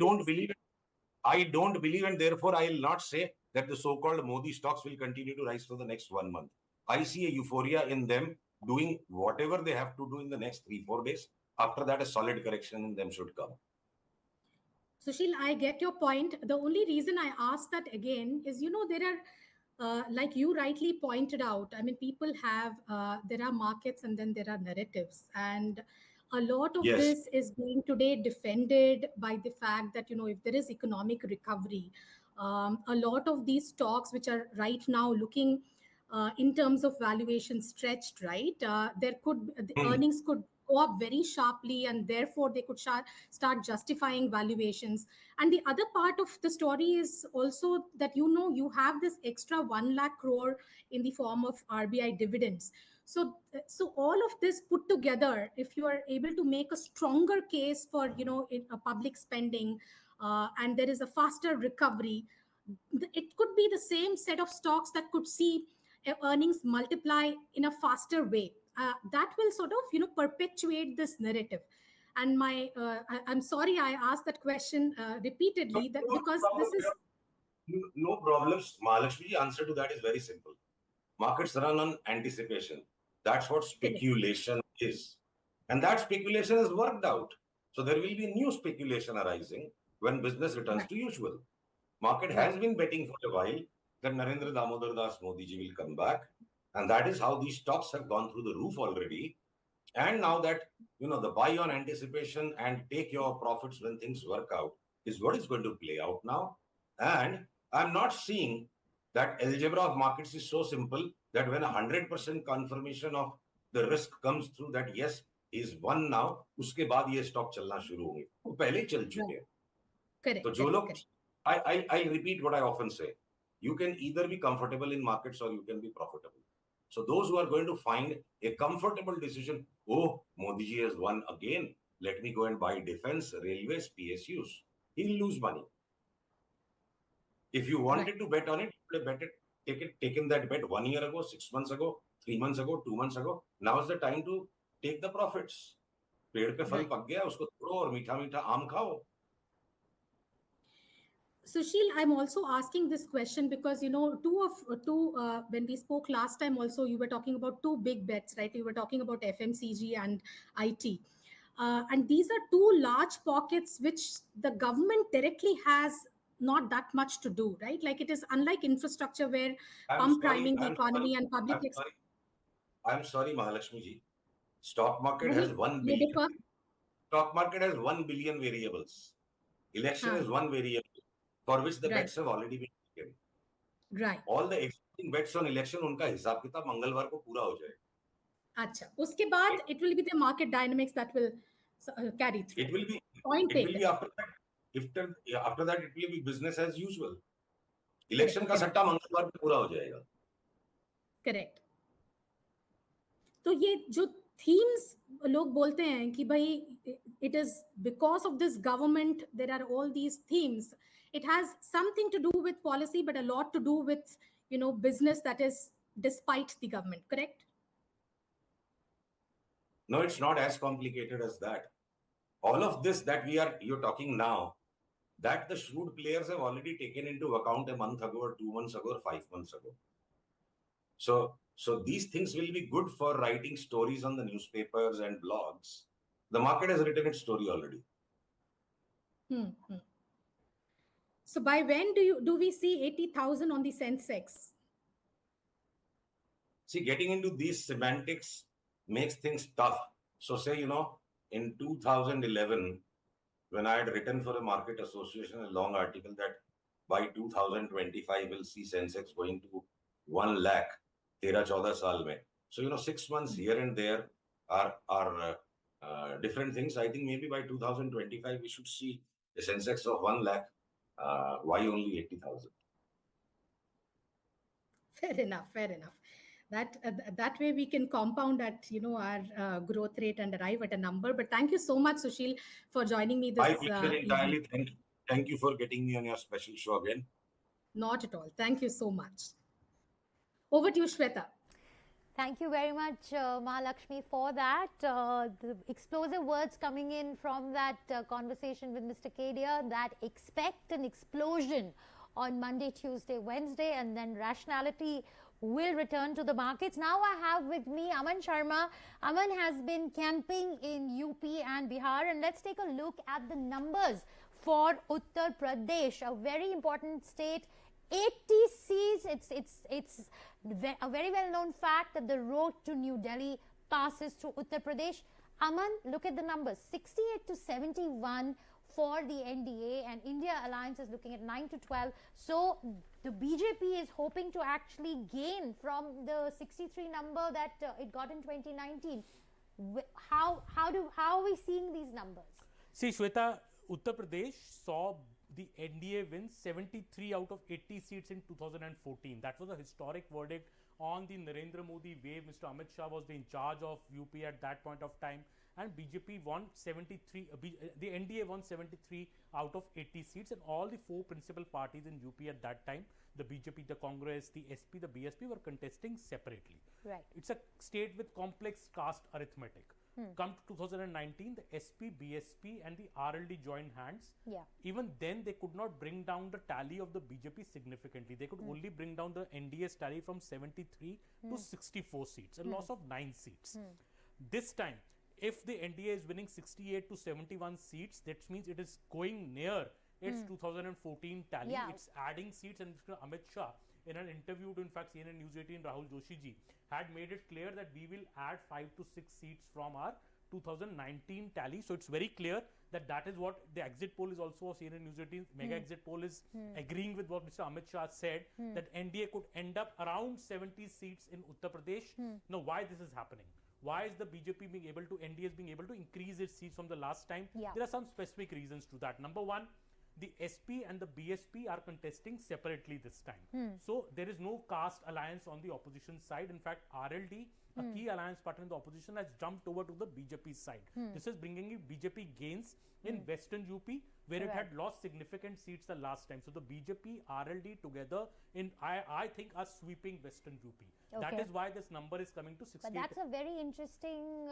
don't believe, and therefore I will not say that the so-called Modi stocks will continue to rise for the next 1 month. I see a euphoria in them doing whatever they have to do in the next 3-4 days. After that, a solid correction in them should come. Sushil, I get your point. The only reason I ask that again is, there are, like you rightly pointed out, I mean, people have, there are markets and then there are narratives. And a lot of this is being today defended by the fact that, if there is economic recovery, a lot of these stocks which are right now looking in terms of valuation stretched, right? The earnings could go up very sharply, and therefore they could start justifying valuations. And the other part of the story is also that, you have this extra 1 lakh crore in the form of RBI dividends. So all of this put together, if you are able to make a stronger case for, public spending, and there is a faster recovery, it could be the same set of stocks that could see earnings multiply in a faster way. That will sort of, perpetuate this narrative. And I'm sorry I asked that question repeatedly, that because this is no problems. Mahalakshmi, answer to that is very simple. Markets run on anticipation. That's what speculation is. And that speculation is worked out. So there will be new speculation arising when business returns to usual. Market has been betting for a while that Narendra Damodar Das Modi ji will come back. And that is how these stocks have gone through the roof already. And now that, the buy on anticipation and take your profits when things work out is what is going to play out now. And I'm not seeing that algebra of markets is so simple that when 100% confirmation of the risk comes through that yes, he's won now, uske baad ye stock chalna shuru honge. वो पहले ही चल चुके हैं. correct. तो जो लोग, I repeat what I often say. You can either be comfortable in markets or you can be profitable. So those who are going to find a comfortable decision, oh, Modi ji has won again, let me go and buy defense, railways, PSUs. He'll lose money. If you wanted to bet on it, you would have taken that bet 1 year ago, 6 months ago, 3 months ago, 2 months ago. Now is the time to take the profits. पेड़ पे फल पक गया, उसको तोड़ो और मीठा मीठा आम खाओ. Sushil, I'm also asking this question because, when we spoke last time also, you were talking about two big bets, right? You were talking about FMCG and IT. And these are two large pockets which the government directly has not that much to do, right? Like, it is unlike infrastructure where priming the economy and public... I'm sorry, Mahalakshmi ji. Stock market has 1 billion. Stock market has 1 billion variables. Election is one variable for which the bets have already been taken. Right. All the existing bets on election, unka hisab kitab mangalwar ko pura ho jayega. Acha. Uske baad, it will be the market dynamics that will carry through. It will be. Point it will be after that. After that, it will be business as usual. Election ka satta mangalwar ko pura ho jayega. Correct. तो ये जो themes लोग बोलते हैं कि भाई, it is because of this government there are all these themes. It has something to do with policy, but a lot to do with, business that is despite the government, correct? No, it's not as complicated as that. All of this that you're talking now, that the shrewd players have already taken into account a month ago or 2 months ago or 5 months ago. So these things will be good for writing stories on the newspapers and blogs. The market has written its story already. So by when do we see 80,000 on the Sensex? See, getting into these semantics makes things tough. So say, in 2011, when I had written for a market association a long article that by 2025 we'll see Sensex going to 1 lakh. 13-14 saal mein. So, 6 months here and there are different things. I think maybe by 2025, we should see a Sensex of 1 lakh. Why only 80,000? Fair enough. That way we can compound at, our growth rate and arrive at a number. But thank you so much, Sushil, for joining me this entirely. Thank you for getting me on your special show again. Not at all. Thank you so much. Over to you, Shweta. Thank you very much, Mahalakshmi, for that. The explosive words coming in from that conversation with Mr. Kedia, that expect an explosion on Monday, Tuesday, Wednesday, and then rationality will return to the markets. Now I have with me Aman Sharma. Aman has been camping in UP and Bihar, and let's take a look at the numbers for Uttar Pradesh, a very important state. 80 seats. It's a very well-known fact that the road to New Delhi passes through Uttar Pradesh. Aman, look at the numbers: 68 to 71 for the NDA, and India Alliance is looking at 9 to 12. So the BJP is hoping to actually gain from the 63 number that it got in 2019. How are we seeing these numbers? See, Shweta, Uttar Pradesh saw the NDA win 73 out of 80 seats in 2014. That was a historic verdict on the Narendra Modi wave. Mr. Amit Shah was in charge of UP at that point of time, and BJP won 73. The NDA won 73 out of 80 seats, and all the four principal parties in UP at that time, the BJP, the Congress, the SP, the BSP, were contesting separately. Right. It's a state with complex caste arithmetic. Come to 2019, the SP, BSP and the RLD joined hands. Yeah. Even then, they could not bring down the tally of the BJP significantly. They could only bring down the NDA's tally from 73 to 64 seats, a loss of 9 seats. This time, if the NDA is winning 68 to 71 seats, that means it is going near its 2014 tally. Yeah. It's adding seats, and Mr. Amit Shah, in an interview to, in fact, CNN News18, Rahul Joshi ji, had made it clear that we will add 5 to 6 seats from our 2019 tally. So it's very clear that that is what the exit poll is also. CNN News18 mega exit poll is agreeing with what Mr. Amit Shah said, that NDA could end up around 70 seats in Uttar Pradesh. Now, why this is happening? Why is the BJP being able to, NDA is being able to increase its seats from the last time? Yeah. There are some specific reasons to that. Number one, the SP and the BSP are contesting separately this time. So there is no caste alliance on the opposition side. In fact, RLD, a key alliance partner in the opposition, has jumped over to the BJP side. This is bringing BJP gains in Western UP, where it had lost significant seats the last time. So the BJP, RLD together, I think, are sweeping Western UP. That is why this number is coming to 68. But that's a very interesting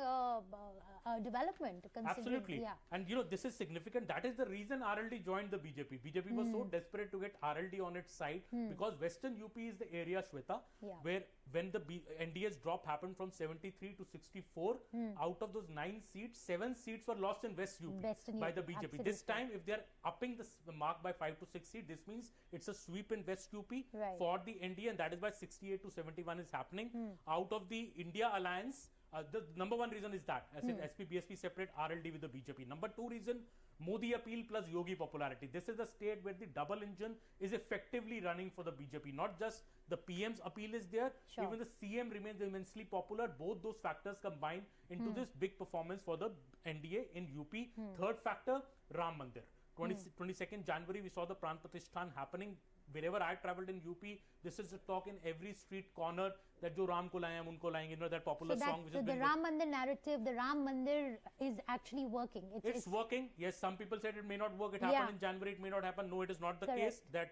development. Absolutely. Yeah. And you know, this is significant. That is the reason RLD joined the BJP. BJP was so desperate to get RLD on its side because Western UP is the area, Shweta, where when the NDA's drop happened from 73 to 64, out of those 9 seats, 7 seats were lost in West UP by the BJP. Absolutely. This time, if they're upping the mark by 5 to 6 seats, this means it's a sweep in West UP for the NDA, and that is why 68 to 71 is happening. Out of the India Alliance, the number one reason is that, as in SP, BSP separate, RLD with the BJP. Number two reason, Modi appeal plus Yogi popularity. This is the state where the double engine is effectively running for the BJP. Not just the PM's appeal is there, even the CM remains immensely popular. Both those factors combine into this big performance for the NDA in UP. Third factor, Ram Mandir. 22nd January, we saw the Pran Pratishthan happening. Wherever I traveled in UP, this is the talk in every street corner that jo Ram ko laye hum unko layenge, you know, that popular song which so has the been Ram Mandir narrative, the Ram Mandir is actually working. It's working. Yes, some people said it may not work. It happened in January, it may not happen. No, it is not the case. That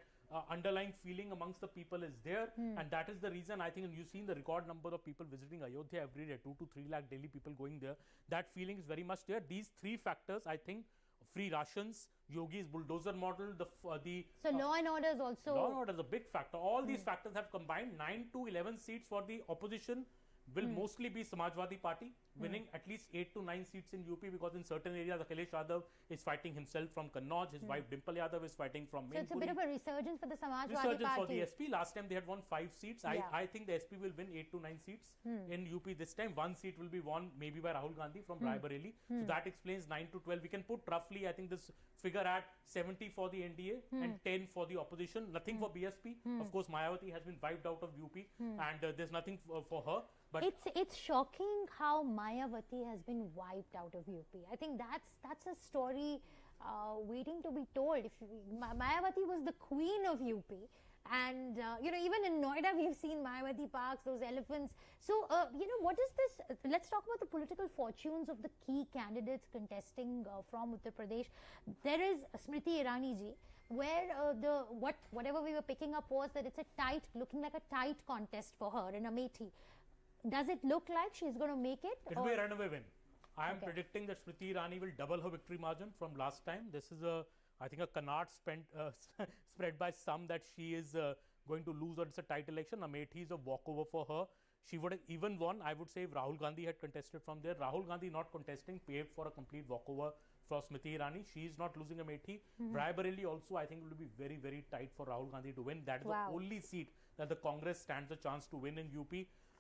underlying feeling amongst the people is there, and that is the reason, I think, and you've seen the record number of people visiting Ayodhya every day, 2 to 3 lakh daily people going there. That feeling is very much there. These three factors, I think, free rations, Yogi's bulldozer model, so law and order is also... Law and order is a big factor. All these factors have combined. 9 to 11 seats for the opposition will mostly be Samajwadi Party, winning at least 8 to 9 seats in UP, because in certain areas, Akhilesh Yadav is fighting himself from Kannauj, his wife Dimple Yadav is fighting from Mainpuri. So it's a bit of a resurgence for the Samajwadi Resurgence Party. for the SP. Last time they had won 5 seats. I think the SP will win 8 to 9 seats in UP this time. 1 seat will be won maybe by Rahul Gandhi from Raebareli. So that explains 9 to 12. We can put roughly, I think, this figure at 70 for the NDA and 10 for the opposition. Nothing for BSP. Of course, Mayawati has been wiped out of UP and there's nothing for her. But it's shocking how Mayawati has been wiped out of UP. I think that's a story waiting to be told. Mayawati was the queen of UP, and you know, even in Noida we've seen Mayawati parks, those elephants. So you know, what is this? Let's talk about the political fortunes of the key candidates contesting from Uttar Pradesh. There is Smriti Irani ji, where whatever we were picking up was that it's looking like a tight contest for her in Amethi. Does it look like she's going to make it? It will be a runaway win. I am predicting that Smriti Irani will double her victory margin from last time. This is I think a canard spread by some that she is going to lose, or it's a tight election. Amethi is a walkover for her. She would have even won, I would say, if Rahul Gandhi had contested from there. Rahul Gandhi not contesting paved for a complete walkover for Smriti Irani. She is not losing Amethi. Raebareli also, I think, will be very, very tight for Rahul Gandhi to win. That is the only seat that the Congress stands a chance to win in UP.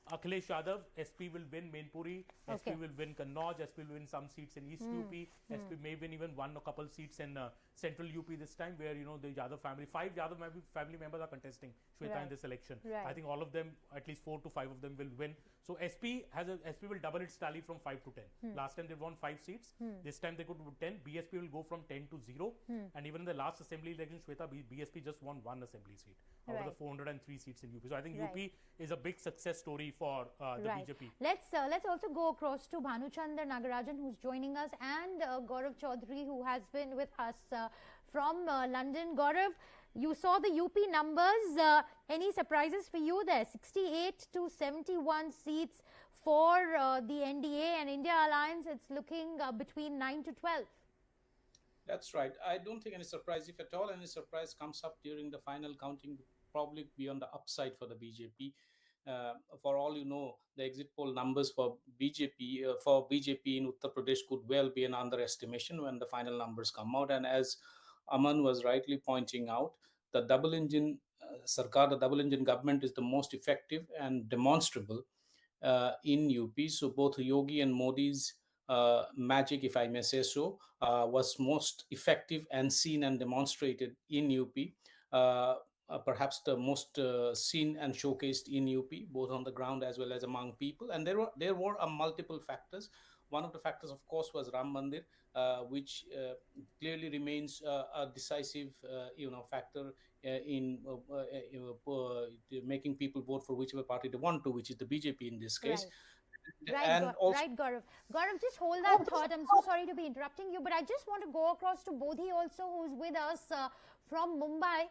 Akhilesh Yadav, SP will win Mainpuri, SP will win Kannauj, SP will win some seats in East UP, SP may win even one or couple seats in central UP this time, where the Yadav family, 5 Yadav family members are contesting Shweta in this election. I think all of them, at least 4 to 5 of them, will win. So SP will double its tally from 5 to 10. Last time they won 5 seats. This time they could win 10. BSP will go from 10 to 0. And even in the last assembly election, Shweta, BSP just won 1 assembly seat out of the 403 seats in UP. So I think UP is a big success story for the BJP. Let's also go across to Bhanuchandra Nagarajan, who's joining us, and Gaurav Chaudhary, who has been with us from London. Gaurav, you saw the UP numbers. Any surprises for you there? 68 to 71 seats for the NDA and India Alliance. It's looking between 9 to 12. That's right. I don't think any surprise, if at all any surprise comes up during the final counting, probably be on the upside for the BJP. For all you know, the exit poll numbers for BJP in Uttar Pradesh could well be an underestimation when the final numbers come out. And as Aman was rightly pointing out, the double engine Sarkar, the double engine government, is the most effective and demonstrable in UP. So both Yogi and Modi's magic, if I may say so, was most effective and seen and demonstrated in UP. Perhaps the most seen and showcased in UP, both on the ground as well as among people. And there were multiple factors. One of the factors, of course, was Ram Mandir, which clearly remains a decisive, factor in making people vote for whichever party they want to, which is the BJP in this case. Right, Gaurav. Gaurav, just hold that thought. I'm so sorry to be interrupting you, but I just want to go across to Bodhi also, who's with us from Mumbai.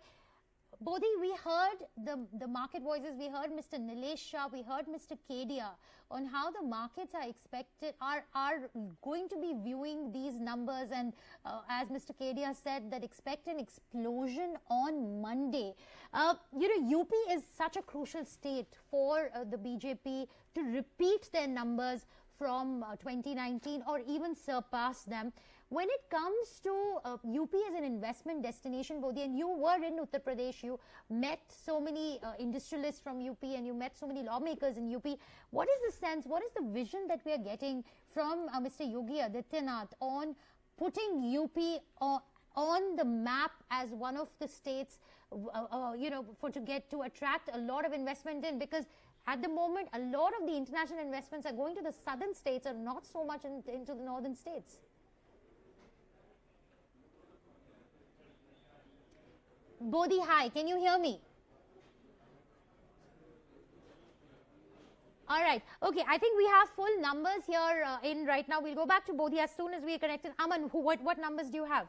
Bodhi, we heard the market voices. We heard Mr. Nilesh Shah, we heard Mr. Kedia on how the markets are going to be viewing these numbers, and as Mr. Kedia said, that expect an explosion on Monday. UP is such a crucial state for the BJP to repeat their numbers from 2019 or even surpass them. When it comes to UP as an investment destination, Bodhi, and you were in Uttar Pradesh, you met so many industrialists from UP and you met so many lawmakers in UP. What is the sense, what is the vision that we are getting from Mr. Yogi Adityanath on putting UP on the map as one of the states, to attract a lot of investment in? Because at the moment, a lot of the international investments are going to the southern states and not so much into the northern states. Bodhi, hi, can you hear me? All right. Okay, I think we have full numbers here in right now. We'll go back to Bodhi as soon as we are connected. Aman, what numbers do you have?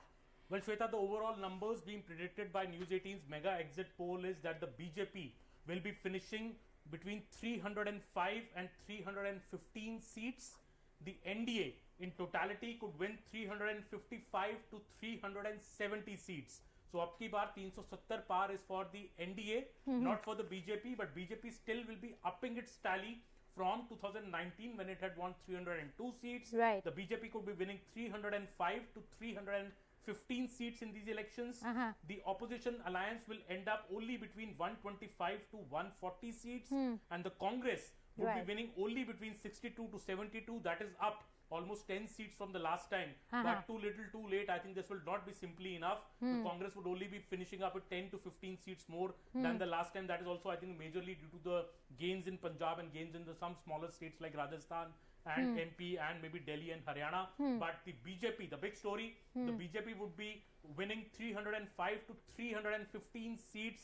Well, Shweta, the overall numbers being predicted by News18's mega exit poll is that the BJP will be finishing between 305 and 315 seats. The NDA in totality could win 355 to 370 seats. So, up ki baar 370 par is for the NDA, not for the BJP, but BJP still will be upping its tally from 2019 when it had won 302 seats. Right. The BJP could be winning 305 to 315 seats in these elections. The opposition alliance will end up only between 125 to 140 seats, and the Congress would be winning only between 62 to 72. That is up almost 10 seats from the last time, but too little too late. I think this will not be simply enough. The Congress would only be finishing up with 10 to 15 seats more than the last time. That is also, I think, majorly due to the gains in Punjab and gains in some smaller states like Rajasthan and MP and maybe Delhi and Haryana. But the BJP, the big story, the BJP would be winning 305 to 315 seats.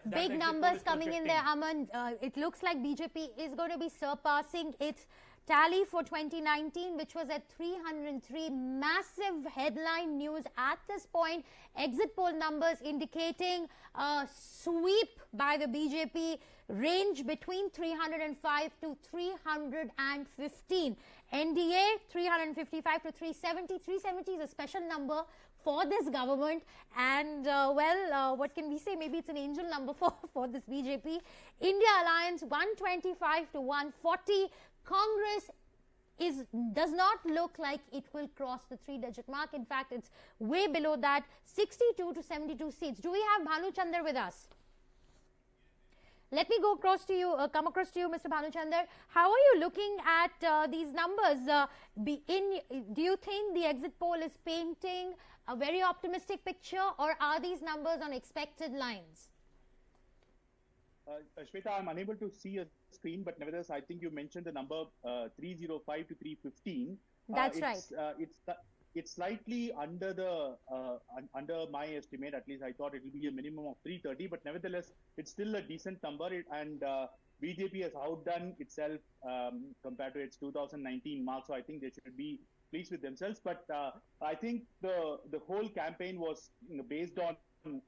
Big numbers coming in there, Aman. It looks like BJP is going to be surpassing its tally for 2019, which was at 303. Massive headline news at this point. Exit poll numbers indicating a sweep by the BJP, range between 305 to 315. NDA 355 to 370. 370 is a special number for this government, and what can we say? Maybe it's an angel number for this BJP. India Alliance 125 to 140. Congress does not look like it will cross the 3-digit mark. In fact, it's way below that, 62 to 72 seats. Do we have Bhanu Chandar with us? Let me go across to you, come across to you, Mr. Bhanuchandar. How are you looking at these numbers? Do you think the exit poll is painting a very optimistic picture, or are these numbers on expected lines? Shweta, I'm unable to see a screen, but nevertheless, I think you mentioned the number 305 to 315. That's right. It's slightly under the under my estimate. At least I thought it will be a minimum of 330, but nevertheless, it's still a decent number. And BJP has outdone itself compared to its 2019 mark. So I think they should be pleased with themselves. But I think the whole campaign was based on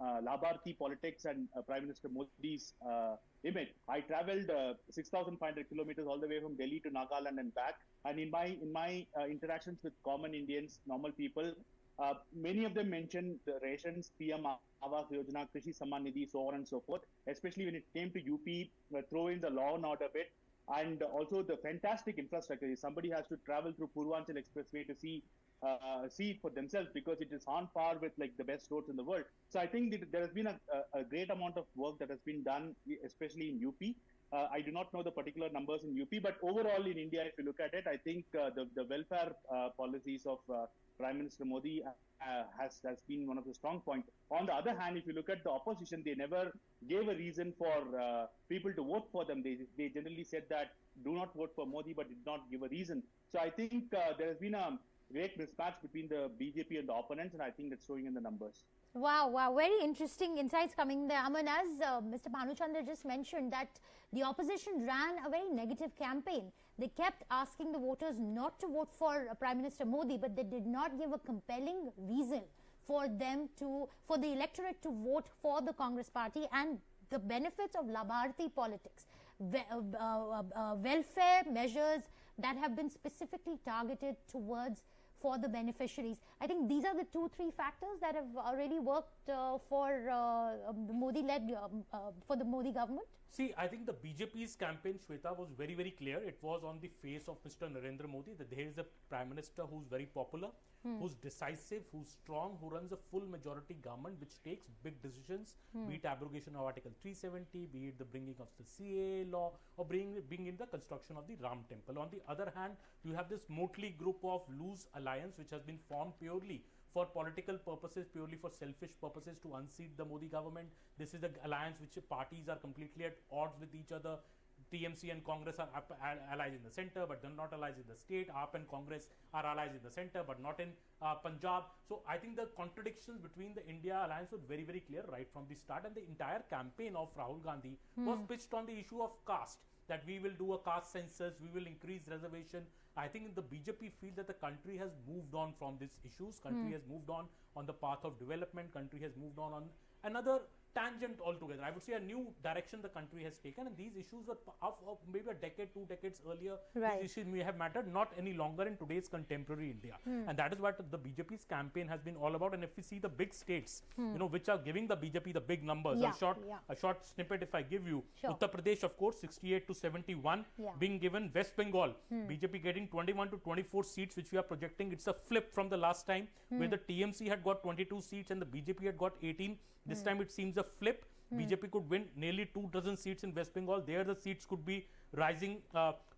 Labharthi politics and Prime Minister Modi's image. I traveled 6,500 kilometers all the way from Delhi to Nagaland and back. And in my interactions with common Indians, normal people, many of them mentioned the rations, PM Awas Yojana, Krishi Samman Nidhi, so on and so forth. Especially when it came to UP, throw in the law and order bit, and also the fantastic infrastructure. Somebody has to travel through Purvanchal Expressway to see it for themselves, because it is on par with like the best roads in the world. So I think that there has been a great amount of work that has been done, especially in UP. I do not know the particular numbers in UP, but overall in India, if you look at it, I think the welfare policies of Prime Minister Modi has been one of the strong points. On the other hand, if you look at the opposition, they never gave a reason for people to vote for them. They generally said that do not vote for Modi, but did not give a reason. So I think there has been a great mismatch between the BJP and the opponents, and I think that's showing in the numbers. Wow, very interesting insights coming there. Aman, as Mr. Bhanuchandar just mentioned, that the opposition ran a very negative campaign. They kept asking the voters not to vote for Prime Minister Modi, but they did not give a compelling reason for the electorate to vote for the Congress party and the benefits of Labharthi politics, welfare measures that have been specifically targeted towards for the beneficiaries. I think these are the 2-3 factors that have already worked for the Modi government. See, I think the BJP's campaign, Shweta, was very, very clear. It was on the face of Mr. Narendra Modi that there is a Prime Minister who's very popular, who's decisive, who's strong, who runs a full majority government which takes big decisions, be it abrogation of Article 370, be it the bringing of the CAA law, or bringing in the construction of the Ram Temple. On the other hand, you have this motley group of loose alliance which has been formed purely for political purposes, purely for selfish purposes, to unseat the Modi government. This is the alliance which parties are completely at odds with each other. TMC and Congress are allies in the center, but they're not allies in the state. AAP and Congress are allies in the center, but not in Punjab. So I think the contradictions between the India Alliance were very, very clear right from the start. And the entire campaign of Rahul Gandhi was pitched on the issue of caste, that we will do a caste census, we will increase reservation. I think the BJP feel that the country has moved on from these issues. Country has moved on the path of development. Country has moved on another tangent altogether. I would say a new direction the country has taken, and these issues were of maybe a decade, 2 decades earlier. Right. These issues may have mattered, not any longer in today's contemporary India. And that is what the BJP's campaign has been all about. And if we see the big states, which are giving the BJP the big numbers, a short snippet if I give you. Sure. Uttar Pradesh, of course, 68 to 71 being given. West Bengal, BJP getting 21 to 24 seats, which we are projecting. It's a flip from the last time where the TMC had got 22 seats and the BJP had got 18. This time it seems a flip. BJP could win nearly 24 seats in West Bengal. There the seats could be rising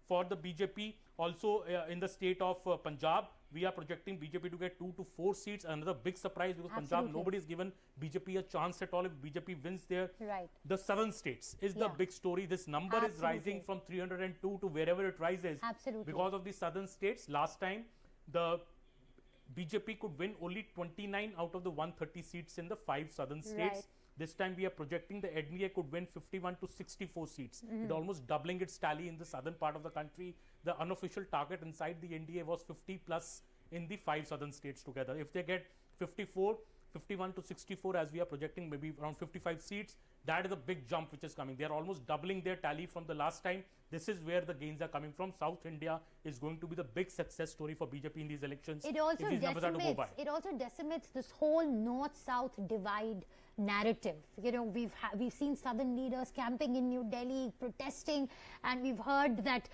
for the BJP. Also in the state of Punjab, we are projecting BJP to get 2 to 4 seats. Another big surprise, because Punjab, nobody has given BJP a chance at all if BJP wins there. Right. The southern states is the big story. This number is rising from 302 to wherever it rises. Absolutely. Because of the southern states. Last time, the BJP could win only 29 out of the 130 seats in the 5 southern states. Right. This time we are projecting the NDA could win 51 to 64 seats. It almost doubling its tally in the southern part of the country. The unofficial target inside the NDA was 50 plus in the 5 southern states together. If they get 51 to 64, as we are projecting, maybe around 55 seats, that is a big jump which is coming. They are almost doubling their tally from the last time. This is where the gains are coming from. South India is going to be the big success story for BJP in these elections. It also decimates this whole north-south divide narrative. You know, we've seen southern leaders camping in New Delhi, protesting, and we've heard that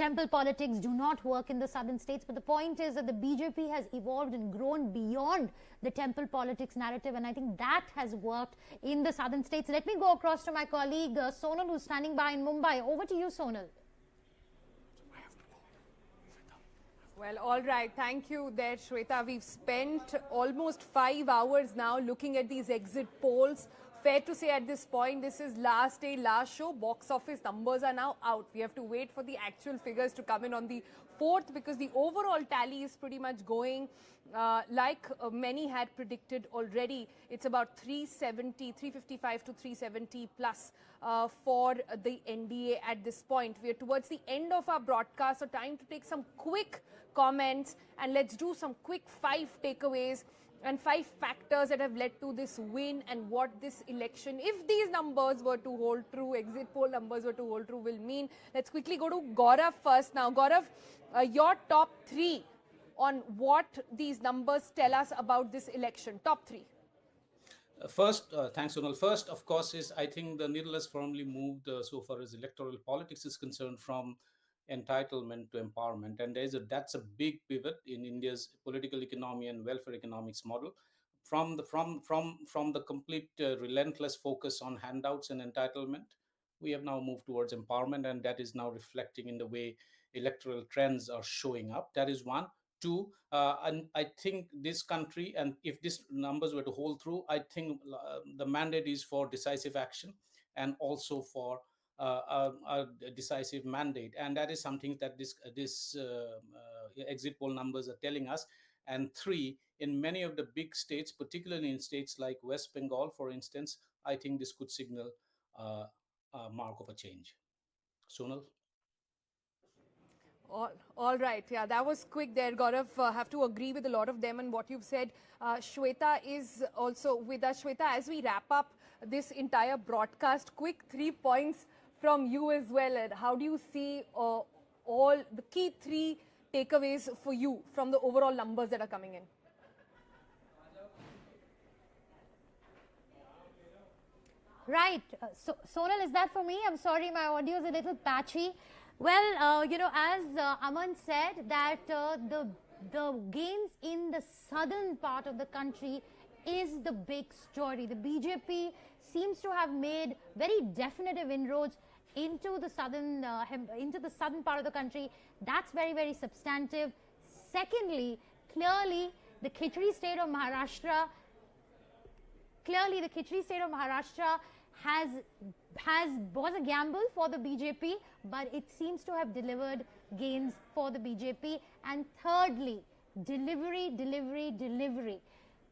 temple politics do not work in the southern states. But the point is that the BJP has evolved and grown beyond the temple politics narrative, and I think that has worked in the southern states. Let me go across to my colleague Sonal, who's standing by in Mumbai. Over to you, Sonal. Well, all right. Thank you there, Shweta. We've spent almost 5 hours now looking at these exit polls. Fair to say at this point, this is last day, last show. Box office numbers are now out. We have to wait for the actual figures to come in on the 4th, because the overall tally is pretty much going like many had predicted already. It's about 355 to 370 plus for the NDA at this point. We are towards the end of our broadcast, so time to take some quick comments, and let's do some quick 5 takeaways and 5 factors that have led to this win, and what this election, if these numbers were to hold true, exit poll numbers were to hold true, will mean. Let's quickly go to Gaurav first now. Gaurav, your top 3 on what these numbers tell us about this election. Top 3. First, thanks, Sonal. First, of course, is I think the needle has firmly moved so far as electoral politics is concerned, from entitlement to empowerment, and that's a big pivot in India's political economy and welfare economics model. From the complete relentless focus on handouts and entitlement, we have now moved towards empowerment, and that is now reflecting in the way electoral trends are showing up. That is one. 2, and I think this country, and if these numbers were to hold through, I think the mandate is for decisive action and also for a decisive mandate, and that is something that this exit poll numbers are telling us. And 3, in many of the big states, particularly in states like West Bengal, for instance, I think this could signal a mark of a change. Sonal? All right. Yeah, that was quick there, Gaurav. Have to agree with a lot of them and what you've said. Shweta is also with us. Shweta, as we wrap up this entire broadcast, quick 3 points from you as well. How do you see all the key 3 takeaways for you from the overall numbers that are coming in? Right. Sonal, is that for me? I'm sorry, my audio is a little patchy. Well, as Aman said, that the gains in the southern part of the country is the big story. The BJP seems to have made very definitive inroads into the southern part of the country. That's very, very substantive. Secondly, clearly the Khichdi state of Maharashtra was a gamble for the BJP, but it seems to have delivered gains for the BJP. And thirdly, delivery.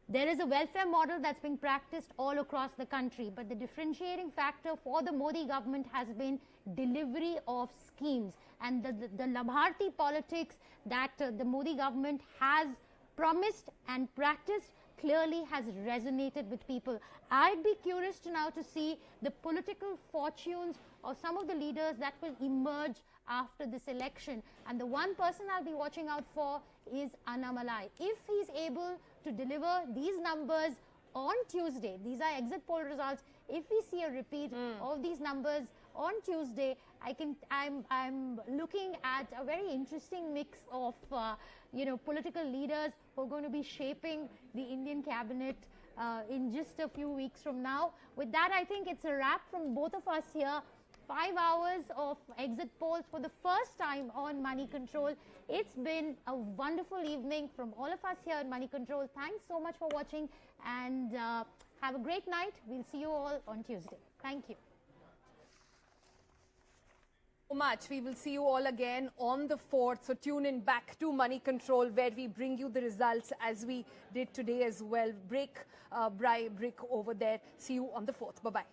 There is a welfare model that's being practiced all across the country, but the differentiating factor for the Modi government has been delivery of schemes, and the Labharti politics that the Modi government has promised and practiced clearly has resonated with people. I'd be curious now to see the political fortunes of some of the leaders that will emerge after this election. And the one person I'll be watching out for is Annamalai. If he's able to deliver these numbers on Tuesday, these are exit poll results, if we see a repeat of these numbers on Tuesday, I'm looking at a very interesting mix of political leaders who are going to be shaping the Indian cabinet in just a few weeks from now. With that, I think it's a wrap from both of us here. 5 hours of exit polls for the first time on Moneycontrol. It's been a wonderful evening from all of us here at Moneycontrol. Thanks so much for watching, and have a great night. We'll see you all on Tuesday. Thank you so much. We will see you all again on the 4th. So tune in back to Moneycontrol, where we bring you the results as we did today as well. Break by brick over there. See you on the 4th. Bye-bye.